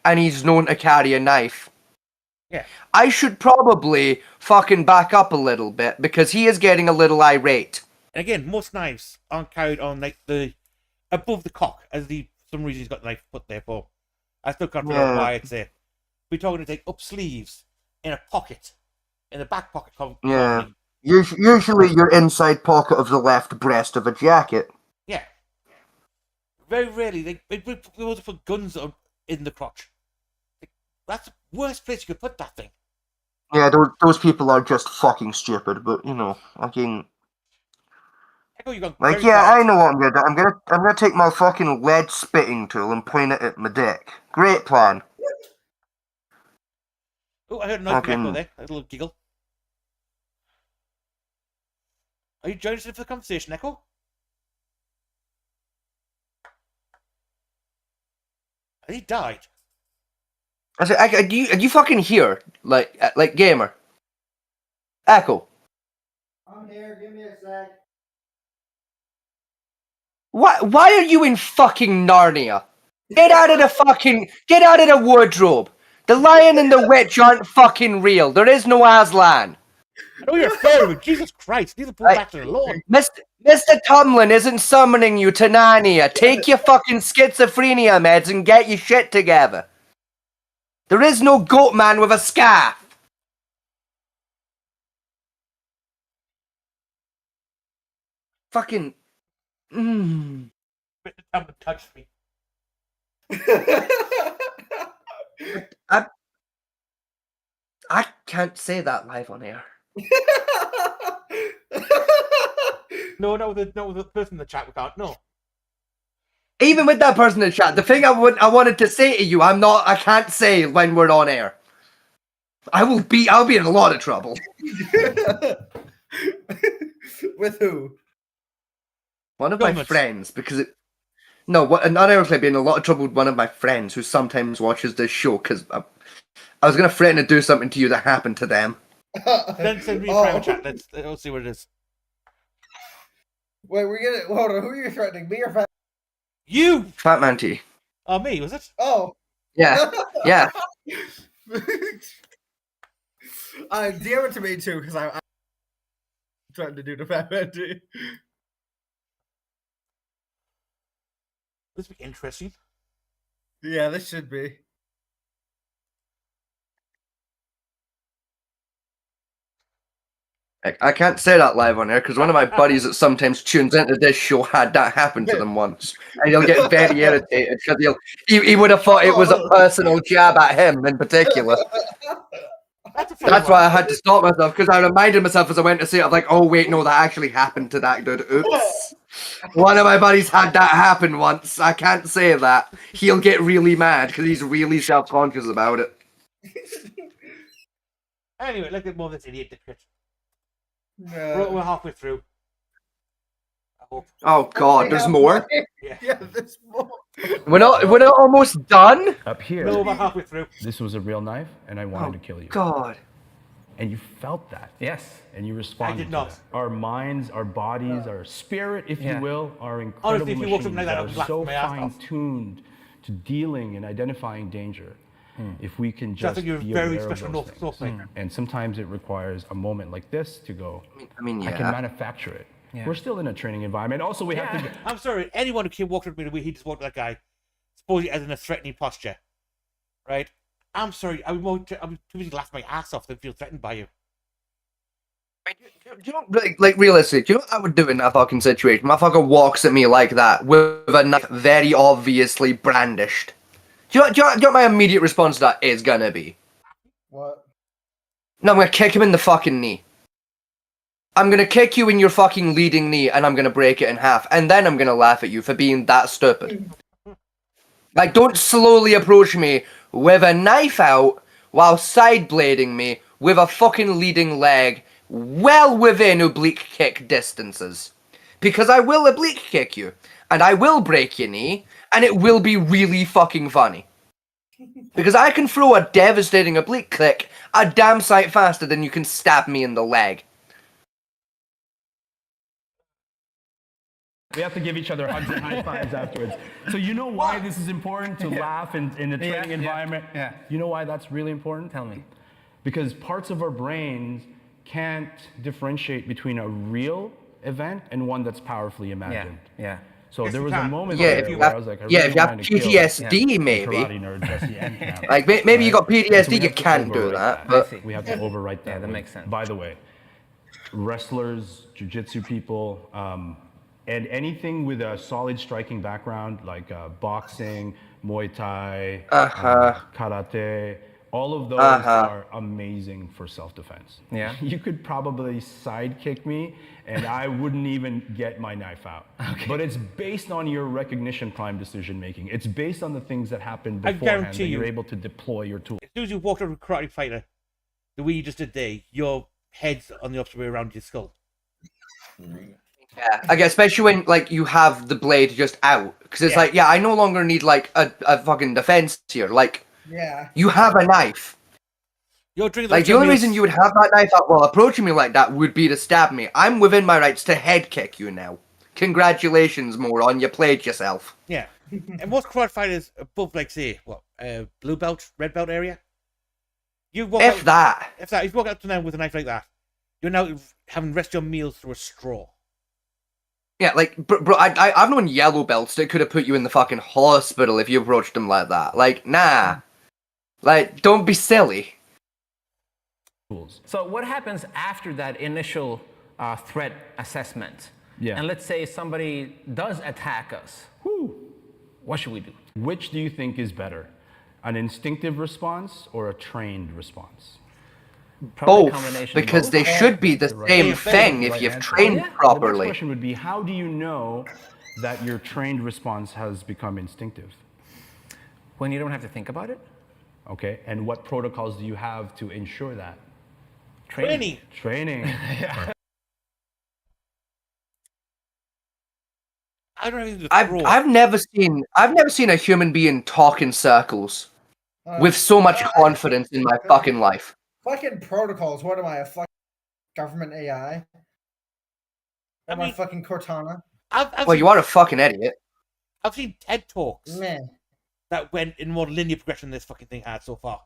And he's known to carry a knife. Yeah. I should probably fucking back up a little bit because he is getting a little irate. And again, most knives aren't carried on like the above the cock, as the for some reason he's got the knife put there for. I still can't figure out Yeah. why it's there. We're talking to take up sleeves in a pocket, in the back pocket. Yeah. Usually your inside pocket of the left breast of a jacket. Yeah. Very rarely they also put guns in the crotch. That's the worst place you could put that thing. Yeah, those people are just fucking stupid, but you know, fucking. Echo, you got Like, very yeah, quiet. I know what I'm gonna do. I'm gonna take my fucking lead spitting tool and point it at my dick. Great plan. Oh, I heard a noise from Echo there. A little giggle. Are you joining us for the conversation, Echo? He died. I said, are you fucking here? Like gamer? Echo. I'm here. Give me a sec. Why are you in fucking Narnia? Get out of the wardrobe. The Lion and the Witch aren't fucking real. There is no Aslan. I know you're fair, but Jesus Christ, leave the poor bastard alone. Mr. Tumlin isn't summoning you to Narnia. Take your fucking schizophrenia meds and get your shit together. There is no goat man with a scarf. Fucking. Mr. Tumlin touched me. I can't say that live on air. No, the person in the chat we can't. No. Even with that person in the chat, the thing I wanted to say to you, I can't say when we're on air. I'll be in a lot of trouble. With who? One of my friends, because not ironically, I'd be in a lot of trouble with one of my friends who sometimes watches this show, because I was going to threaten to do something to you that happened to them. Then send me a private chat. Let's see what it is. Wait, hold on. Who are you threatening? Me or Fat? You! Fat Man T. Oh, me, was it? Oh. Yeah. Yeah. DM it to me too, because I'm trying to do the Fat Man T. This will be interesting. Yeah, this should be. I can't say that live on air because one of my buddies that sometimes tunes into this show had that happen to them once, and he'll get very irritated because he would have thought it was a personal jab at him in particular. That's why I had to stop myself, because I reminded myself as I went to say it, I'm like, oh wait, no, that actually happened to that dude. Oops. One of my buddies had that happen once. I can't say that. He'll get really mad because he's really self-conscious about it. Anyway, let's get more of this idiot dictator. No. We're halfway through. I hope. Oh god, there's more? Yeah, there's more. We're not almost done? Up here. No, we're halfway through. This was a real knife, and I wanted to kill you. God. And you felt that. Yes. And you responded. I did not. To that. Our minds, our bodies, our spirit, if you will, are incredible Honestly, if you walked machines up like that, that I'd are laugh so my ass off. fine-tuned to dealing and identifying danger. If we can So I just think you're be very aware special of those North things. maker. And sometimes it requires a moment like this to go, I mean, yeah. I can manufacture it. Yeah. We're still in a training environment. Also, we have to... I'm sorry, anyone who came walking up to me the way he just walked that guy, supposedly as in a threatening posture, right? I'm sorry, I'm too busy laughing my ass off than feel threatened by you. Do you know, like realistically, do you know what I would do in that fucking situation? Motherfucker walks at me like that with a knife very obviously brandished. Do you know what my immediate response to that is gonna be? What? No, I'm gonna kick him in the fucking knee. I'm gonna kick you in your fucking leading knee and I'm gonna break it in half. And then I'm gonna laugh at you for being that stupid. Like, don't slowly approach me with a knife out while side blading me with a fucking leading leg well within oblique kick distances. Because I will oblique kick you, and I will break your knee, and it will be really fucking funny. Because I can throw a devastating oblique kick a damn sight faster than you can stab me in the leg. We have to give each other hugs and high fives afterwards. So you know why this is important to laugh in a training environment? Yeah. You know why that's really important? Tell me. Because parts of our brains can't differentiate between a real event and one that's powerfully imagined. Yeah. So there was a moment Yeah, there if where I was like, I really you have wanted to kill PTSD, maybe. karate nerd Jesse Entkamp, Like, maybe you got So we PTSD, you have to can't do overwrite that. But We have to overwrite that. Yeah, that with- makes sense. By the way, wrestlers, jiu-jitsu people, and anything with a solid striking background like boxing, Muay Thai, karate, all of those are amazing for self-defense. Yeah. You could probably sidekick me and I wouldn't even get my knife out. Okay. But it's based on your recognition prime decision making. It's based on the things that happened I beforehand guarantee that you're you- able to deploy your tool. As soon as you walked up to a karate fighter, the way you just did there, your head's on the opposite way around your skull. Yeah, like especially when like you have the blade just out, because it's Yeah. like, yeah, I no longer need like a fucking defense here. Like, Yeah. you have a knife. You're drinking Like the only reason you would have that knife out while approaching me like that would be to stab me. I'm within my rights to head kick you now. Congratulations, moron, you played yourself. Yeah. And most karate fighters above, like, say, what, blue belt, red belt area? You walk If that. If you walk up to them with a knife like that, you're now having rest your meals through a straw. Yeah, like, bro, I've known yellow belts that could have put you in the fucking hospital if you approached them like that. Like, nah. Like, don't be silly. So what happens after that initial threat assessment? Yeah. And let's say somebody does attack us. What should we do? Which do you think is better? An instinctive response or a trained response? Probably a Both, combination of because both. they should be the same thing if you've trained The next properly. question would be, how do you know that your trained response has become instinctive? When you don't have to think about it? Okay, and what protocols do you have to ensure that? Training. Yeah. I don't even. I've never seen a human being talk in circles with so much confidence in my fucking life. Fucking protocols. What am I, a fucking government AI? Am I fucking Cortana? Well, you are a fucking idiot. I've seen TED Talks Man. that went in more linear progression than this fucking thing had so far.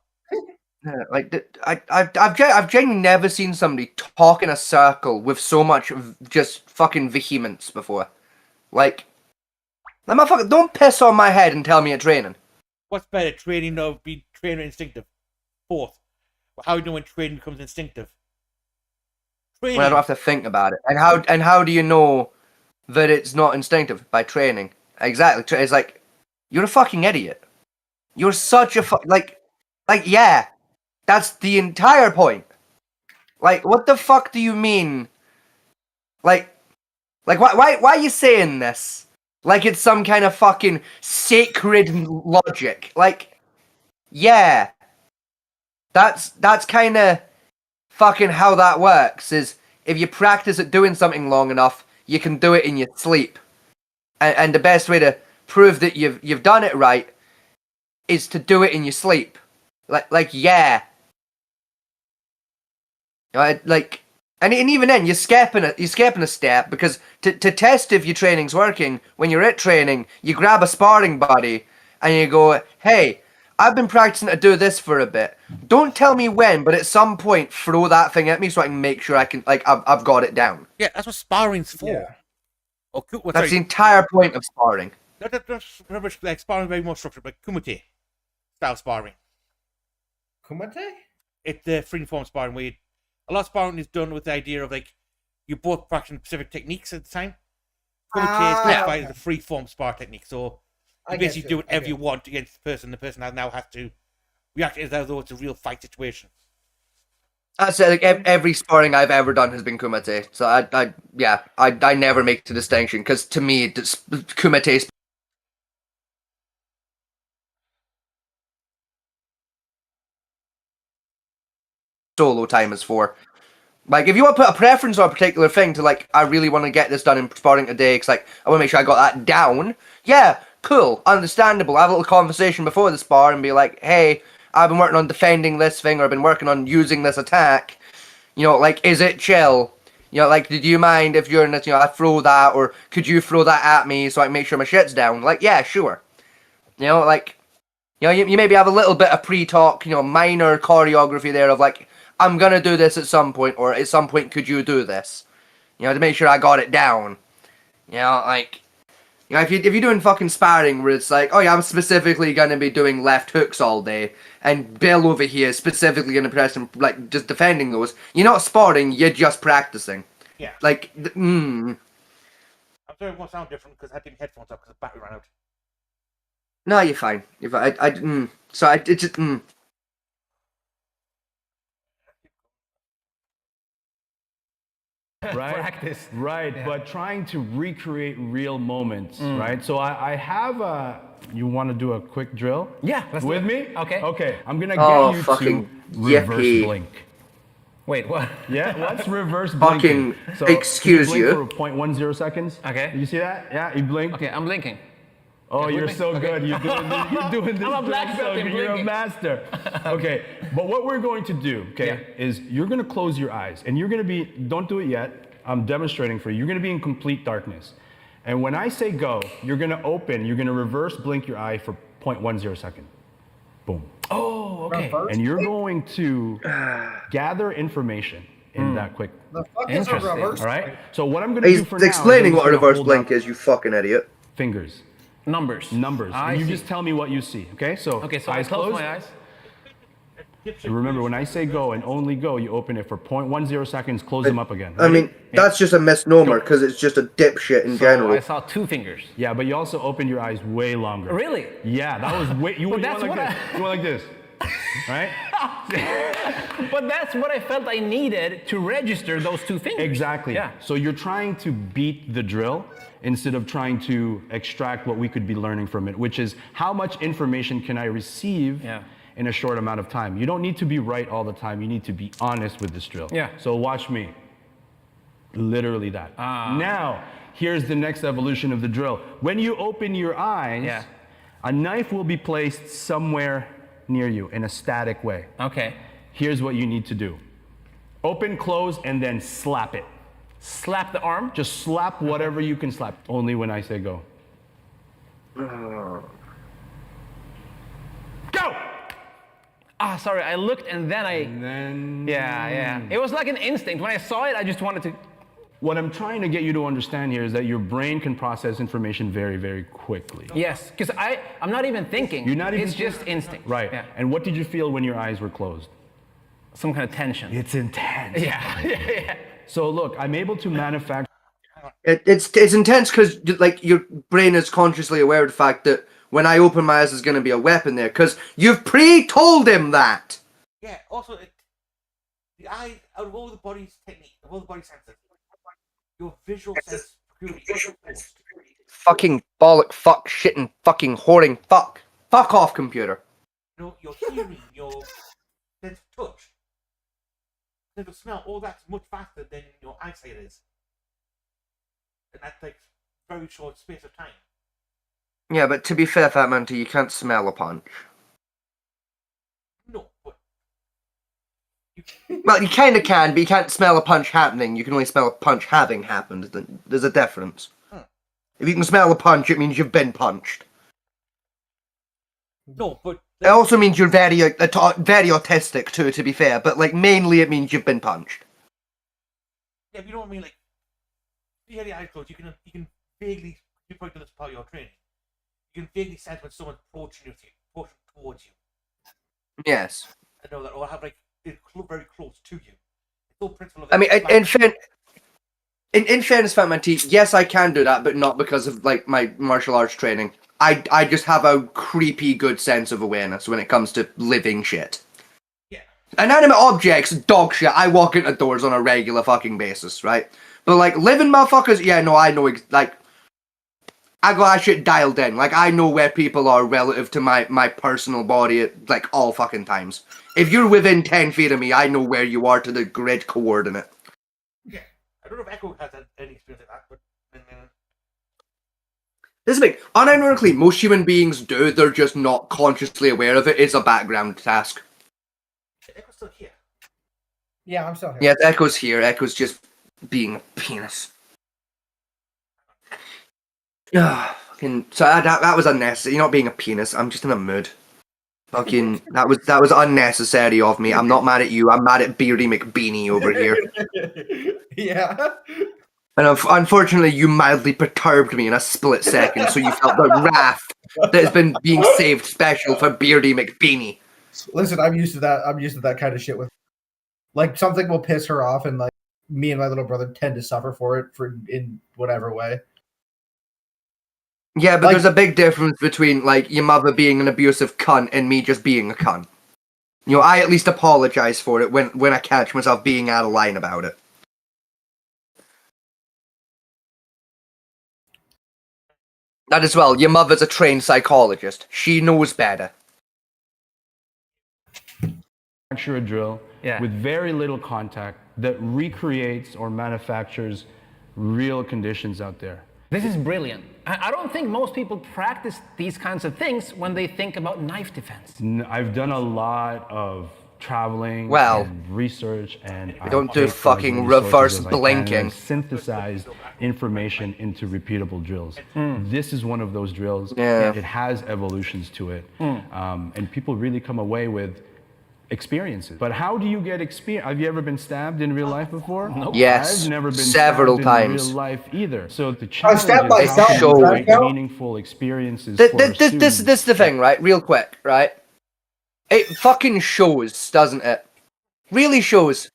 Yeah, like I've genuinely never seen somebody talk in a circle with so much just fucking vehemence before. Like motherfucker, don't piss on my head and tell me it's raining. What's better, training or be trained or instinctive? Both. How do you know when training becomes instinctive? Training. When I don't have to think about it. And how do you know that it's not instinctive? By training. Exactly. It's like, you're a fucking idiot. You're such a like yeah. That's the entire point. Like, what the fuck do you mean? Like why are you saying this? Like it's some kind of fucking sacred logic. Like, yeah. That's kind of fucking how that works, is if you practice at doing something long enough, you can do it in your sleep. And the best way to prove that you've done it right is to do it in your sleep. Like yeah. Like, and even then, you're skipping a step, because to test if your training's working, when you're at training, you grab a sparring buddy and you go, hey, I've been practicing to do this for a bit. Don't tell me when, but at some point, throw that thing at me so I can make sure I can, like, I've got it down. Yeah, that's what sparring's for. Yeah. Or, That's the entire point of sparring. That's like sparring very more structured, but kumite style sparring. Kumite? It's the free form sparring where a lot of sparring is done with the idea of like you both practicing specific techniques at the time. Kumite is classified as a free form spar technique, so you basically do whatever you want against the person. The person now has to react as though it's a real fight situation. I'd say like every sparring I've ever done has been kumite, so I never make the distinction, because to me kumite solo time is for. Like, if you want to put a preference on a particular thing to, like, I really want to get this done in sparring today, because, like, I want to make sure I got that down, yeah, cool, understandable. Have a little conversation before the spar and be like, hey, I've been working on defending this thing, or I've been working on using this attack. You know, like, is it chill? You know, like, did you mind if you're in this, you know, I throw that, or could you throw that at me so I can make sure my shit's down? Like, yeah, sure. You know, like, you know, you maybe have a little bit of pre-talk, you know, minor choreography there of, like, I'm gonna do this at some point, or at some point could you do this? You know, to make sure I got it down. You know, like, you know, if you're doing fucking sparring where it's like, oh yeah, I'm specifically gonna be doing left hooks all day, and Bill over here is specifically gonna press and, like, just defending those, you're not sparring, you're just practicing. Yeah. Like, I'm sorry it won't sound different because I had to get headphones up because the battery ran out. No, you're fine. You're fine. It just, Right, Practice. right. Yeah. But trying to recreate real moments, right? So I have a. You want to do a quick drill? Yeah, let's with do me. Okay. Okay. I'm gonna get you to reverse yippee. blink. Wait, what? Yeah, what's reverse blinking? Fucking excuse you. you. For 0.10 seconds. Okay. You see that? Yeah, you blink. Okay, I'm blinking. Oh, you're so good. You're doing this. You're doing this. I'm a black belt in You're a blinking. master. Okay, but what we're going to do, is you're going to close your eyes, and you're going to be. Don't do it yet. I'm demonstrating for you. You're going to be in complete darkness, and when I say go, you're going to open. You're going to reverse blink your eye for 0.10 second. Boom. Oh, okay. And you're going to gather information in that quick. The fuck is a reverse? All right. So what I'm going to do for now? He's explaining is what a I'm just reverse gonna blink hold is. You fucking idiot. Fingers. Numbers. And you just tell me what you see. Okay. So I close my eyes. And remember, when I say go and only go, you open it for 0.10 seconds, close them up again. I mean, that's just a misnomer because it's just a dipshit in general. I saw 2 fingers. Yeah, but you also opened your eyes way longer. Really? Yeah, that was way. You went like this. You went like this. Right? But that's what I felt I needed to register those 2 fingers. Exactly. Yeah. So you're trying to beat the drill instead of trying to extract what we could be learning from it, which is how much information can I receive in a short amount of time. You don't need to be right all the time. You need to be honest with this drill. Yeah. So watch me. Literally that. Now, here's the next evolution of the drill. When you open your eyes, a knife will be placed somewhere near you in a static way. Okay. Here's what you need to do. Open, close, and then slap it. Slap the arm? Just slap whatever you can slap. Only when I say go. Go! Sorry, I looked and then Yeah. It was like an instinct. When I saw it, I just wanted to... What I'm trying to get you to understand here is that your brain can process information very, very quickly. Yes, because I'm not even thinking. You're not even It's just instinct. Right. Yeah. And what did you feel when your eyes were closed? Some kind of tension. It's intense. Yeah. So look, I'm able to manufacture... It's intense because like your brain is consciously aware of the fact that when I open my eyes, there's going to be a weapon there because you've pre-told him that. Yeah. Also, the eye, out of all the body's technique, of all the body senses, your visual sense purely Fucking bollock, fuck, shitting, fucking whoring, fuck. Fuck off, computer. You know, your hearing, your sense of touch, sense of smell, all that's much faster than your eyesight is. And that takes very short space of time. Yeah, but to be fair, Fat Manty, you can't smell a punch. No, but... Well, you kind of can, but you can't smell a punch happening. You can only smell a punch having happened. There's a difference. If you can smell a punch, it means you've been punched. No, but... It also means you're very autistic, too, to be fair. But, like, mainly it means you've been punched. Yeah, but you know what I mean? Like, if you have your eyes closed, you can vaguely... You probably do this part of your training. You can vaguely sense when someone's approaching towards you. Yes. I know that, or have, like, they're very close to you. It's all principle of... I mean, in fairness, Fat Man T, yes, I can do that, but not because of, like, my martial arts training. I just have a creepy good sense of awareness when it comes to living shit. Yeah. Inanimate objects, dog shit, I walk into doors on a regular fucking basis, right? But, like, living motherfuckers, yeah, no, I know, like... I got that shit dialed in. Like, I know where people are relative to my personal body at, like, all fucking times. If you're within 10 feet of me, I know where you are to the grid coordinate. Yeah. I don't know if Echo has any experience like that, but... This is big. Unironically, most human beings do. They're just not consciously aware of it. It's a background task. Echo's still here. Yeah, I'm still here. Yeah, Echo's here. Echo's just being a penis. Fucking, so that was unnecessary. You're not being a penis. I'm just in a mood. Fucking, that was unnecessary of me. I'm not mad at you. I'm mad at Beardy McBeanie over here. Yeah. And unfortunately, you mildly perturbed me in a split second, so you felt the wrath that has been being saved special for Beardy McBeanie. Listen, I'm used to that. I'm used to that kind of shit with, like, something will piss her off, and like me and my little brother tend to suffer for it in whatever way. Yeah, but Like- there's a big difference between, like, your mother being an abusive cunt and me just being a cunt. You know, I at least apologize for it when I catch myself being out of line about it. That as well, your mother's a trained psychologist. She knows better. manufacture a drill with very little contact that recreates or manufactures real conditions out there. This is brilliant. I don't think most people practice these kinds of things when they think about knife defense. I've done a lot of traveling and research, and I don't do fucking reverse blinking. Synthesized information into repeatable drills. This is one of those drills. Yeah. It has evolutions to it, and people really come away with experiences. But how do you get experience? Have you ever been stabbed in real life before? Nope. Yes, I've never been several stabbed times. in real life either. So the challenge stabbed is how myself. to create meaningful experiences for This is the thing, right? Real quick, right? It fucking shows, doesn't it? Really shows.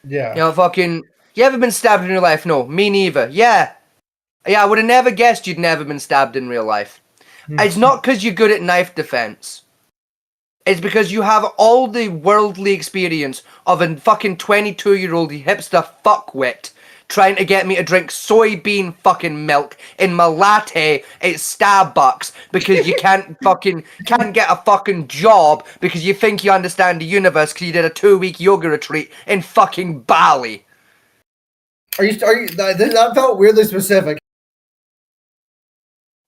Yeah. You know, fucking. You ever been stabbed in real life? No, me neither. Yeah, I would have never guessed you'd never been stabbed in real life. It's not because you're good at knife defense. It's because you have all the worldly experience of a fucking 22-year-old hipster fuckwit trying to get me to drink soybean fucking milk in my latte at Starbucks because you can't get a fucking job because you think you understand the universe because you did a 2-week yoga retreat in fucking Bali. Are you? That felt weirdly specific.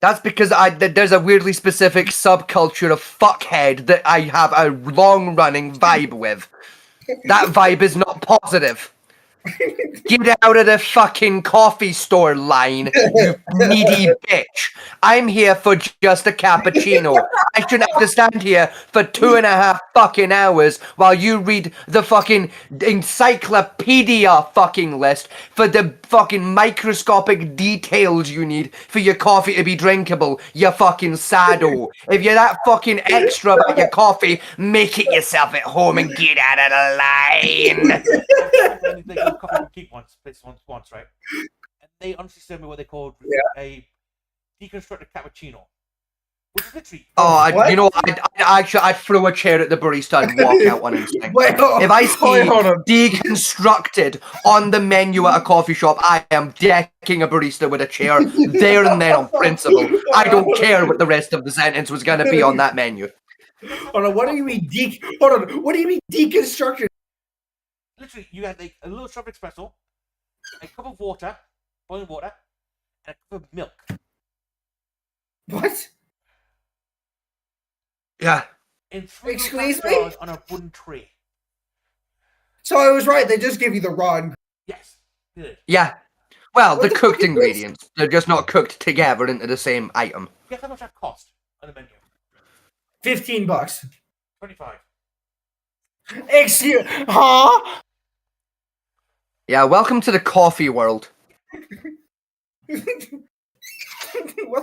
That's because there's a weirdly specific subculture of fuckhead that I have a long-running vibe with. That vibe is not positive. Get out of the fucking coffee store line, you needy bitch. I'm here for just a cappuccino. I shouldn't have to stand here for 2.5 fucking hours while you read the fucking encyclopedia fucking list for the fucking microscopic details you need for your coffee to be drinkable, you fucking sado. If you're that fucking extra about your coffee, make it yourself at home and get out of the line. They go coffee boutique once, right? And they honestly sent me what they called a deconstructed cappuccino, which is literally. I'd throw a chair at the barista and walk out on instinct. If I see deconstructed on the menu at a coffee shop, I am decking a barista with a chair there and then on principle. I don't care what the rest of the sentence was going to be on that menu. Hold on, what do you mean what do you mean deconstructed? Literally, you had like a little shot of espresso, a cup of water, boiling water, and a cup of milk. What? Yeah. In 3 Excuse me? on a wooden tray. So I was right. They just give you the raw. Yes. Good. Yeah. Well, What the the cooked fuck is ingredients. They're just not cooked together into the same item. Guess how much that cost on the menu? $15. 25. Excuse, huh? Yeah, welcome to the coffee world. What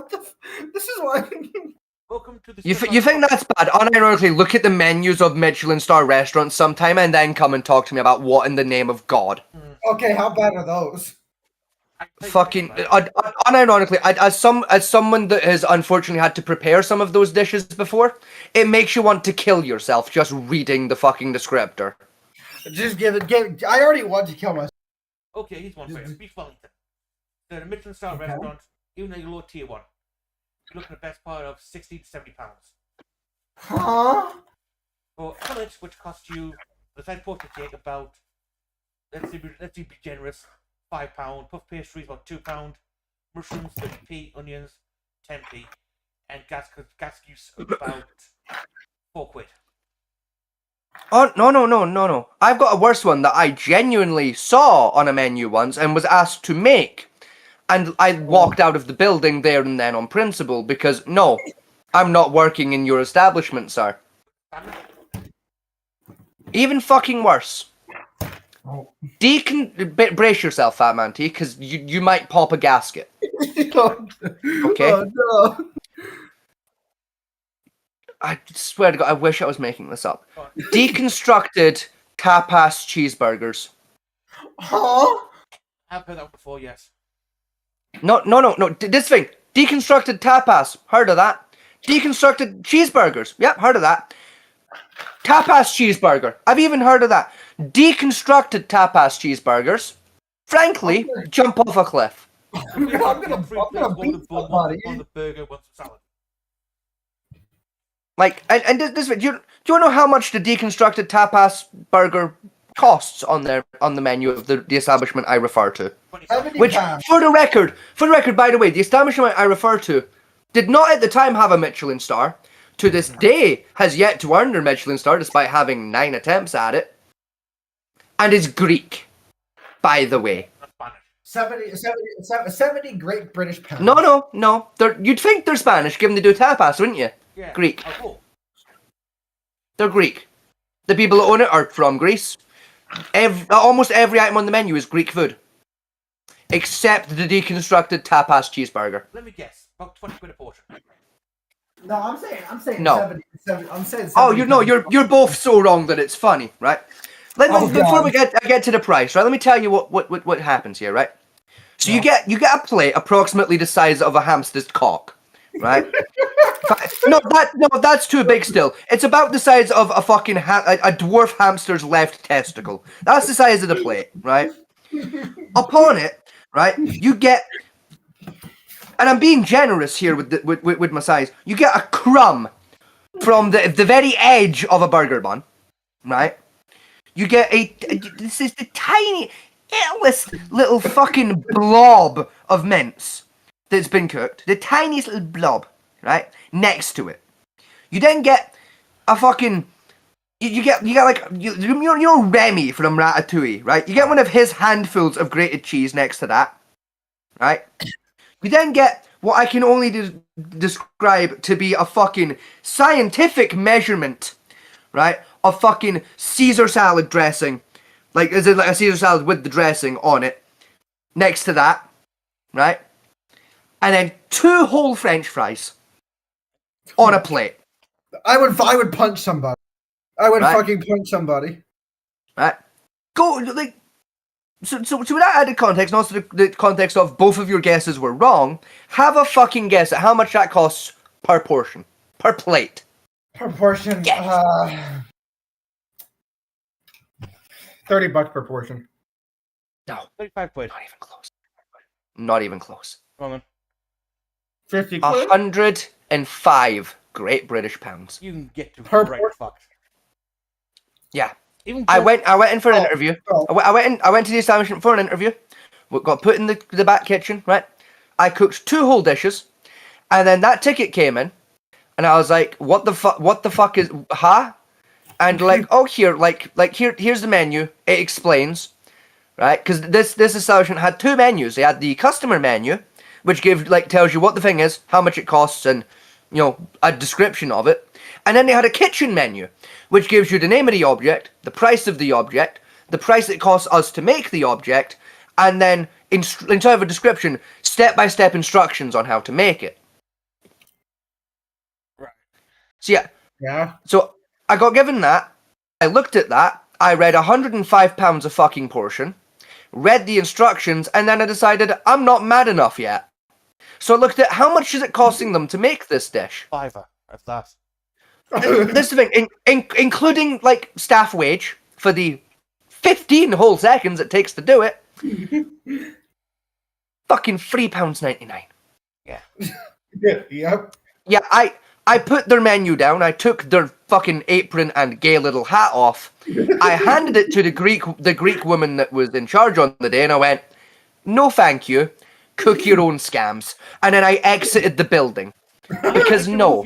the? This is why. Welcome to the. You think that's bad? Unironically, look at the menus of Michelin star restaurants sometime and then come and talk to me about what in the name of God. Okay, how bad are those? Fucking unironically, as someone that has unfortunately had to prepare some of those dishes before, it makes you want to kill yourself just reading the fucking descriptor. Just give it. I already want to kill myself. Okay, here's one for you. Beef Wellington. They're a Michelin star restaurant, even though you're low tier one. You're looking at the best part of £60 to £70. Huh? For a fillet, which costs you the side pork take about let's be generous. £5, puff pastries about £2, mushrooms 30p, onions 10p, and gas goose about £4. Oh, no. I've got a worse one that I genuinely saw on a menu once and was asked to make. And I walked out of the building there and then on principle because, no, I'm not working in your establishment, sir. Even fucking worse. Brace yourself, Fat Man T, because you might pop a gasket. Okay? Oh, no. I swear to God, I wish I was making this up. Deconstructed tapas cheeseburgers. Huh? I've heard that before, yes. No. This thing. Deconstructed tapas. Heard of that. Deconstructed cheeseburgers. Yep, heard of that. Tapas cheeseburger. I've even heard of that. Deconstructed tapas cheeseburgers. Frankly, jump off a cliff. I'm gonna beat somebody. One the burger, one the salad. Like, and this, do you know how much the deconstructed tapas burger costs on the menu of the establishment I refer to? Which, for the record, by the way, the establishment I refer to did not at the time have a Michelin star. To this day, has yet to earn their Michelin star, despite having 9 attempts at it, and is Greek, by the way. 70 Great British pounds. No. You'd think they're Spanish, given they do tapas, wouldn't you? Yeah. Greek. Oh, cool. They're Greek. The people that own it are from Greece. Almost every item on the menu is Greek food. Except the deconstructed tapas cheeseburger. Let me guess. About 20 quid a portion. No, I'm saying No. 70, I'm saying 70. Oh, you're both so wrong that it's funny, right? Before we get to the price, right? Let me tell you what happens here, right? So you get a plate approximately the size of a hamster's cock, right? No, that's too big still. It's about the size of a fucking a dwarf hamster's left testicle. That's the size of the plate, right? Upon it, right, you get, and I'm being generous here with my size. You get a crumb from the very edge of a burger bun, right? You get this is the tiny, little fucking blob of mince that's been cooked. The tiniest little blob, right, next to it. You then get a fucking, you get like, you know Remy from Ratatouille, right? You get one of his handfuls of grated cheese next to that, right? You then get what I can only describe to be a fucking scientific measurement, right, of fucking Caesar salad dressing. Like, is it like a Caesar salad with the dressing on it? Next to that, right? And then 2 whole French fries on a plate. I would punch somebody. I would fucking punch somebody. Right? Go, like, so with that added context, and also the context of both of your guesses were wrong, have a fucking guess at how much that costs per portion, per plate. Per portion, Yes. $30 per portion. No. 35 quid. Not even close. Not even close. Come on, then. 50 quid? 105 Great British pounds. You can get to Per right portion? fuck. Yeah. Even I went in for an interview. Oh. I went to the establishment for an interview. Got put in the back kitchen, right? I cooked 2 whole dishes, and then that ticket came in, and I was like, "What the fuck is huh?" And like, oh, here's the menu. It explains, right? Because this establishment had 2 menus. They had the customer menu, which tells you what the thing is, how much it costs, and a description of it. And then they had a kitchen menu, which gives you the name of the object, the price of the object, the price it costs us to make the object, and then inside of a description, step-by-step instructions on how to make it. Right. So Yeah. So I got given that. I looked at that. I read 105 pounds a fucking portion, read the instructions, and then I decided I'm not mad enough yet. So I looked at how much is it costing them to make this dish. $5 at that. This is the thing, including like staff wage for the 15 whole seconds it takes to do it. Fucking £3.99. Yeah. Yep. Yeah, I put their menu down. I took their fucking apron and gay little hat off. I handed it to the Greek woman that was in charge on the day, and I went, "No, thank you. Cook your own scams." And then I exited the building. Because no,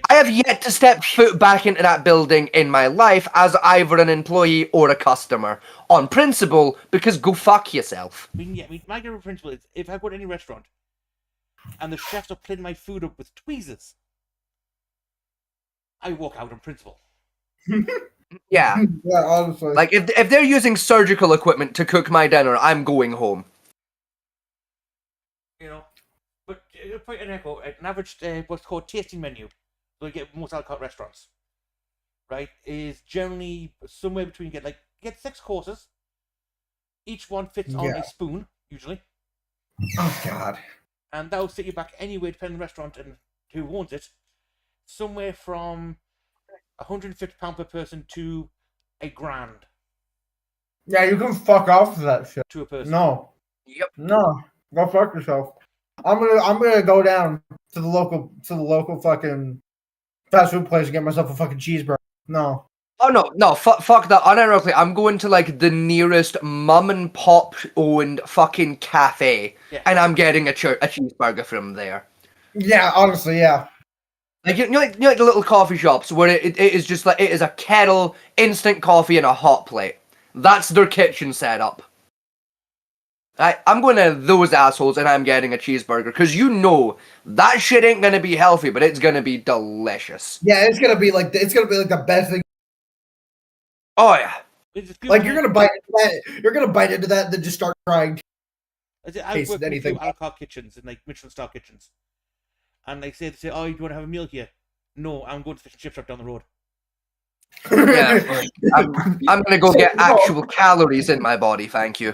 I have yet to step foot back into that building in my life as either an employee or a customer. On principle, because go fuck yourself. I mean, my general principle is, if I go to any restaurant and the chefs are plating my food up with tweezers, I walk out on principle. Yeah. Yeah, honestly. Like, if they're using surgical equipment to cook my dinner, I'm going home. But point an echo, an average what's called tasting menu, so you get most alcohol restaurants, right, is generally somewhere between you get 6 courses. Each one fits on a spoon, usually. Oh God. And that will set you back anyway, depending on the restaurant and who owns it, somewhere from £150 per person to £1,000. Yeah, you can fuck off with that shit. To a person. No. Yep. No. Go fuck yourself. I'm gonna go down to the local fucking fast food place and get myself a fucking cheeseburger. No. Oh no, fuck that. Unironically, I'm going to like the nearest mum and pop owned fucking cafe, and I'm getting a cheeseburger from there. Yeah, honestly, yeah. Like like the little coffee shops where it is just like it is a kettle, instant coffee, and a hot plate. That's their kitchen setup. I'm going to those assholes and I'm getting a cheeseburger because you know that shit ain't gonna be healthy, but it's gonna be delicious. Yeah, it's gonna be like the best thing. Oh yeah. Like you're gonna bite into that. You're gonna bite into that, and then just start trying. I've worked in a few a la carte kitchens and like Michelin star kitchens, and they say, "Oh, you want to have a meal here?" No, I'm going to the fish and chip shop down the road. Yeah, I'm gonna go get actual calories in my body, thank you.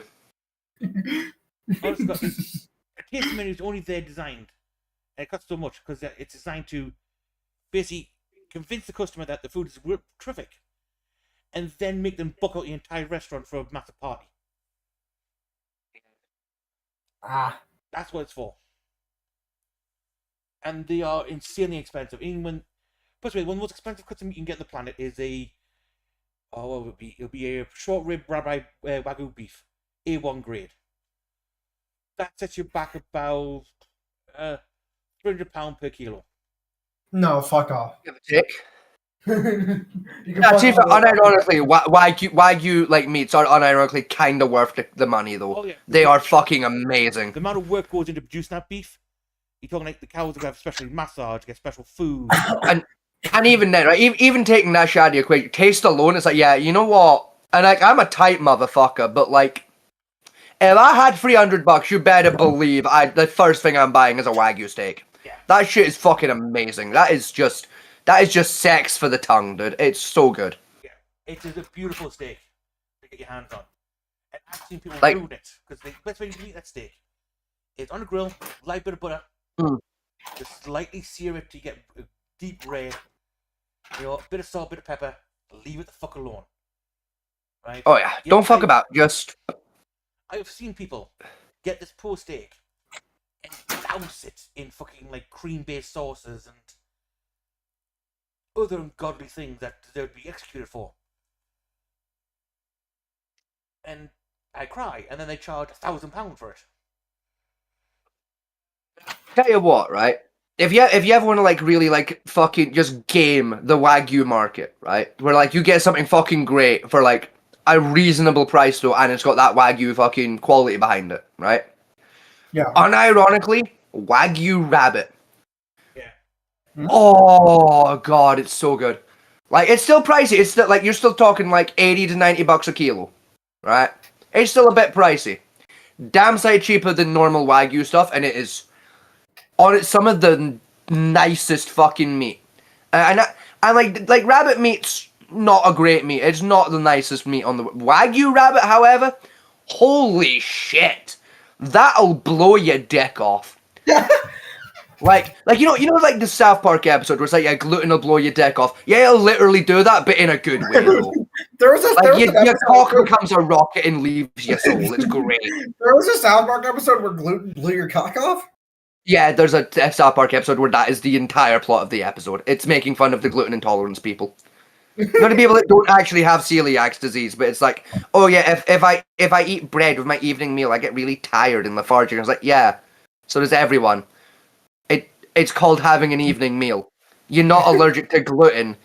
A tasting menu is only there designed, and it costs so much because it's designed to basically convince the customer that the food is terrific, and then make them book out the entire restaurant for a massive party. That's what it's for. And they are insanely expensive. Even by the way, one of the most expensive cuts of meat you can get on the planet is what would it be? It'll be a short rib rabbi wagyu beef, A1 grade. That sets you back about £300 per kilo. No, fuck off. Chick. Yeah, chief, unironically, wagyu like meats are unironically kind of worth the money though. Oh, yeah. They are fucking amazing. The amount of work goes into producing that beef. You're talking like the cows that have special massage, get special food, and even then, right? Even taking that shit out of the equation, taste alone, it's like, yeah, you know what? And like, I'm a tight motherfucker, but like, if I had $300, you better believe the first thing I'm buying is a wagyu steak. Yeah. That shit is fucking amazing. That is just sex for the tongue, dude. It's so good. Yeah, it is a beautiful steak to get your hands on. And I've seen people like, ruin it because the best way to eat that steak is on a grill, light bit of butter, just slightly sear it to get a deep red. You know, a bit of salt, bit of pepper. Leave it the fuck alone. Right? Oh yeah, don't fuck about. Just. I've seen people get this poor steak and douse it in fucking like cream-based sauces and other ungodly things that they would be executed for. And I cry, and then they charge £1,000 for it. Tell you what, right? If you ever want to like really like fucking just game the Wagyu market, right? Where like you get something fucking great for like a reasonable price though, and it's got that Wagyu fucking quality behind it, right? Yeah. Unironically, Wagyu rabbit. Yeah. Oh god, it's so good. Like it's still pricey. It's still like you're still talking like $80 to $90 a kilo, right? It's still a bit pricey. Damn sight cheaper than normal Wagyu stuff, and it is on it some of the nicest fucking meat. And like rabbit meat's not a great meat. It's not the nicest meat on the Wagyu rabbit. However, holy shit, that'll blow your dick off. like you know like the South Park episode where it's like, yeah, gluten will blow your dick off. Yeah, it'll literally do that, but in a good way though. Your cock becomes a rocket and leaves your soul. It's great. There was a South Park episode where gluten blew your cock off. Yeah, there's a South Park episode where that is the entire plot of the episode. It's making fun of the gluten intolerance people. Not the people that don't actually have celiac disease, but it's like, oh yeah, if I eat bread with my evening meal, I get really tired and lethargic. I was like, yeah, so does everyone. It's called having an evening meal. You're not allergic to gluten.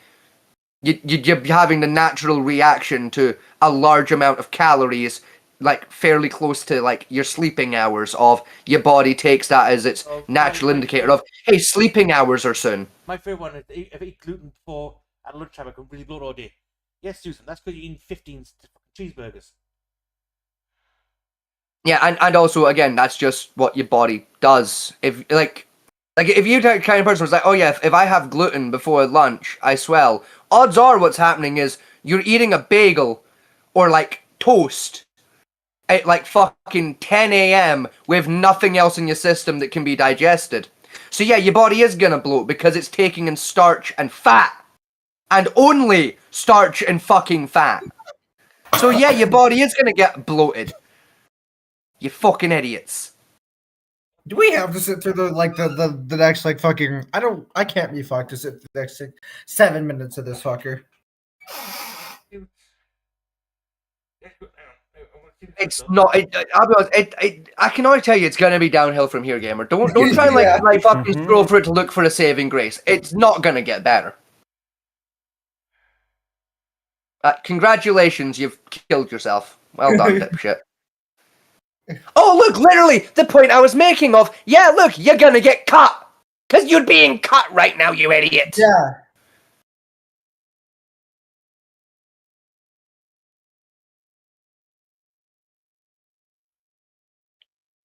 You're having the natural reaction to a large amount of calories, like fairly close to like your sleeping hours. Of your body takes that as its natural indicator of, hey, sleeping hours are soon. My favorite one is if I eat gluten before at lunchtime, I can really bloat all day. Yes, Susan, that's because you're eating 15 cheeseburgers. Yeah, and also again, that's just what your body does. If if you take kind of person who's like, oh yeah, if I have gluten before lunch, I swell. Odds are what's happening is you're eating a bagel or like toast at like fucking 10 a.m. with nothing else in your system that can be digested. So yeah, your body is gonna bloat because it's taking in starch and fat. And only starch and fucking fat. So yeah, your body is gonna get bloated. You fucking idiots. Do we have to sit through the next like fucking? I can't be fucked to sit through the next 7 minutes of this fucker. It's not. I'll be honest. I can already tell you, it's gonna be downhill from here, gamer. Don't try and Yeah. like fucking scroll for it to look for a saving grace. It's not gonna get better. Congratulations, you've killed yourself. Well done, dipshit. Oh, look, literally the point I was making of, yeah, look, you're gonna get cut. Because you're being cut right now, you idiot. Yeah.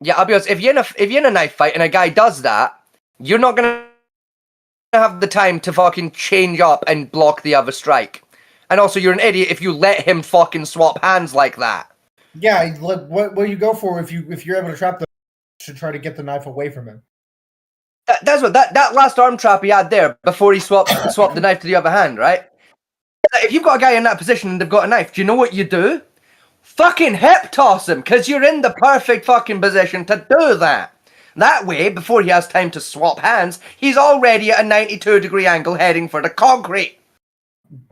Yeah, I'll be honest, if you're in a knife fight and a guy does that, you're not gonna have the time to fucking change up and block the other strike. And also, you're an idiot if you let him fucking swap hands like that. Yeah, what will you go for if you're able to trap the to try to get the knife away from him? That's what that last arm trap he had there before he swapped the knife to the other hand, right? If you've got a guy in that position and they've got a knife, do you know what you do? Fucking hip toss him, because you're in the perfect fucking position to do that. That way, before he has time to swap hands, he's already at a 92-degree angle heading for the concrete.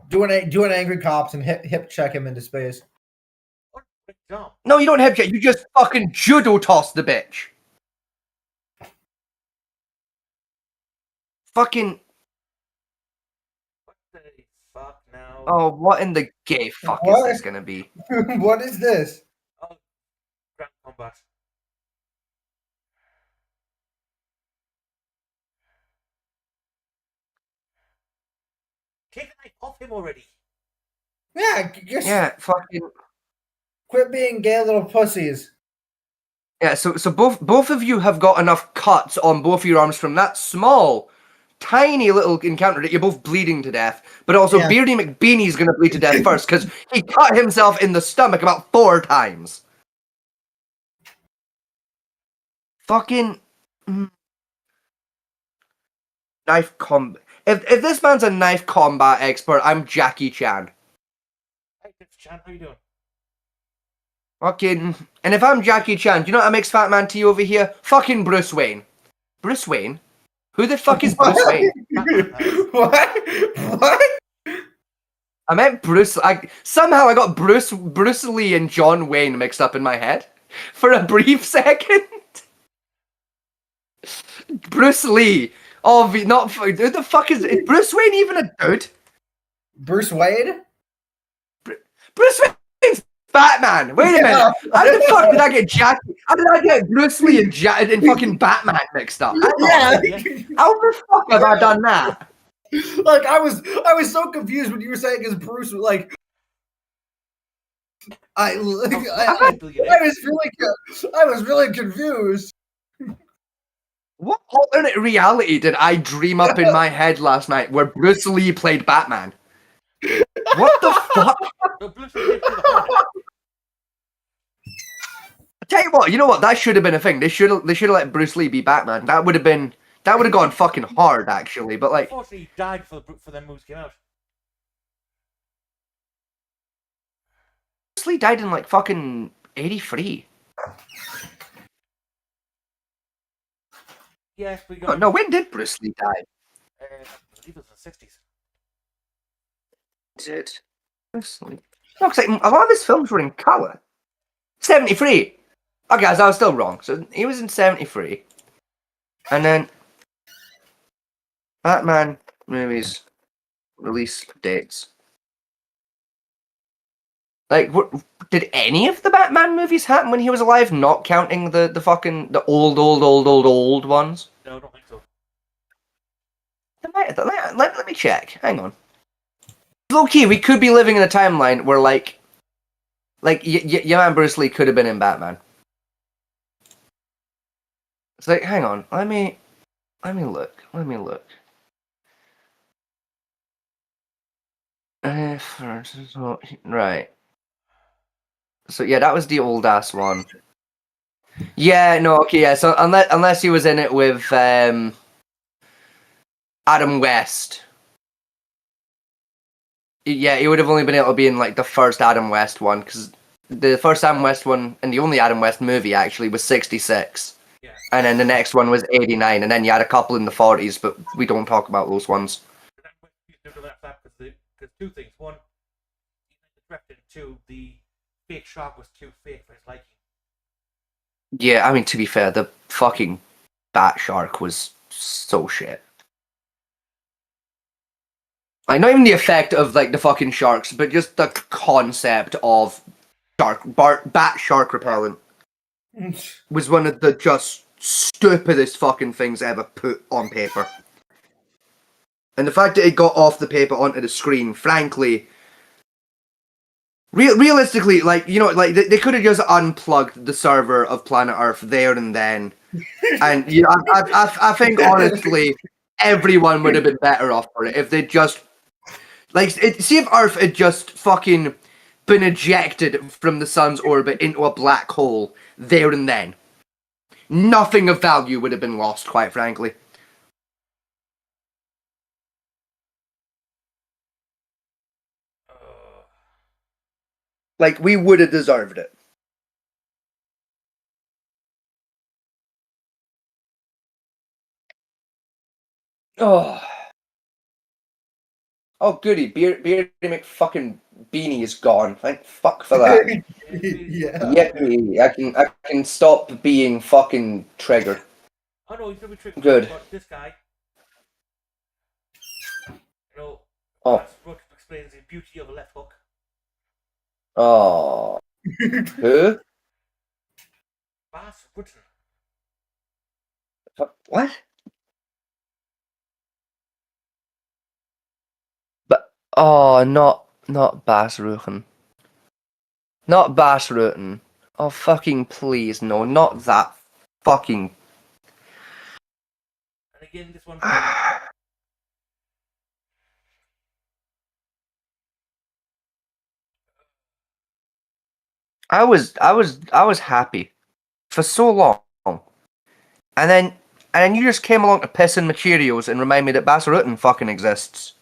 Doing angry cops and hip check him into space. No, you don't hip check. You just fucking judo toss the bitch. Fucking. Fuck now. Oh, what in the gay fuck is this gonna be? What is this? Oh, ground combat. Take the knife off him already. Yeah, just fucking. quit being gay little pussies. Yeah, so both of you have got enough cuts on both your arms from that small, tiny little encounter that you're both bleeding to death. But also, Yeah. Beardy McBeanie's gonna bleed to death first because he cut himself in the stomach about 4 times. Fucking knife combat. If this man's a knife combat expert, I'm Jackie Chan. Hey, Chan, how you doing? Fucking. And if I'm Jackie Chan, do you know what makes Fat Man T over here? Fucking Bruce Wayne. Bruce Wayne? Who the fuck is Bruce Wayne? What? I meant Bruce. Somehow I got Bruce Lee and John Wayne mixed up in my head for a brief second. Bruce Lee. Oh, who the fuck is Bruce Wayne even a dude? Bruce Wade? Bruce Wayne's Batman. Wait a minute. How the fuck did I get Jackie? How did I get Bruce Lee and fucking Batman mixed up? Yeah. How the fuck have I done that? Like I was so confused when you were saying because Bruce was like I was really confused. What alternate reality did I dream up in my head last night where Bruce Lee played Batman? What the fuck? I tell you what, that should have been a thing. They should have let Bruce Lee be Batman. That would have gone fucking hard actually. But like, Unfortunately, he died for them movies came out. Bruce Lee died in like fucking 83. Yes, we got. No, when did Bruce Lee die? I believe it was in the 60s. Did Bruce Lee? No, because a lot of his films were in color. 73. Okay, guys, I was still wrong. So he was in 73, and then Batman movies release dates. Like, did any of the Batman movies happen when he was alive? Not counting the old ones. No, I don't think so. Let me check. Hang on. Low key, we could be living in a timeline where like your man Bruce Lee could have been in Batman. It's like, hang on. Let me look. Right. So yeah, that was the old ass one. Yeah, no, okay, yeah. So unless he was in it with Adam West. Yeah, he would have only been able to be in like the first Adam West one, because the first Adam West one and the only Adam West movie actually was 66. Yeah. And then the next one was 89, and then you had a couple in the 40s, but we don't talk about those ones. Because two things. One, and two, the fake shark was too fake for his liking. Yeah, I mean, to be fair, the fucking bat shark was so shit. Like, not even the effect of, like, the fucking sharks, but just the concept of bat shark repellent was one of the just stupidest fucking things ever put on paper. And the fact that it got off the paper onto the screen, frankly, realistically, like, you know, like, they could have just unplugged the server of Planet Earth there and then. And, you know, I think, honestly, everyone would have been better off for it if they just, like, see if Earth had just fucking been ejected from the sun's orbit into a black hole there and then. Nothing of value would have been lost, quite frankly. Like, we would have deserved it. Oh. Oh, goody. Beardy McFucking Beanie is gone. Thank fuck for that. Yeah. Yippee. I can stop being fucking triggered. Oh no, he's gonna be triggered. Good. But this guy, you know, Oh. explains the beauty of a left hook. Oh. Who? Bass Rutten. What? But not Bass Rutten. Not Bass Rutten. Oh fucking please, no, not that fucking. And again, this one. I was happy for so long, and then you just came along to piss in my Cheerios and remind me that Bass Rutten fucking exists.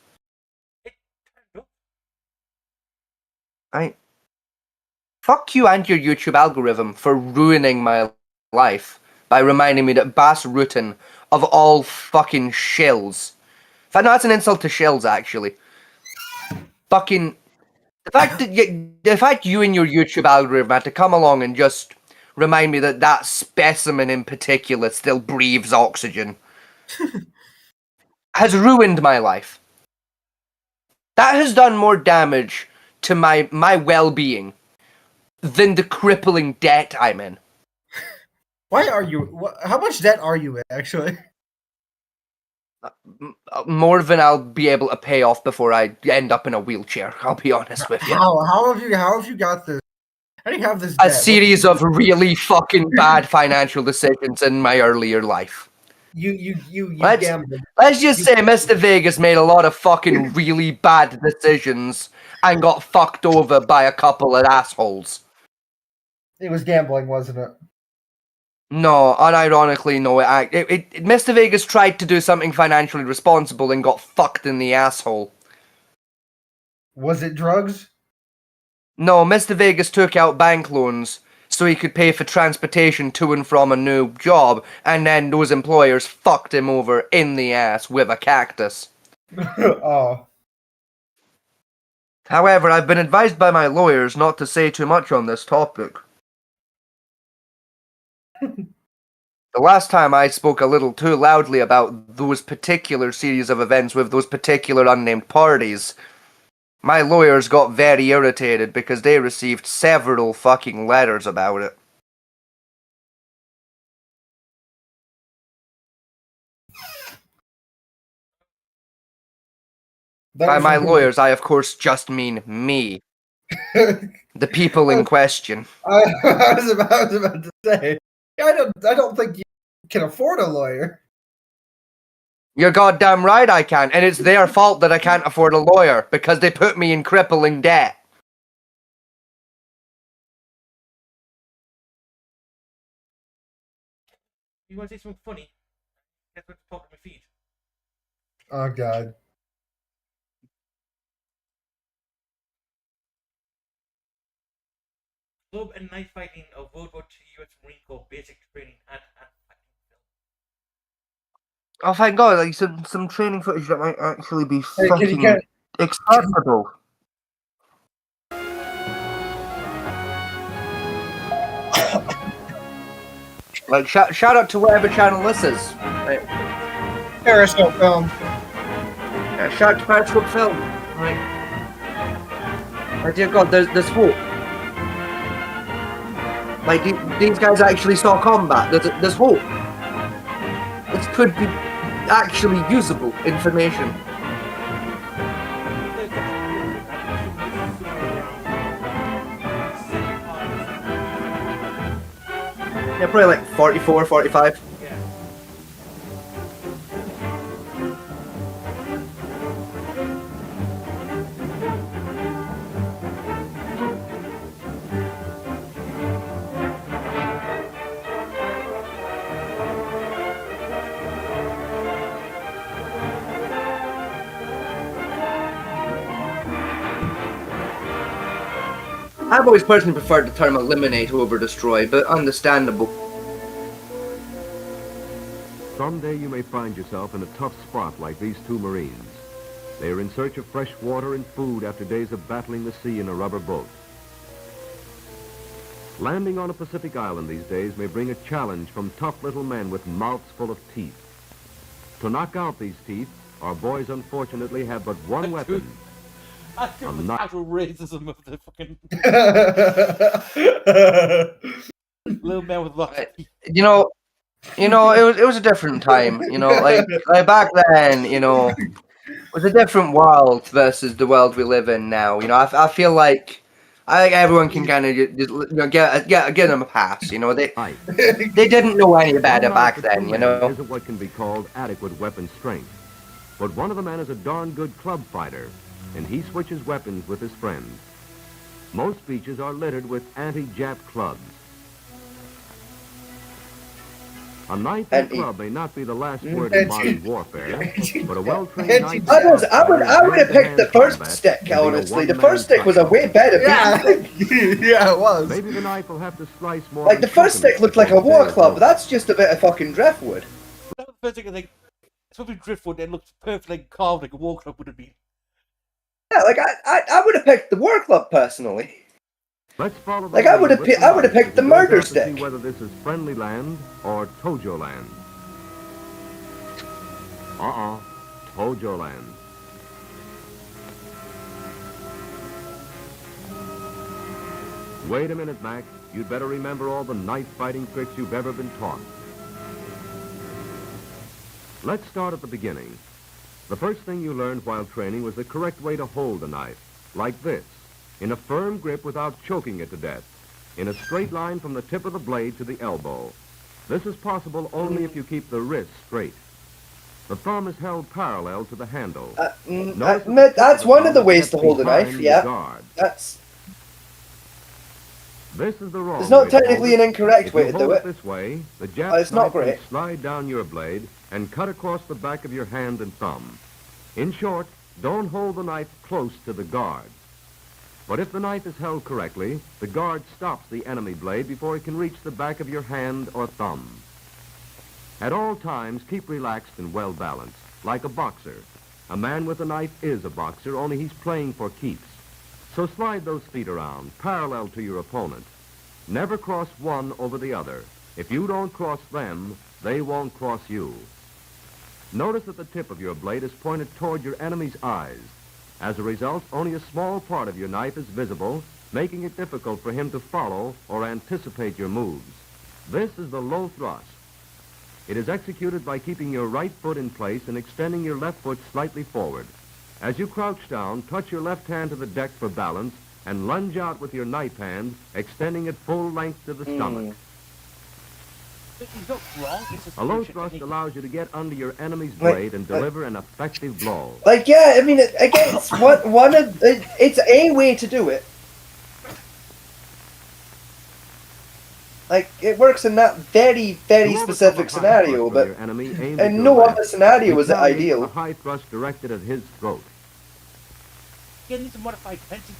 Fuck you and your YouTube algorithm for ruining my life by reminding me that Bass Rutten, of all fucking shills. In fact, no, that's an insult to shills, actually. Fucking. The fact you and your YouTube algorithm had to come along and just remind me that that specimen in particular still breathes oxygen has ruined my life. That has done more damage to my well-being than the crippling debt I'm in. Why are you? How much debt are you in, actually? More than I'll be able to pay off before I end up in a wheelchair. I'll be honest with you. How have you got this? How do you have this? A debt? series of really fucking bad financial decisions in my earlier life. You gambled. Let's just say Mr. Vegas made a lot of fucking really bad decisions and got fucked over by a couple of assholes. It was gambling, wasn't it? No, unironically, no. Mr. Vegas tried to do something financially responsible and got fucked in the asshole. Was it drugs? No, Mr. Vegas took out bank loans so he could pay for transportation to and from a new job, and then those employers fucked him over in the ass with a cactus. Oh. However, I've been advised by my lawyers not to say too much on this topic. The last time I spoke a little too loudly about those particular series of events with those particular unnamed parties, my lawyers got very irritated because they received several fucking letters about it. By my lawyers, I of course just mean me. The people in question. I was about to say, I don't think you can afford a lawyer. You're goddamn right I can, and it's their fault that I can't afford a lawyer, because they put me in crippling debt. You want to say something funny? That's what to talk to my feet. Oh god. Club and night fighting of World War II U.S. Marine Corps basic training and Oh, thank God! Like some training footage that might actually be Hey, fucking acceptable. Like shout out to whatever channel this is. Like, Periscope film. yeah, shout out to Periscope film. Like, dear God, there's hope. Like these guys actually saw combat. There's hope. This could be actually usable information. Yeah, probably like 44, 45. I've always personally preferred the term eliminate over destroy, but understandable. Someday you may find yourself in a tough spot like these two Marines. They are in search of fresh water and food after days of battling the sea in a rubber boat. Landing on a Pacific island these days may bring a challenge from tough little men with mouths full of teeth. To knock out these teeth, our boys unfortunately have but one weapon. I feel the actual racism of the fucking little man with lots of teeth. You know, it was a different time. You know, like back then, you know, it was a different world versus the world we live in now. You know, I feel like everyone can kind of just get them a pass. You know, they didn't know any better back then. You know, isn't what can be called adequate weapon strength, but one of the men is a darn good club fighter, and he switches weapons with his friends. Most beaches are littered with anti-Jap clubs. A knife and club may not be the last word in modern warfare, but a well-trained knife. I would have picked the first stick, honestly. The first stick was a way better. Yeah, yeah, it was. Maybe the knife will have to slice more. Like the first stick looked like a war club. That's just a bit of fucking driftwood. That was the first thing I think. It's probably driftwood and looked perfectly carved like a war club would have been. Yeah, like I would have picked the war club personally. Let's follow the like I would have picked the murder stick. See whether this is friendly land or Tojo land. Tojo land. Wait a minute, Mac. You'd better remember all the knife fighting tricks you've ever been taught. Let's start at the beginning. The first thing you learned while training was the correct way to hold a knife, like this, in a firm grip without choking it to death, in a straight line from the tip of the blade to the elbow. This is possible only if you keep the wrist straight. The thumb is held parallel to the handle. That's one of the ways to hold a knife, yeah. This is the wrong It's not way technically an incorrect way to do it. This way, the Jap not great. can slide down your blade and cut across the back of your hand and thumb. In short, don't hold the knife close to the guard. But if the knife is held correctly, the guard stops the enemy blade before it can reach the back of your hand or thumb. At all times, keep relaxed and well balanced, like a boxer. A man with a knife is a boxer, only he's playing for keeps. So slide those feet around, parallel to your opponent. Never cross one over the other. If you don't cross them, they won't cross you. Notice that the tip of your blade is pointed toward your enemy's eyes. As a result, only a small part of your knife is visible, making it difficult for him to follow or anticipate your moves. This is the low thrust. It is executed by keeping your right foot in place and extending your left foot slightly forward. As you crouch down, touch your left hand to the deck for balance and lunge out with your knife hand, extending it full length to the stomach. A low thrust allows you to get under your enemy's blade and deliver an effective blow. Like, yeah, I mean, again, it's a way to do it. Like, it works in that very, very specific scenario, but in no other scenario is it ideal. A high thrust directed at his throat.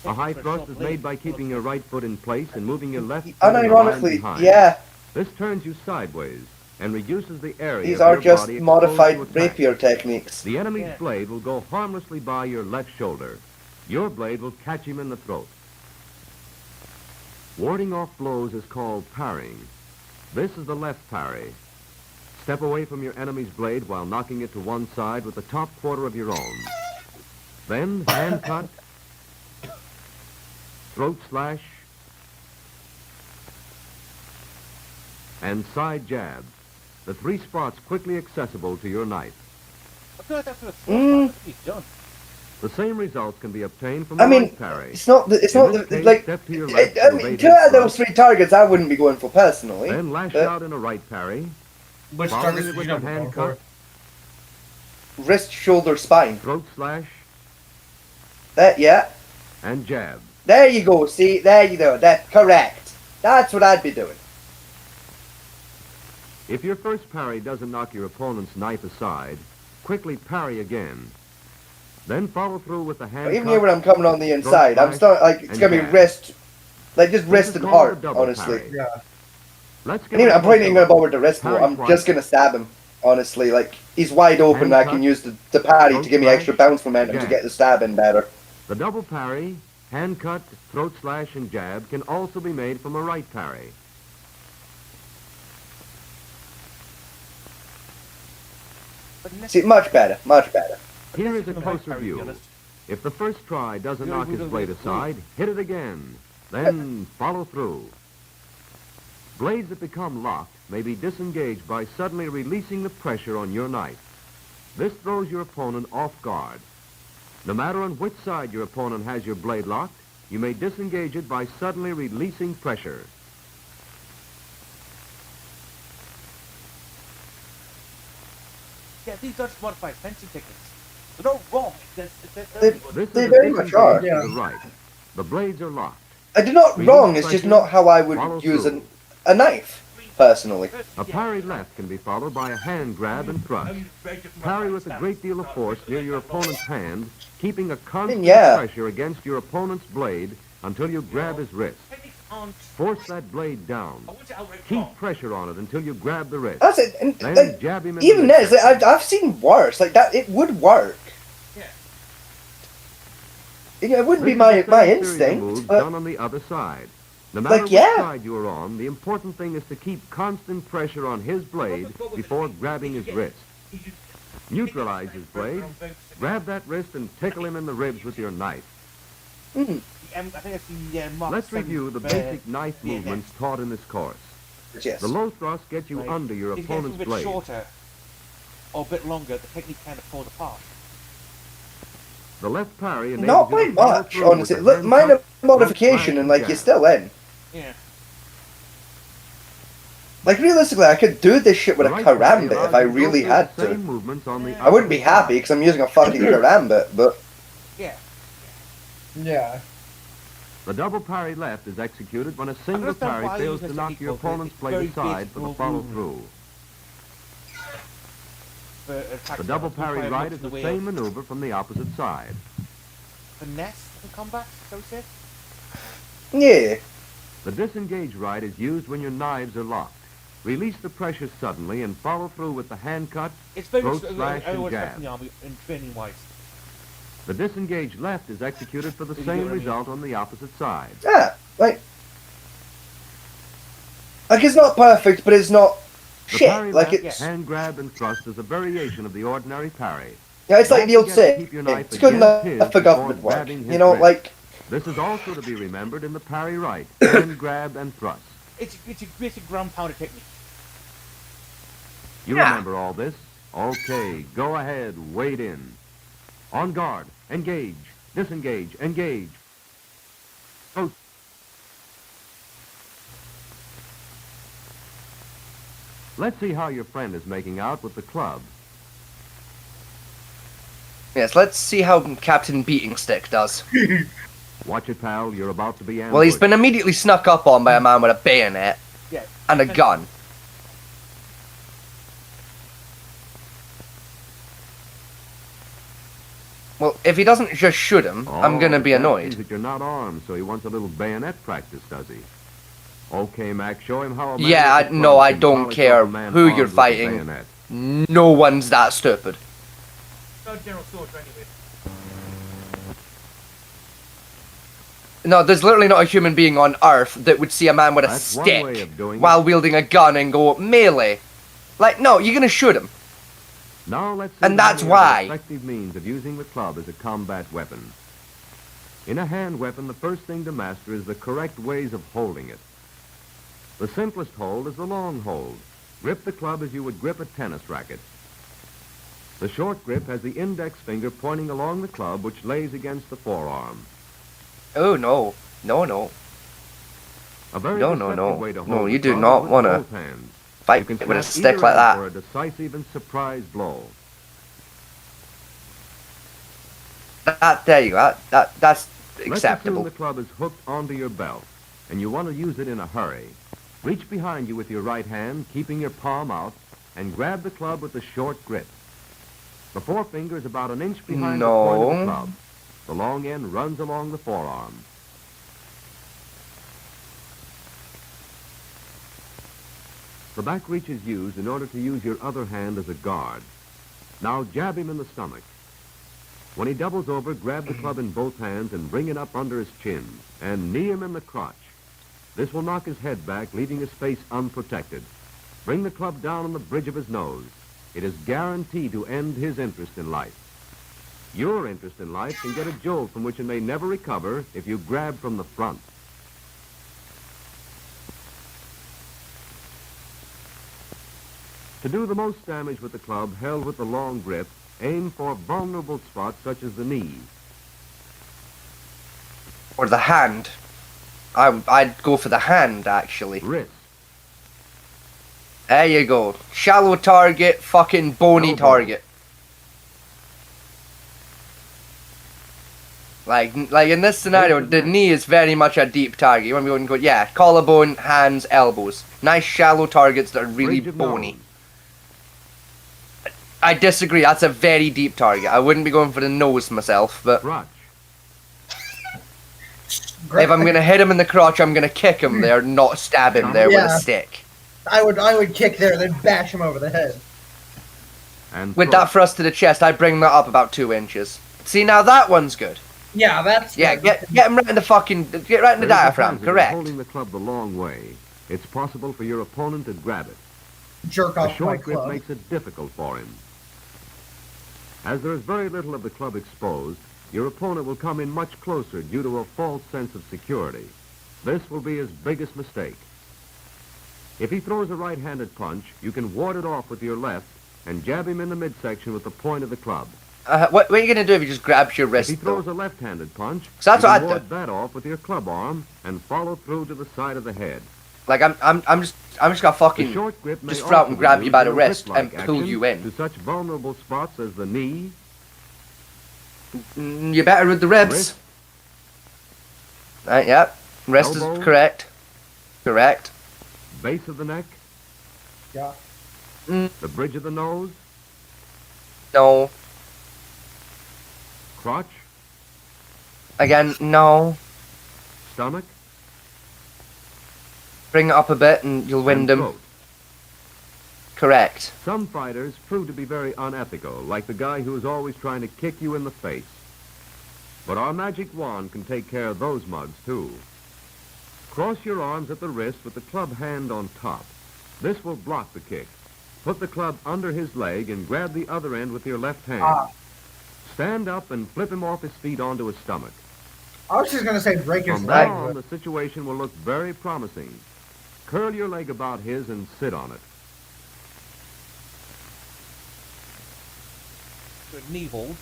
A high thrust is made by keeping your right foot in place and moving your left foot unironically, behind. yeah. This turns you sideways. and reduces the area These of are your just body exposed modified to attack. rapier techniques. The enemy's blade will go harmlessly by your left shoulder. Your blade will catch him in the throat. Warding off blows is called parrying. This is the left parry. Step away from your enemy's blade while knocking it to one side with the top quarter of your own. Then hand cut, throat slash, and side jab. The 3 spots quickly accessible to your knife. I feel like that's what it's done. The same results can be obtained from I the mean, right parry. it's not like step to your left I to mean, evade 2 his out of those thrust. 3 targets I wouldn't be going for personally. Then lash but out in a right parry. Which following targets it would with you a not be hand going cut, wrist, shoulder, spine. throat slash, Yeah. and jab. There you go. See, there you go. That's correct. That's what I'd be doing. If your first parry doesn't knock your opponent's knife aside, quickly parry again. Then follow through with the hand Even cut, here when I'm coming on the inside, I'm slash, starting like it's and gonna be jab. wrist, like just This wrist is and called a heart, double honestly. parry. Yeah. Let's get And even, a I'm probably not even closer gonna look. bother to wrist though. Parry I'm twice. just gonna stab him. Honestly, like he's wide open. Hand I can cut, use the parry throat to give me slash, extra bounce momentum to jab. get the stab in better. The double parry, hand cut, throat slash, and jab can also be made from a right parry. See, much better, much better. Here is a closer view. If the first try doesn't knock his blade aside, hit it again. Then follow through. Blades that become locked may be disengaged by suddenly releasing the pressure on your knife. This throws your opponent off guard. No matter on which side your opponent has your blade locked, you may disengage it by suddenly releasing pressure. Yeah, these are just modified fencing techniques. They're not wrong. This They is very a much are. disengage to the right. The blades are locked. They're not Release wrong. It's just pressure, not how I would follow use through. a knife, personally. A parry left can be followed by a hand grab and thrust. Parry with a great deal of force near your opponent's hand, keeping a constant Yeah. pressure against your opponent's blade until you grab his wrist. Force that blade down. Keep pressure on it until you grab the wrist. That's it. And Then like, jab him in even the this, I've seen worse. Like that, it would work. It wouldn't be my This is the same series of instinct, moves but done on the other side. No matter which side you are on, the important thing is to keep constant pressure on his blade before grabbing his wrist. Neutralize his blade, grab that wrist and tickle him in the ribs with your knife. I think I've seen Mark Let's review the basic knife yeah, movements taught in this course. Yes. The low thrust gets you Right. under your If it gets opponent's a bit blade. shorter or a bit longer, the technique kind of falls apart. The left parry enables not you by to follow much, through with honestly. the Look, hand minor cut, modification, and like jab. you're still in. Yeah. Like realistically, I could do this shit with a The right parry karambit allows if I you to go really through had the to. same movements on the I wouldn't be opposite happy side. because I'm using a fucking karambit, but Yeah. Yeah. The double parry left is executed when a single understand parry why you fails use to this knock technique, your but opponent's it's blade very aside basic for the rule follow movement. through. For attack The double styles, parry require right much is in the the way same of maneuver from the opposite side. finesse in combat, so we say. yeah. The disengage right is used when your knives are locked. Release the pressure suddenly and follow through with the hand cut, It's very throat much slash, I and always expect in jab. the army in training wise. The disengage left is executed for the You get same what I mean. result on the opposite side. Yeah, like it's not perfect, but it's not The shit. parry Like left, it's hand grab and thrust is a variation of the ordinary parry. yeah, it's like Don't the old forget to saying. keep your knife It's good against enough his for before government work. grabbing his You know, wrist. like This is also to be remembered in the parry right, hand grab and thrust. It's a basic ground pounder technique. You Yeah. remember all this? Okay, go ahead, wade in. On guard, engage, disengage, engage. Oh. Let's see how your friend is making out with the club. yes. Let's see how Captain Beating Stick does. Watch it, pal, you're about to be ambushed. Well, he's been immediately snuck up on by a man with a bayonet Yeah. and a gun. Well, if he doesn't just shoot him, I'm gonna be that annoyed. means that you're not armed, so he wants a little bayonet practice, does he? Okay, Mac, show him how a man Yeah, with a no, club I can don't polish care off a man who armed you're with a fighting. bayonet. No one's that stupid. Not General Soldier anyway. No, there's literally not a human being on Earth that would see a man with a That's one way stick of doing while it. wielding a gun and go melee. Like, no, you're gonna shoot him. Now let's see And the that's many other why. effective means of using the club as a combat weapon. In a hand weapon, the first thing to master is the correct ways of holding it. The simplest hold is the long hold. Grip the club as you would grip a tennis racket. The short grip has the index finger pointing along the club, which lays against the forearm. Oh, no. No, no. A very No, deceptive no, no. way to hold No, the you do club not is with want to both hands. fight You can with a snap stick either like end that. for a decisive and surprise blow. There you go. That's Let's assume acceptable. the club is hooked onto your belt, and you want to use it in a hurry. Reach behind you with your right hand, keeping your palm out, and grab the club with the short grip. The forefinger is about an inch behind the point of the No. club. The long end runs along the forearm. The back reach is used in order to use your other hand as a guard. Now jab him in the stomach. When he doubles over, grab the club in both hands and bring it up under his chin, and knee him in the crotch. This will knock his head back, leaving his face unprotected. Bring the club down on the bridge of his nose. It is guaranteed to end his interest in life. Your interest in life can get a jolt from which it may never recover if you grab from the front. To do the most damage with the club held with the long grip, aim for vulnerable spots such as the knee. Or the hand. I'd go for the hand, actually. Wrist. There you go. Shallow target, fucking bony Elbow. target. Like in this scenario, the knee is very much a deep target. You want to go, yeah, collarbone, hands, elbows. Nice shallow targets that are really Bridge of bony. nose. I disagree. That's a very deep target. I wouldn't be going for the nose myself, but Crotch. if I'm gonna hit him in the crotch, I'm gonna kick him there, not stab him there with Yeah. a stick. I would kick there, then bash him over the head. And With throat. that thrust to the chest, I bring that up about 2 inches. See, now that one's good. Yeah, that's Yeah, good. get him right in the fucking, get right in the There is a diaphragm. hazard in Correct. Holding the club the long way. It's possible for your opponent to grab it. Jerk A off my short grip club. makes it difficult for him. As there is very little of the club exposed, your opponent will come in much closer due to a false sense of security. This will be his biggest mistake. If he throws a right-handed punch, you can ward it off with your left and jab him in the midsection with the point of the club. What are you gonna do if he just grabs your If wrist? he throws Though? a left-handed punch, So that's you what can I'd ward that off with your club arm and follow through to the side of the head. Like I'm just gonna fucking The short grip may just throw out and also grab be you by used the in a wrist whip-like and pull action you in. to such vulnerable spots as the knee, You better with the ribs. wrist, Right, yep. Wrist Elbow. is correct. Correct. base of the neck, Yeah. the bridge of the nose, No. crotch, Again, no. stomach, Bring it up a bit and you'll wind and him. throat. Correct. Some fighters prove to be very unethical, like the guy who is always trying to kick you in the face. But our magic wand can take care of those mugs, too. Cross your arms at the wrist with the club hand on top. This will block the kick. Put the club under his leg and grab the other end with your left hand. Stand up and flip him off his feet onto his stomach. I was just gonna say break his From leg. now on, the situation will look very promising. Curl your leg about his and sit on it. Good knee hold.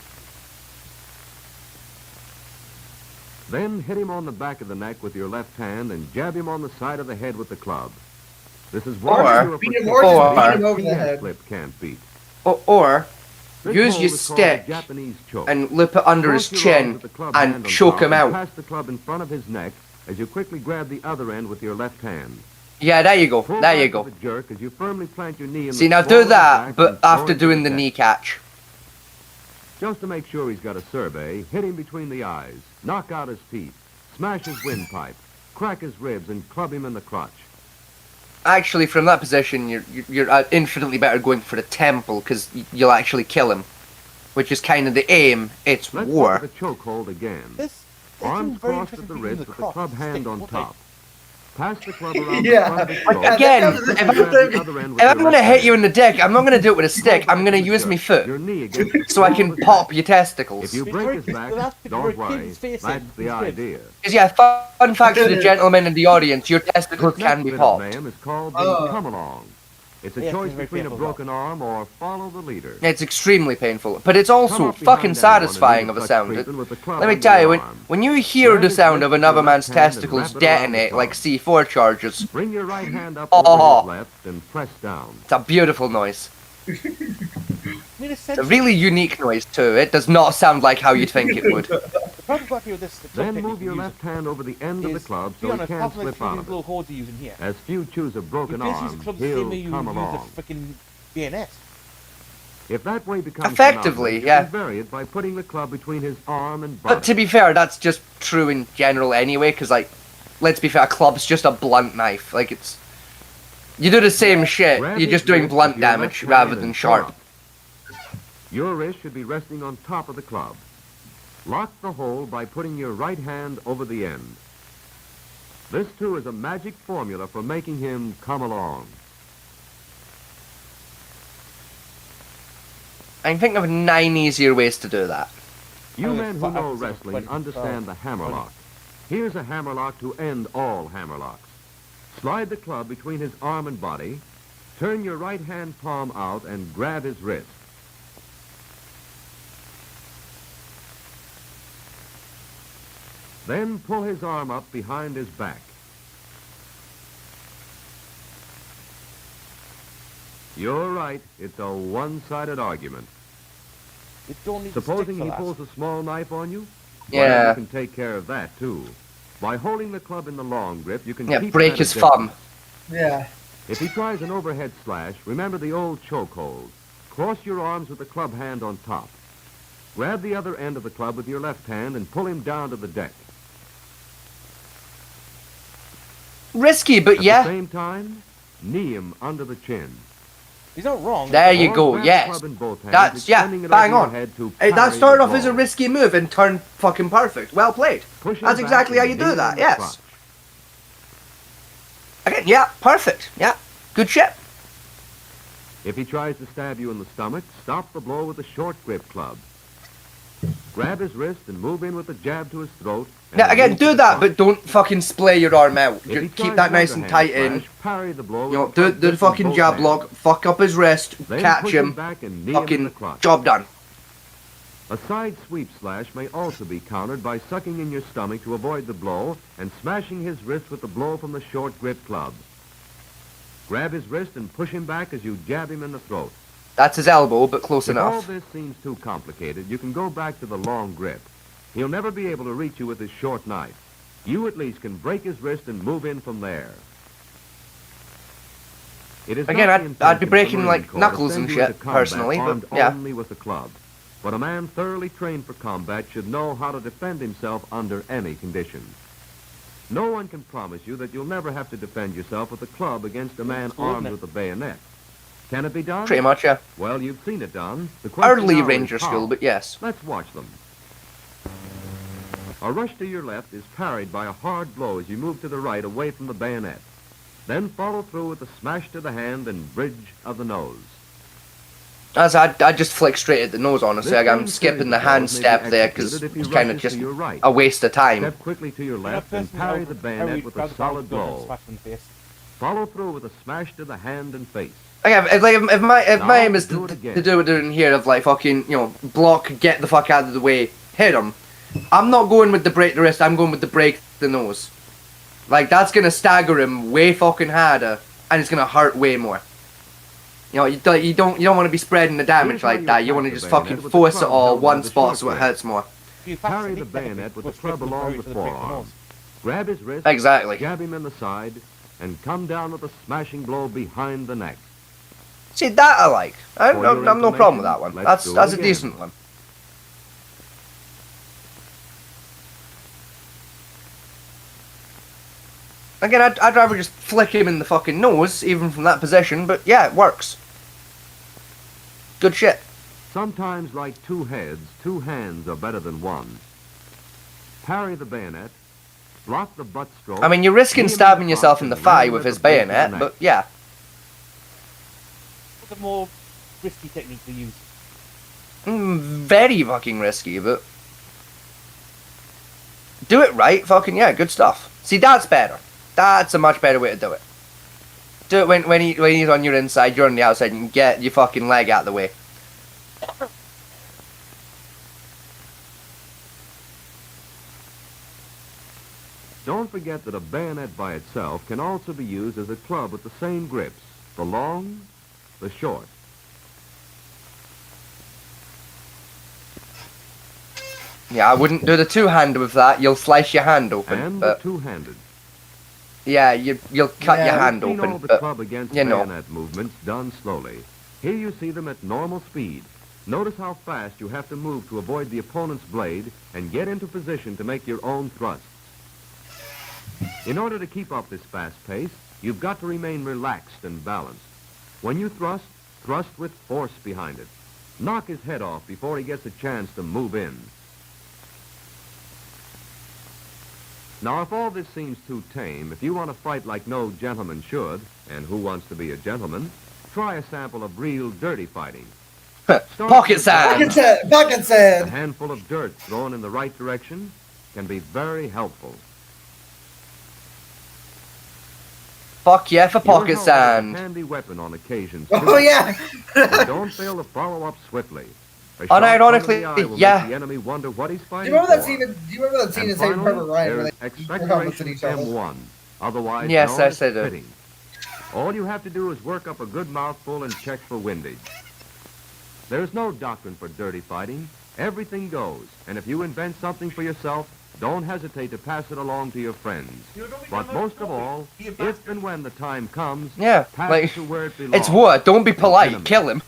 Then hit him on the back of the neck with your left hand and jab him on the side of the head with the club. This is Or one your beat him or just Or- beat him over the PS head. flip can't beat. Or This use hold your is called a stick Japanese choke. and loop it under his Cross your arms chin with the club hand and on choke top him and out. Pass the club in front of his neck as you quickly grab the other end with your left hand. Yeah, there you go. Pull There back you go. with a jerk as you firmly plant your knee in See, the now small do of his that, back but and throw after it to doing the chest. knee catch. Just to make sure he's got a survey, hit him between the eyes, knock out his teeth, smash his windpipe, crack his ribs and club him in the crotch. Actually, from that position, you're infinitely better going for the temple, because you'll actually kill him. Which is kind of the aim. It's Let's war. look at the chokehold again. Arms crossed at the wrist with the club hand on top. Pass the club around the front of his throat. Again, if I'm going to hit you in the dick, I'm not going to do it with a stick. I'm going to use my foot. So I can pop your testicles. If you break his back, don't worry. That's the idea. Because yeah, fun fact for the gentlemen in the audience, your testicles can be popped. This is called the come along. It's a choice between a broken arm or follow the leader. It's extremely painful, but it's also fucking satisfying of a sound. Let me tell you, when you hear the sound of another man's testicles detonate like C4 charges, bring your right hand up over his left and press down. It's a beautiful noise. It's a really unique noise too. It does not sound like how you'd think it would. Then move your left hand over the end of the club so he can't slip out of it. As few choose a broken arm, he'll come along. If that way becomes effectively, yeah. You can vary it by putting the club between his arm and body. But to be fair, that's just true in general anyway, because like, let's be fair, a club's just a blunt knife. Like it's, you do the same shit, you're just doing blunt damage rather than sharp. Your wrist should be resting on top of the club. Lock the hole by putting your right hand over the end. This too is a magic formula for making him come along. I can think of 9 easier ways to do that. You men who know wrestling understand the hammerlock. Here's a hammerlock to end all hammerlocks. Slide the club between his arm and body, turn your right hand palm out and grab his wrist. Then pull his arm up behind his back. You're right, it's a one-sided argument. Supposing he pulls a small knife on you? Yeah. Well, you can take care of that, too. By holding the club in the long grip, you can keep break at his a distance. thumb. Yeah. If he tries an overhead slash, remember the old chokehold. Cross your arms with the club hand on top. Grab the other end of the club with your left hand and pull him down to the deck. Risky, but yeah. At the same time, knee him under the chin. He's not wrong. There you go, yes. That's, yeah, bang on. Hey, that started off as a risky move and turned fucking perfect. Well played. That's exactly how you do that, yes. Again, yeah, perfect. Yeah, good shit. If he tries to stab you in the stomach, stop the blow with a short grip club. Grab his wrist and move in with a jab to his throat. Now, again, do that, but don't fucking splay your arm out. Just keep that nice and tight in. Parry the blow. You know, do the fucking jab lock, fuck up his wrist, catch him, fucking job done. A side sweep slash may also be countered by sucking in your stomach to avoid the blow and smashing his wrist with the blow from the short grip club. Grab his wrist and push him back as you jab him in the throat. That's his elbow, but close enough. If all this seems too complicated, you can go back to the long grip. He'll never be able to reach you with his short knife. You at least can break his wrist and move in from there. It is again, I'd be breaking like knuckles and shit, personally, but yeah. Only with the club. But a man thoroughly trained for combat should know how to defend himself under any conditions. No one can promise you that you'll never have to defend yourself with a club against a man armed with a bayonet. Can it be done? Pretty much, yeah. Well, you've seen it done. Early Ranger school, but yes. Let's watch them. A rush to your left is parried by a hard blow as you move to the right away from the bayonet. Then follow through with a smash to the hand and bridge of the nose. As I just flick straight at the nose, honestly. I'm skipping the hand step there because it's kind of just a waste of time. Step quickly to your left and parry the bayonet with a solid blow. Follow through with a smash to the hand and face. Okay, if my aim is to do it in here of like fucking, you know, block, get the fuck out of the way, hit him, I'm not going with the break the wrist, I'm going with the break the nose. Like, that's gonna stagger him way fucking harder, and it's gonna hurt way more. You know, you don't want to be spreading the damage like that. You want to just fucking force it all one spot so it hurts more. Parry the bayonet with the club along the forearm. Grab his wrist, exactly. Jab him in the side, and come down with a smashing blow behind the neck. See, that I like. I'm no problem with that one. That's a decent one. Again, I'd rather just flick him in the fucking nose, even from that position, but yeah, it works. Good shit. Sometimes, like two heads, two hands are better than one. Parry the bayonet, block the butt stroke. I mean, you're risking stabbing yourself in the thigh with his bayonet, but yeah. What's a more risky technique to use? Very fucking risky, but do it right, fucking yeah, good stuff. See, that's better. That's a much better way to do it. Do it when he's on your inside, you're on the outside, and get your fucking leg out of the way. Don't forget that a bayonet by itself can also be used as a club with the same grips, the long, the short. Yeah, I wouldn't do the two-handed with that. You'll slice your hand open. And the two-handed. Yeah, you'll cut your hand You've seen open. all the club against you know. bayonet movements done slowly. Here you see them at normal speed. Notice how fast you have to move to avoid the opponent's blade and get into position to make your own thrusts. In order to keep up this fast pace, you've got to remain relaxed and balanced. When you thrust, thrust with force behind it. Knock his head off before he gets a chance to move in. Now, if all this seems too tame, if you want to fight like no gentleman should, and who wants to be a gentleman, try a sample of real dirty fighting. Pocket sand! Pocket sand! A handful of dirt thrown in the right direction can be very helpful. Fuck yeah for pocket Your helmet is sand. a handy weapon on occasion. Oh, yeah! But don't fail to follow up swiftly. A shot Unironically, from the eye will yeah. make the enemy wonder what he's Do fighting you remember that for. scene? Do you remember that scene And in Saving finally, Private Ryan where there's they throw helmets at Expectoration each other? M1, otherwise Yes, known I as said it. spitting. All you have to do is work up a good mouthful and check for windage. There's no doctrine for dirty fighting. Everything goes. And if you invent something for yourself, don't hesitate to pass it along to your friends. But most of all, if and when the time comes, Yeah, pass like, it to where it belongs. it's war. Don't be The polite. enemy. Kill him.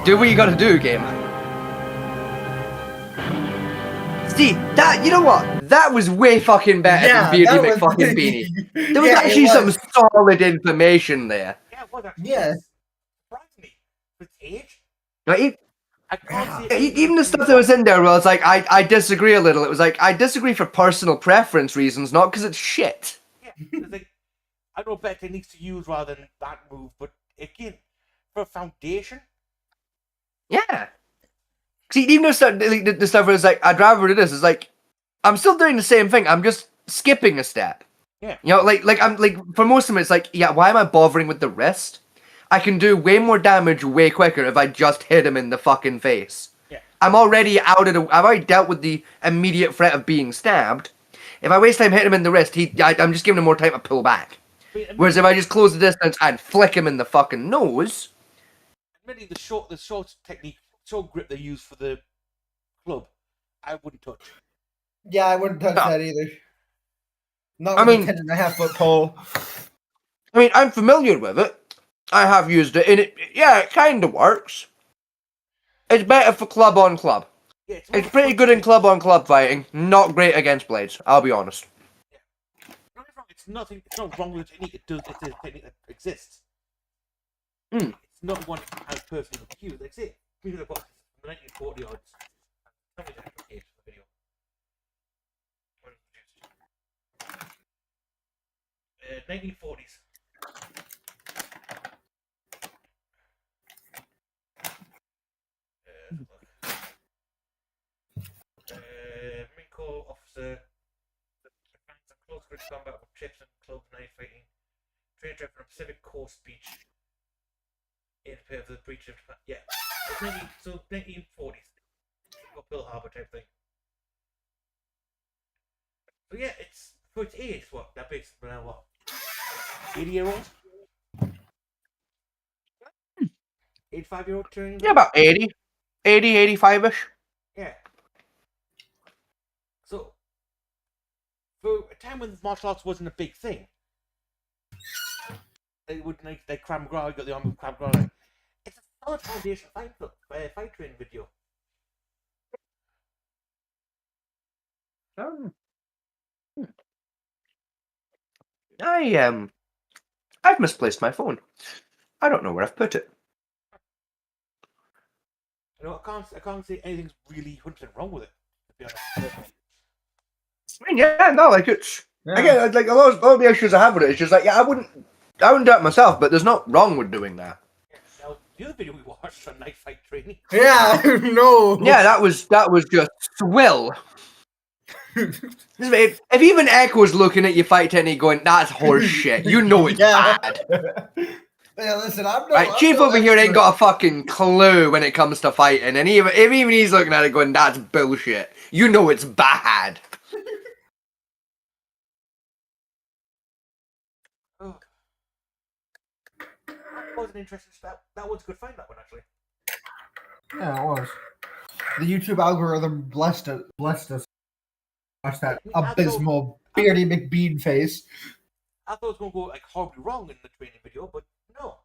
Do what you gotta do, game. See, that, you know what? That was way fucking better than Beardy that was- McFucking Beanie. There was Yeah, it actually some was. solid information there. Yeah, it was actually. Yeah. Surprised me. With age, Like, I can't see it. even the stuff that was in there, where I was like, I disagree a little. It was like, I disagree for personal preference reasons, not because it's shit. Yeah, it's like, I know better techniques to use rather than that move, but again, for a foundation, Yeah. See, even the stuff where it's like, I'd rather do this, it's like, I'm still doing the same thing, I'm just skipping a step. Yeah. You know, I'm like, for most of them, it's like, yeah, why am I bothering with the wrist? I can do way more damage way quicker if I just hit him in the fucking face. Yeah. I've already dealt with the immediate threat of being stabbed. If I waste time hitting him in the wrist, I'm just giving him more time to pull back. Whereas if I just close the distance and flick him in the fucking nose, admittedly, the short technique, short grip they use for the club, I wouldn't touch. Yeah, I wouldn't touch No. that either. Not I with mean- a 10.5-foot pole. I mean, I'm familiar with it. I have used it, and it kind of works. It's better for club on club. Yeah, It's pretty good in club on club fighting. Not great against blades. I'll be honest. Don't get me wrong, it's not wrong with the technique. It's a technique that exists. Mm. It's not one I personally would use. Like say, we look at the 1940 odds. Tell me the actual age of the video. When it was produced. 1940s. Marine Corps officer, advanced and close range combat with chips and clubs, knife fighting, trained for a Pacific Coast speech in prepare for the breach of Japan. Yeah, it's 1940s, got Pearl Harbor type thing. So yeah, it's for its age. What that basically now what 80-year-old, 85-year-old turning. Yeah, about 80, 85-ish. Yeah. So, for a time when martial arts wasn't a big thing, they would like Krav Maga, you got the arm of Krav Maga. It's a solid foundation fight training video. I've misplaced my phone. I don't know where I've put it. You know, I can't say anything's really 100% wrong with it, to be honest. I mean, yeah, no, like it's again, like a lot of the issues I have with it is just like, yeah, I wouldn't do it myself, but there's not wrong with doing that. Now, the other video we watched on Night Fight Training. Yeah, no. Yeah, that was just swill. If even Echo's looking at you fight technique going, that's horse shit, you know it's bad. Yeah, listen, I'm no. Right, I'm Chief no over here ain't expert. got a fucking clue when it comes to fighting, and if even he's looking at it going, that's bullshit, you know it's bad. Oh. That was an interesting step. That was a good find, that one, actually. Yeah, it was. The YouTube algorithm blessed us. Watch that abysmal Beardy McBean face. I thought it was going to go like horribly wrong in the training video, but no.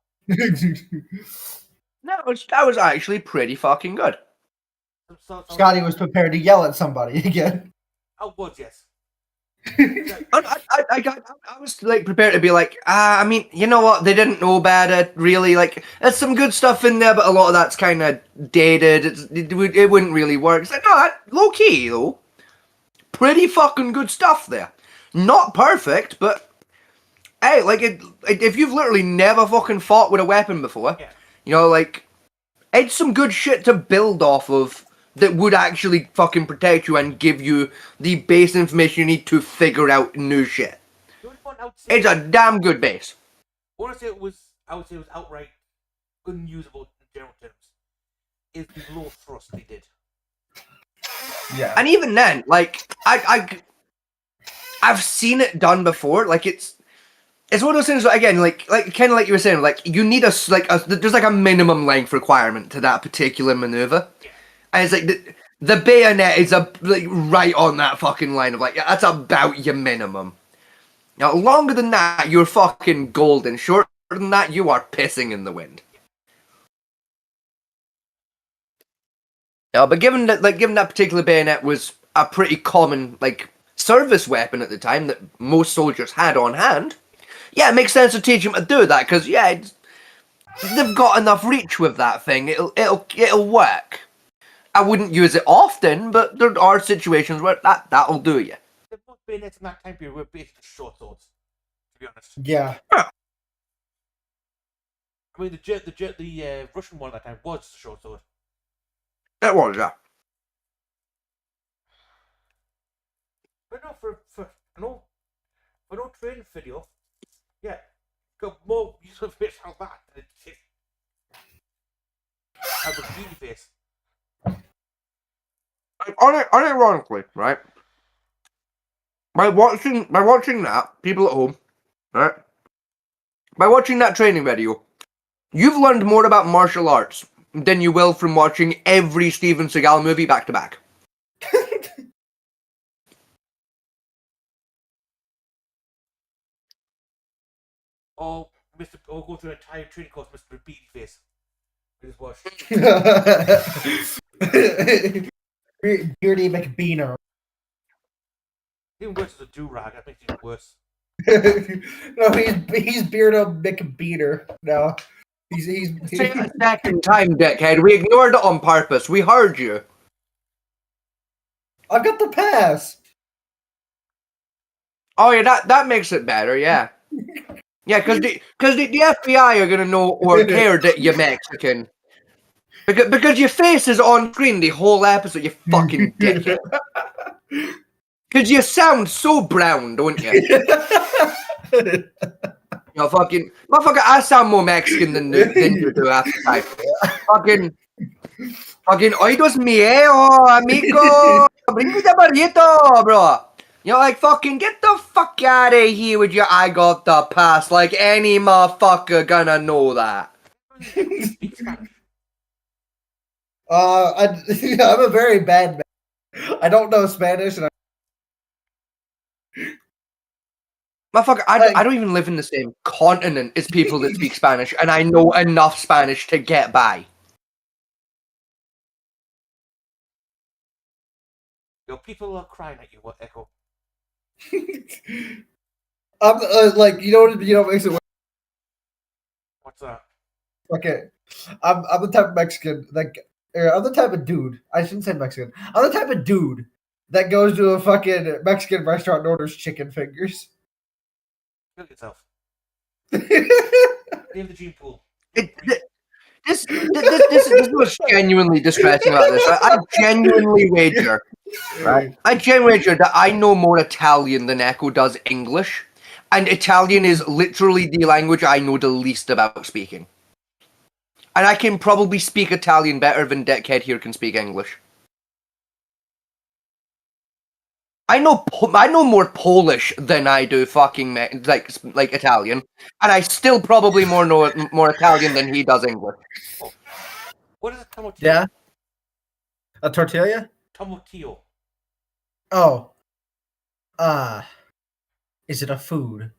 That was actually pretty fucking good. Scotty was prepared to yell at somebody again. I was, yes. I was like prepared to be like, I mean, you know what? They didn't know better, really. Like, there's some good stuff in there, but a lot of that's kind of dated. It wouldn't really work. It's like, no, low key though, pretty fucking good stuff there. Not perfect, but hey, like if you've literally never fucking fought with a weapon before, you know, like it's some good shit to build off of. That would actually fucking protect you and give you the base information you need to figure out new shit. It's a damn good base. I would say it was outright unusable in general terms. Is the low thrust they did. Yeah. And even then, like I've seen it done before. Like it's one of those things. Again, like kind of like you were saying, like you need there's like a minimum length requirement to that particular maneuver. Yeah. And it's like the bayonet is right on that fucking line of like, yeah, that's about your minimum. Now, longer than that, you're fucking golden. Shorter than that, you are pissing in the wind. But given that particular bayonet was a pretty common service weapon at the time that most soldiers had on hand, yeah, it makes sense to teach them to do that because they've got enough reach with that thing. It'll work. I wouldn't use it often, but there are situations where that'll do you. The most bayonets in that time period were basically short swords, to be honest. Yeah. I mean, the Russian one at that time was a short sword. It was, yeah. But no, for no training video, yeah, got more useful fish out of that than it did. I was beauty face. Unironically, right? By watching that, people at home, right? By watching that training video, you've learned more about martial arts than you will from watching every Steven Seagal movie back to back. Or go through an entire training course, Mr. Beaty Face. Just watch. Beardy McBeaner. Even worse is a do-rag. That makes it worse. No, he's Beardo McBeater now. He's Say it a second time, dickhead. We ignored it on purpose. We heard you. I've got the pass. Oh yeah, that makes it better. Yeah, yeah, because the FBI are gonna know or care that you're Mexican. Because your face is on screen the whole episode, you fucking dickhead. Because you sound so brown, don't you? You fucking motherfucker, I sound more Mexican than you do half the time. Fucking, oídos mío, amigo. Bring me the burrito, bro. You know, like, fucking get the fuck out of here with your I got the pass. Like, any motherfucker gonna know that. I'm a very bad man. I don't know Spanish, and Motherfucker, I don't even live in the same continent as people that speak Spanish, and I know enough Spanish to get by. Yo, people are crying at you, what, Echo? I'm like, you know what makes it worse? What's that? Okay, I'm the type of Mexican I'm the type of dude. I shouldn't say Mexican. I'm the type of dude that goes to a fucking Mexican restaurant and orders chicken fingers. Kill yourself. Leave the gene pool. This is what's genuinely distressing about this. Right? I genuinely wager, right? I genuinely wager that I know more Italian than Echo does English, and Italian is literally the language I know the least about speaking. And I can probably speak Italian better than Dickhead here can speak English. I know more Polish than I do fucking like Italian, and I still probably know more Italian than he does English. Oh. What is a tomatillo? Yeah. A tortilla? Tomatillo. Oh. Is it a food?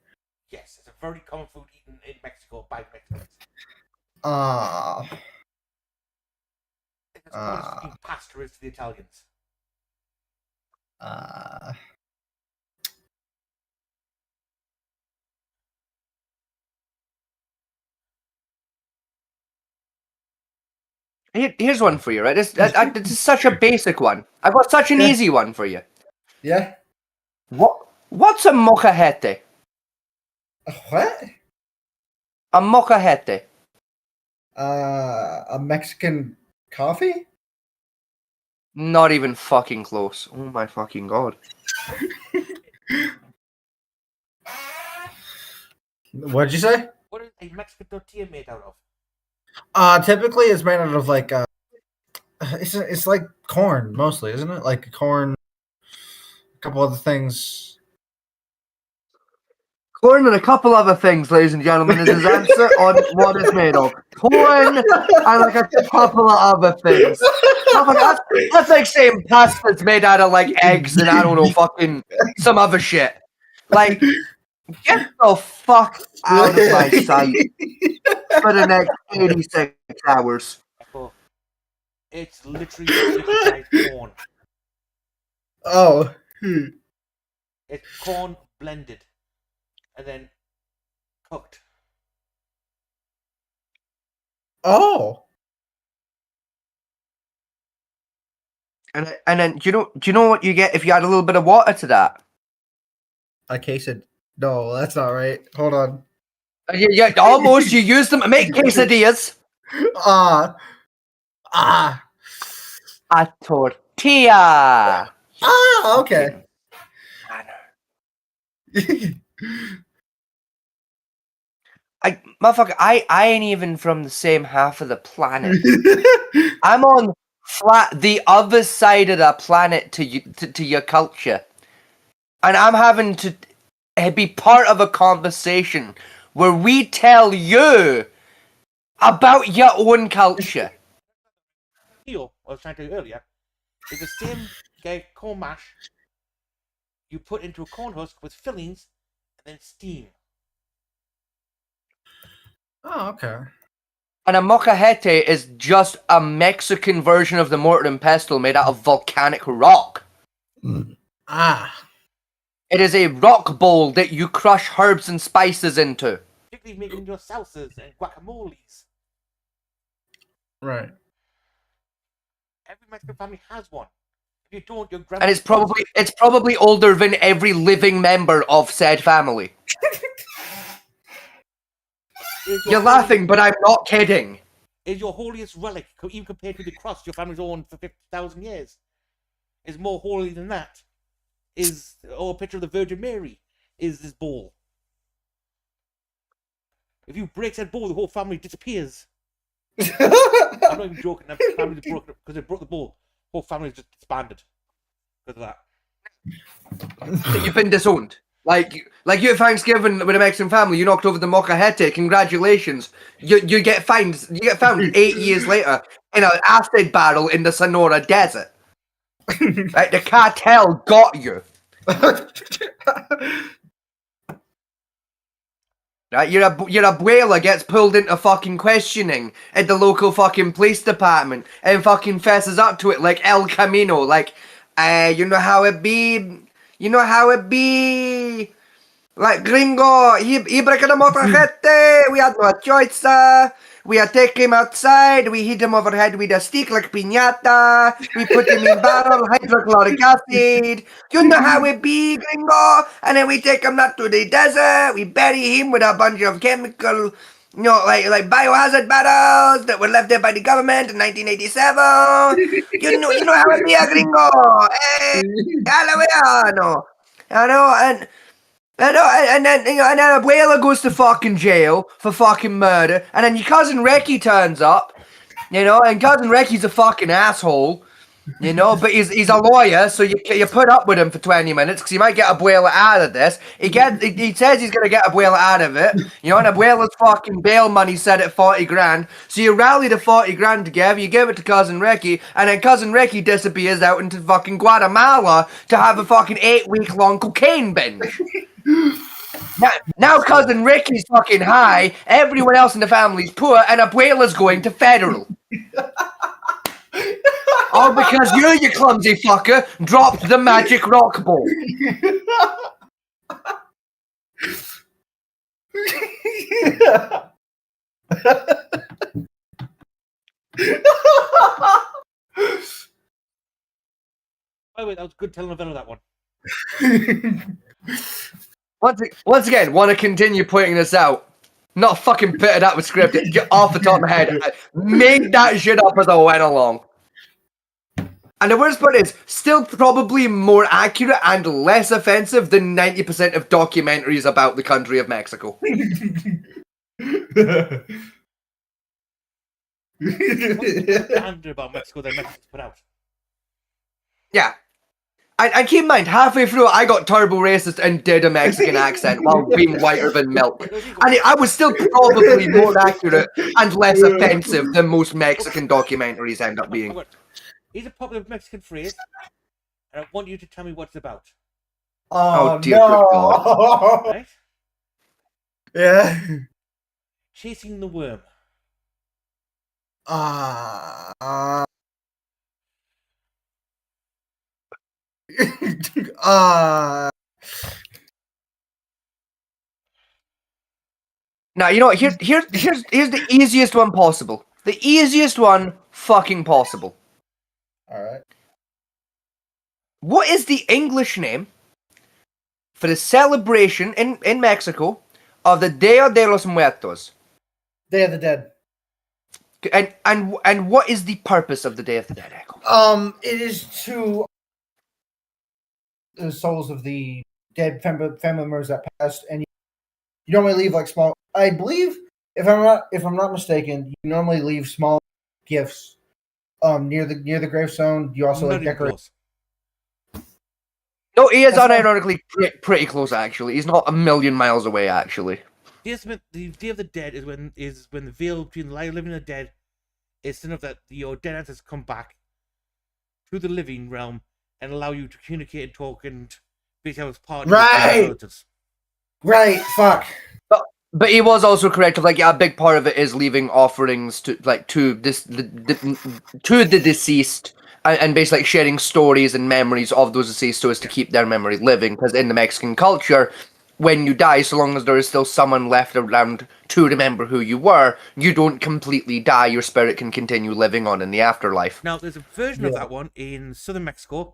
Yes, it's a very common food eaten in Mexico by Mexicans. It's what fucking pasta is to the Italians. Here's one for you, right? This is such a basic one. I've got such an easy one for you. Yeah. What's a mocajete? A what? A mocajete. A Mexican coffee? Not even fucking close. Oh my fucking god. What'd you say? What is a Mexican tortilla made out of? Typically it's made out of like it's like corn mostly, isn't it? Like corn, a couple other things. Corn and a couple other things, ladies and gentlemen, is his answer on what it's made of. Corn and like a couple of other things. That's like saying pasta's made out of like eggs and I don't know, fucking some other shit. Like, get the fuck out of my sight for the next 86 hours. It's literally liquefied corn. Oh. It's corn blended and then cooked. Oh. And then do you know what you get if you add a little bit of water to that? A quesadilla. No, that's not right. Hold on. Yeah, almost. You use them to make quesadillas. A tortilla. Okay. Motherfucker, I ain't even from the same half of the planet. I'm on the other side of the planet to your culture. And I'm having to be part of a conversation where we tell you about your own culture. I was trying to tell you earlier, is the same corn mash you put into a corn husk with fillings and then steam. Oh, okay. And a mocajete is just a Mexican version of the mortar and pestle made out of volcanic rock. It is a rock bowl that you crush herbs and spices into. Particularly making your salsas and guacamoles. Right. Every Mexican family has one. If you don't, your And it's probably older than every living member of said family. You're laughing, but I'm not kidding. Is your holiest relic, even compared to the crust your family's owned for 50,000 years, is more holy than that. A picture of the Virgin Mary is this bowl. If you break that bowl, the whole family disappears. I'm not even joking. The family broke because they broke the bowl. The whole family just disbanded because of that. You've been disowned. Like you at Thanksgiving with a Mexican family, you knocked over the mocajete. Congratulations. You get found. You get found 8 years later in an acid barrel in the Sonora Desert. Right, the cartel got you. Right, your abuela gets pulled into fucking questioning at the local fucking police department and fucking fesses up to it like El Camino, like, you know how it be. You know how it be. Like, gringo, he breaking the motorjete. We had no choice. We had take him outside. We hit him overhead with a stick like piñata. We put him in barrel, hydrochloric acid. You know how it be, gringo. And then we take him out to the desert. We bury him with a bunch of chemical, like biohazard barrels that were left there by the government in 1987. You know how it be, gringo. Hey, Halloween. And then and then Abuela goes to fucking jail for fucking murder, and then your cousin Ricky turns up, and cousin Ricky's a fucking asshole, but he's a lawyer, so you put up with him for 20 minutes because you might get Abuela out of this. He says he's gonna get Abuela out of it, and Abuela's fucking bail money set at 40 grand, so you rally the 40 grand together, you give it to cousin Ricky, and then cousin Ricky disappears out into fucking Guatemala to have a fucking 8-week-long cocaine binge. Now cousin Ricky's fucking high, everyone else in the family's poor, and Abuela's going to federal. All because you clumsy fucker, dropped the magic rock ball. By the way, that was good telenovela, that one. Once again, want to continue putting this out. Not a fucking bit of that was scripted. Get off the top of my head. I made that shit up as I went along. And the worst part is, still probably more accurate and less offensive than 90% of documentaries about the country of Mexico. About Mexico that Mexico put out. Yeah. And keep in mind, halfway through, I got turbo racist and did a Mexican accent while being whiter than milk. And I was still probably more accurate and less offensive than most Mexican documentaries end up being. Here's a popular Mexican phrase, and I want you to tell me what it's about. Oh dear no! God. Right? Yeah. Chasing the worm. Now, here's the easiest one possible. The easiest one fucking possible. Alright. What is the English name for the celebration in Mexico of the Dia de los Muertos? Day of the Dead. And what is the purpose of the Day of the Dead, Echo? It is to the souls of the dead family members that passed, and you normally leave like small. I believe, if I'm not mistaken, you normally leave small gifts near the gravestone. You also like decorate. No, he is unironically pretty close. Actually, he's not a million miles away. Actually, The Day of the Dead is when the veil between the living and the dead is enough that your dead ancestors come back to the living realm and allow you to communicate and talk and basically have part of your relatives. Right. Fuck. But he was also correct. Like, yeah, a big part of it is leaving offerings to the deceased, and basically sharing stories and memories of those deceased so as to keep their memory living. Because in the Mexican culture, when you die, so long as there is still someone left around to remember who you were, you don't completely die. Your spirit can continue living on in the afterlife. Now, there's a version of that one in southern Mexico,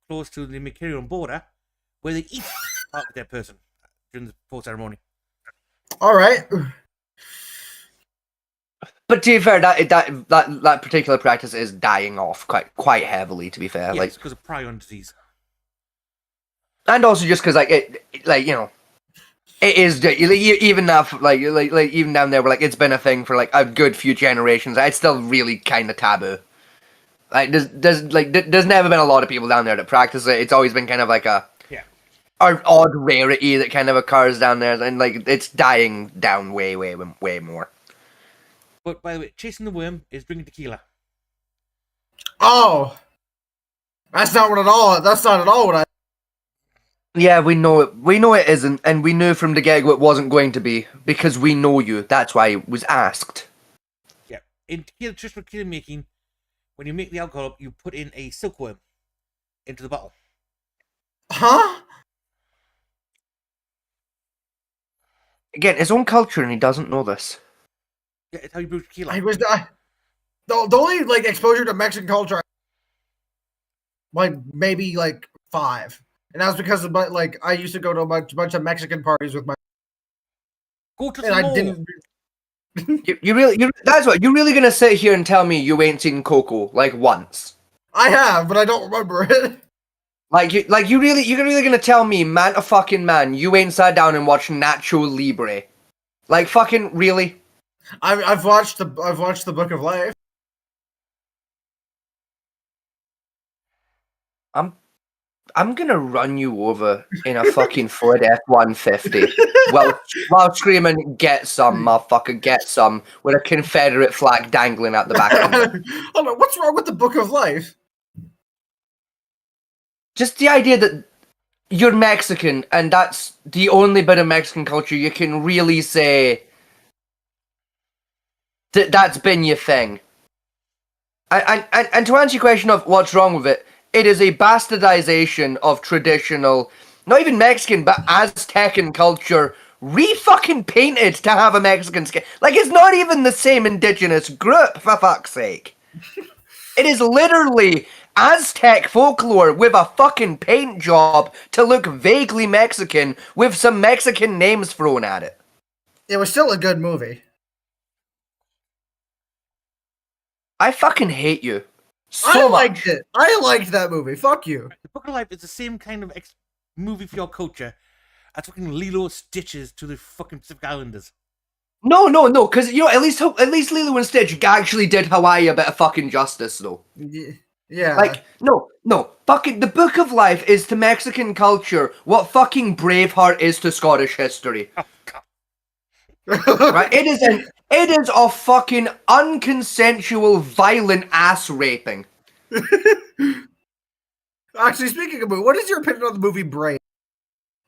close to the Mexican border, where they eat part of their person during the post ceremony. All right. But to be fair, that particular practice is dying off quite heavily. To be fair, Yeah, it's because of prion disease, and also just because it is even now even down there where it's been a thing for a good few generations. It's still really kind of taboo. There's never been a lot of people down there that practice it. It's always been kind of an odd rarity that kind of occurs down there, and it's dying down way more. But by the way, chasing the worm is bringing tequila. Oh, that's not at all what I. Yeah, we know it. We know it isn't, and we knew from the get-go it wasn't going to be because we know you. That's why it was asked. Yeah, in tequila, just for tequila making, when you make the alcohol, you put in a silkworm into the bottle. Huh? Again, his own culture, and he doesn't know this. Yeah, it's how you brew tequila. I was the only like exposure to Mexican culture, like maybe like 5, and that was because of like I used to go to a bunch of Mexican parties with my. Go to and I more. didn't. You really gonna sit here and tell me you ain't seen Coco like once? I have, but I don't remember it. You're really gonna tell me, man to fucking man, you ain't sat down and watched Nacho Libre? Like fucking really? I've watched the Book of Life. I'm gonna run you over in a fucking Ford F-150 while screaming, "Get some, motherfucker, get some!" with a Confederate flag dangling out the back window. Hold on, what's wrong with the Book of Life? Just the idea that you're Mexican and that's the only bit of Mexican culture you can really say that's been your thing. And to answer your question of what's wrong with it, it is a bastardization of traditional, not even Mexican, but Aztecan culture, re-fucking painted to have a Mexican skin. Like, it's not even the same indigenous group, for fuck's sake. It is literally Aztec folklore with a fucking paint job to look vaguely Mexican with some Mexican names thrown at it. It was still a good movie. I fucking hate you. I liked it. I liked that movie. Fuck you. The Book of Life is the same kind of movie for your culture as fucking Lilo Stitches to the fucking Pacific Islanders. No, because at least Lilo and Stitch actually did Hawaii a bit of fucking justice, though. Yeah. Like, no, fucking the Book of Life is to Mexican culture what fucking Braveheart is to Scottish history. Right? It is a fucking unconsensual, violent ass raping. Actually, speaking of movie, what is your opinion on the movie Brave?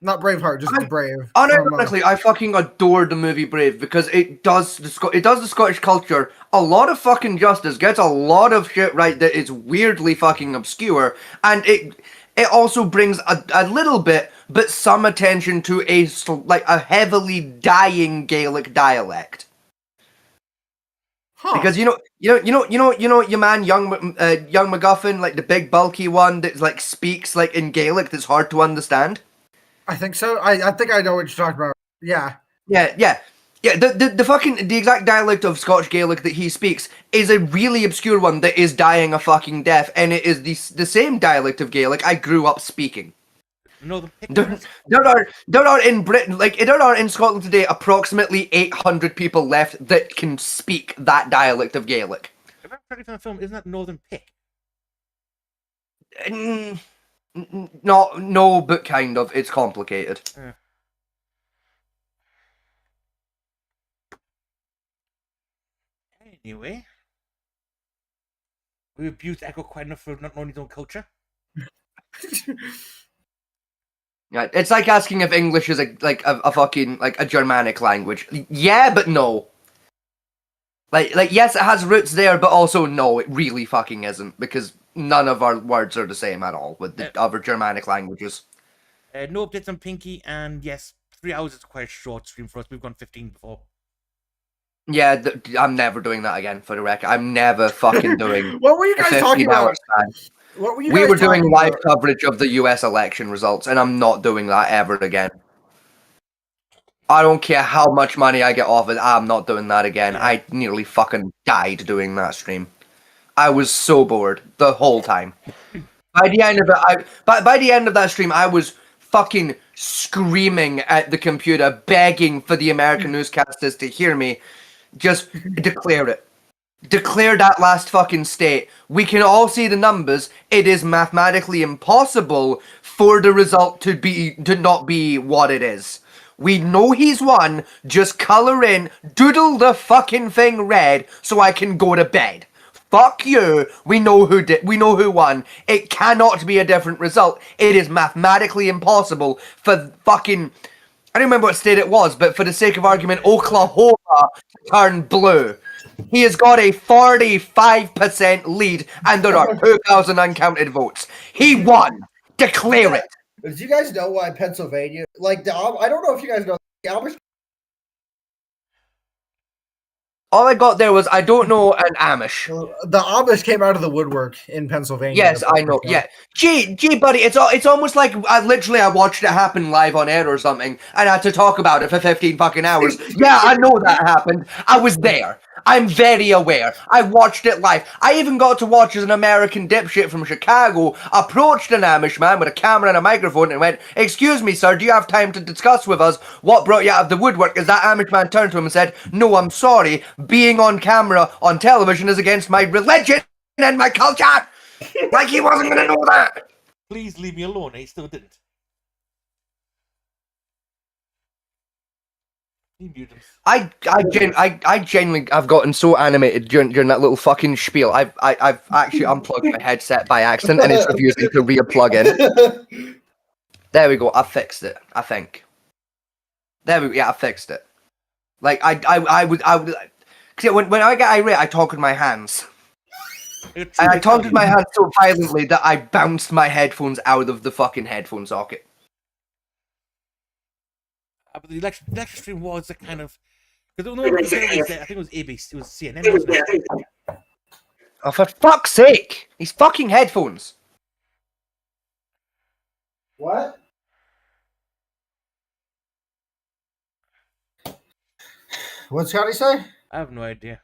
Not Braveheart, just Brave. Unironically, I fucking adore the movie Brave because it does the Scottish culture a lot of fucking justice, gets a lot of shit right that is weirdly fucking obscure, and it also brings a little bit, but some attention to a heavily dying Gaelic dialect. Huh. Because you know your man young MacGuffin, like the big bulky one that like speaks like in Gaelic that's hard to understand. I think so. I think I know what you're talking about. Yeah. Yeah. The exact dialect of Scottish Gaelic that he speaks is a really obscure one that is dying a fucking death, and it is the same dialect of Gaelic I grew up speaking. No, there are in Britain, there are in Scotland today approximately 800 people left that can speak that dialect of Gaelic. If I'm correct from the film, isn't that Northern Pick? No, but kind of. It's complicated. Anyway, we abused Echo quite enough for not knowing his own culture. Yeah, it's like asking if English is a fucking a Germanic language. Yeah, but no. Like yes, it has roots there, but also no, it really fucking isn't, because none of our words are the same at all with the other Germanic languages. No updates on Pinky, and yes, 3 hours is quite a short stream for us. We've gone 15 before. Yeah, I'm never doing that again, for the record. I'm never fucking doing. What were you guys talking about? What were you guys We were doing talking live about? coverage of the US election results, and I'm not doing that ever again. I don't care how much money I get off it, I'm not doing that again. I nearly fucking died doing that stream. I was so bored the whole time. By the end of it, by the end of that stream, I was fucking screaming at the computer, begging for the American newscasters to hear me. Just declare it. Declare that last fucking state. We can all see the numbers. It is mathematically impossible for the result to not be what it is. We know he's won. Just color in, doodle the fucking thing red so I can go to bed. Fuck you. We know who won. It cannot be a different result. It is mathematically impossible for fucking, I don't remember what state it was, but for the sake of argument, Oklahoma to turn blue. He has got a 45% lead, and there are 2,000 uncounted votes. He won. Declare it. Did you guys know why Pennsylvania, I don't know if you guys know, the Amish All I got there was, I don't know, an Amish. The Amish came out of the woodwork in Pennsylvania. Yes, I know. Yeah, gee, buddy, it's almost like I watched it happen live on air or something, and I had to talk about it for 15 fucking hours. Yeah, I know that happened. I was there. I'm very aware. I watched it live. I even got to watch as an American dipshit from Chicago approached an Amish man with a camera and a microphone and went, "Excuse me, sir, do you have time to discuss with us what brought you out of the woodwork?" As that Amish man turned to him and said, "No, I'm sorry. Being on camera on television is against my religion and my culture." Like he wasn't gonna know that. Please leave me alone. He still didn't. He muted him. I genuinely have gotten so animated during that little fucking spiel. I've actually unplugged my headset by accident and it's refusing to re-plug in. There we go. I fixed it. I think. There we go. Yeah, I fixed it. Like I would. Cause when I get irate, I talk with my hands. And I talked with my hands so violently that I bounced my headphones out of the fucking headphone socket. But the election stream was a kind of because no one was there. I think it was ABC. It was CNN, wasn't it? Oh, for fuck's sake! These fucking headphones. What? What's Scotty say? I have no idea.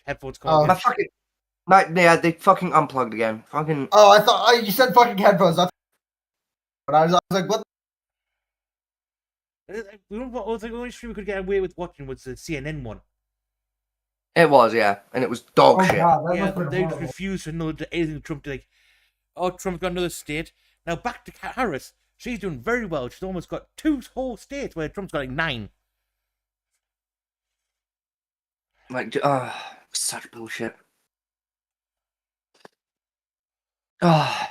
Headphones Oh, called. Yeah, they fucking unplugged again. Fucking. Oh, I thought you said fucking headphones. But I was like, what? The only stream we could get away with watching was the CNN one. It was, yeah, and it was dog shit. God, Yeah, they just refused to know anything Trump did. Like, oh, Trump's got another state. Now back to Harris. She's doing very well. She's almost got 2 whole states where Trump's got like 9. Like, such bullshit. Oh.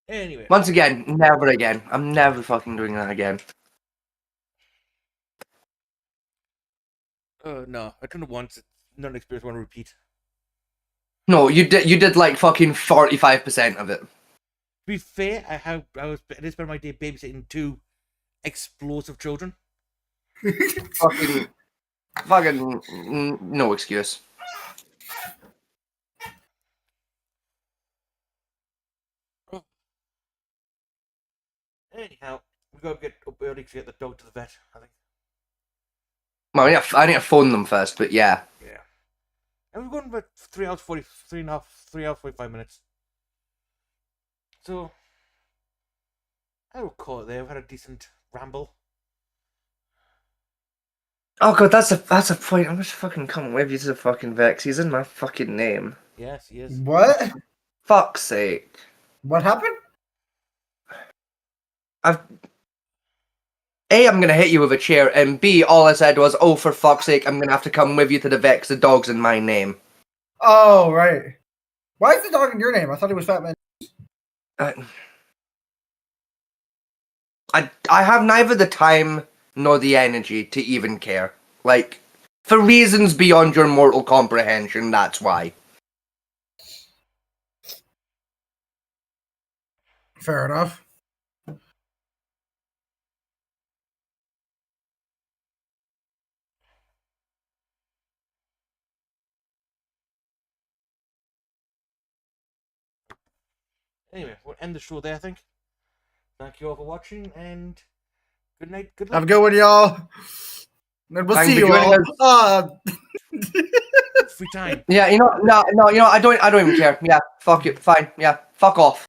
Anyway. Once again, never again. I'm never fucking doing that again. No, I done it once. It's not an experience I want to repeat. No, you did like fucking 45% of it. To be fair, I did spend my day babysitting 2 explosive children. fucking no excuse. Anyhow, we gotta get up early to get the dog to the vet, I think. Well, I need to phone them first, but yeah. Yeah. And we've gone about 3 hours 45 minutes. So I will call it there. We've had a decent ramble. Oh god, that's a point. I'm just fucking coming with you to the fucking Vex. He's in my fucking name. Yes, he is. What? Fuck's sake. What happened? A, I'm gonna hit you with a chair, and B, all I said was, oh, for fuck's sake, I'm gonna have to come with you to the Vex. The dog's in my name. Oh, right. Why is the dog in your name? I thought it was Fat Man. I have neither the time nor the energy to even care. Like, for reasons beyond your mortal comprehension, that's why. Fair enough. Anyway, we'll end the show there, I think. Thank you all for watching, and good night. Good luck. Have a good one, y'all. And we'll Thanks see for you joining all. Free time. Yeah, you know, no, you know, I don't even care. Yeah, fuck it, fine. Yeah, fuck off.